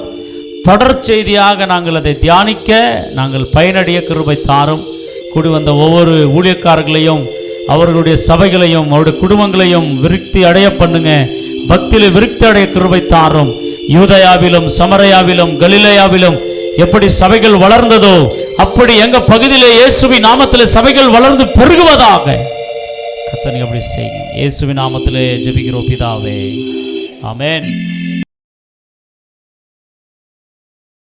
தொடர் செய்தியாக நாங்கள் அதை தியானிக்க நாங்கள் பயனடைய கிருபை தாரும். கூடி வந்த ஒவ்வொரு ஊழியக்காரர்களையும் அவர்களுடைய சபைகளையும் அவருடைய குடும்பங்களையும் விருத்தி அடைய பண்ணுங்க. பக்தியில் விருத்தி அடைய கிருபை தாரும். யூதயாவிலும் சமரயாவிலும் கலிலேயாவிலும் எப்படி சபைகள் வளர்ந்ததோ அப்படி எங்க பகுதியிலே இயேசுவின் நாமத்திலே சபைகள் வளர்ந்து பெருகுவதாக கர்த்தர் அப்படி செய்யுங்க. இயேசுவின் நாமத்திலே ஜெபிக்கிறோம் பிதாவே, ஆமென்.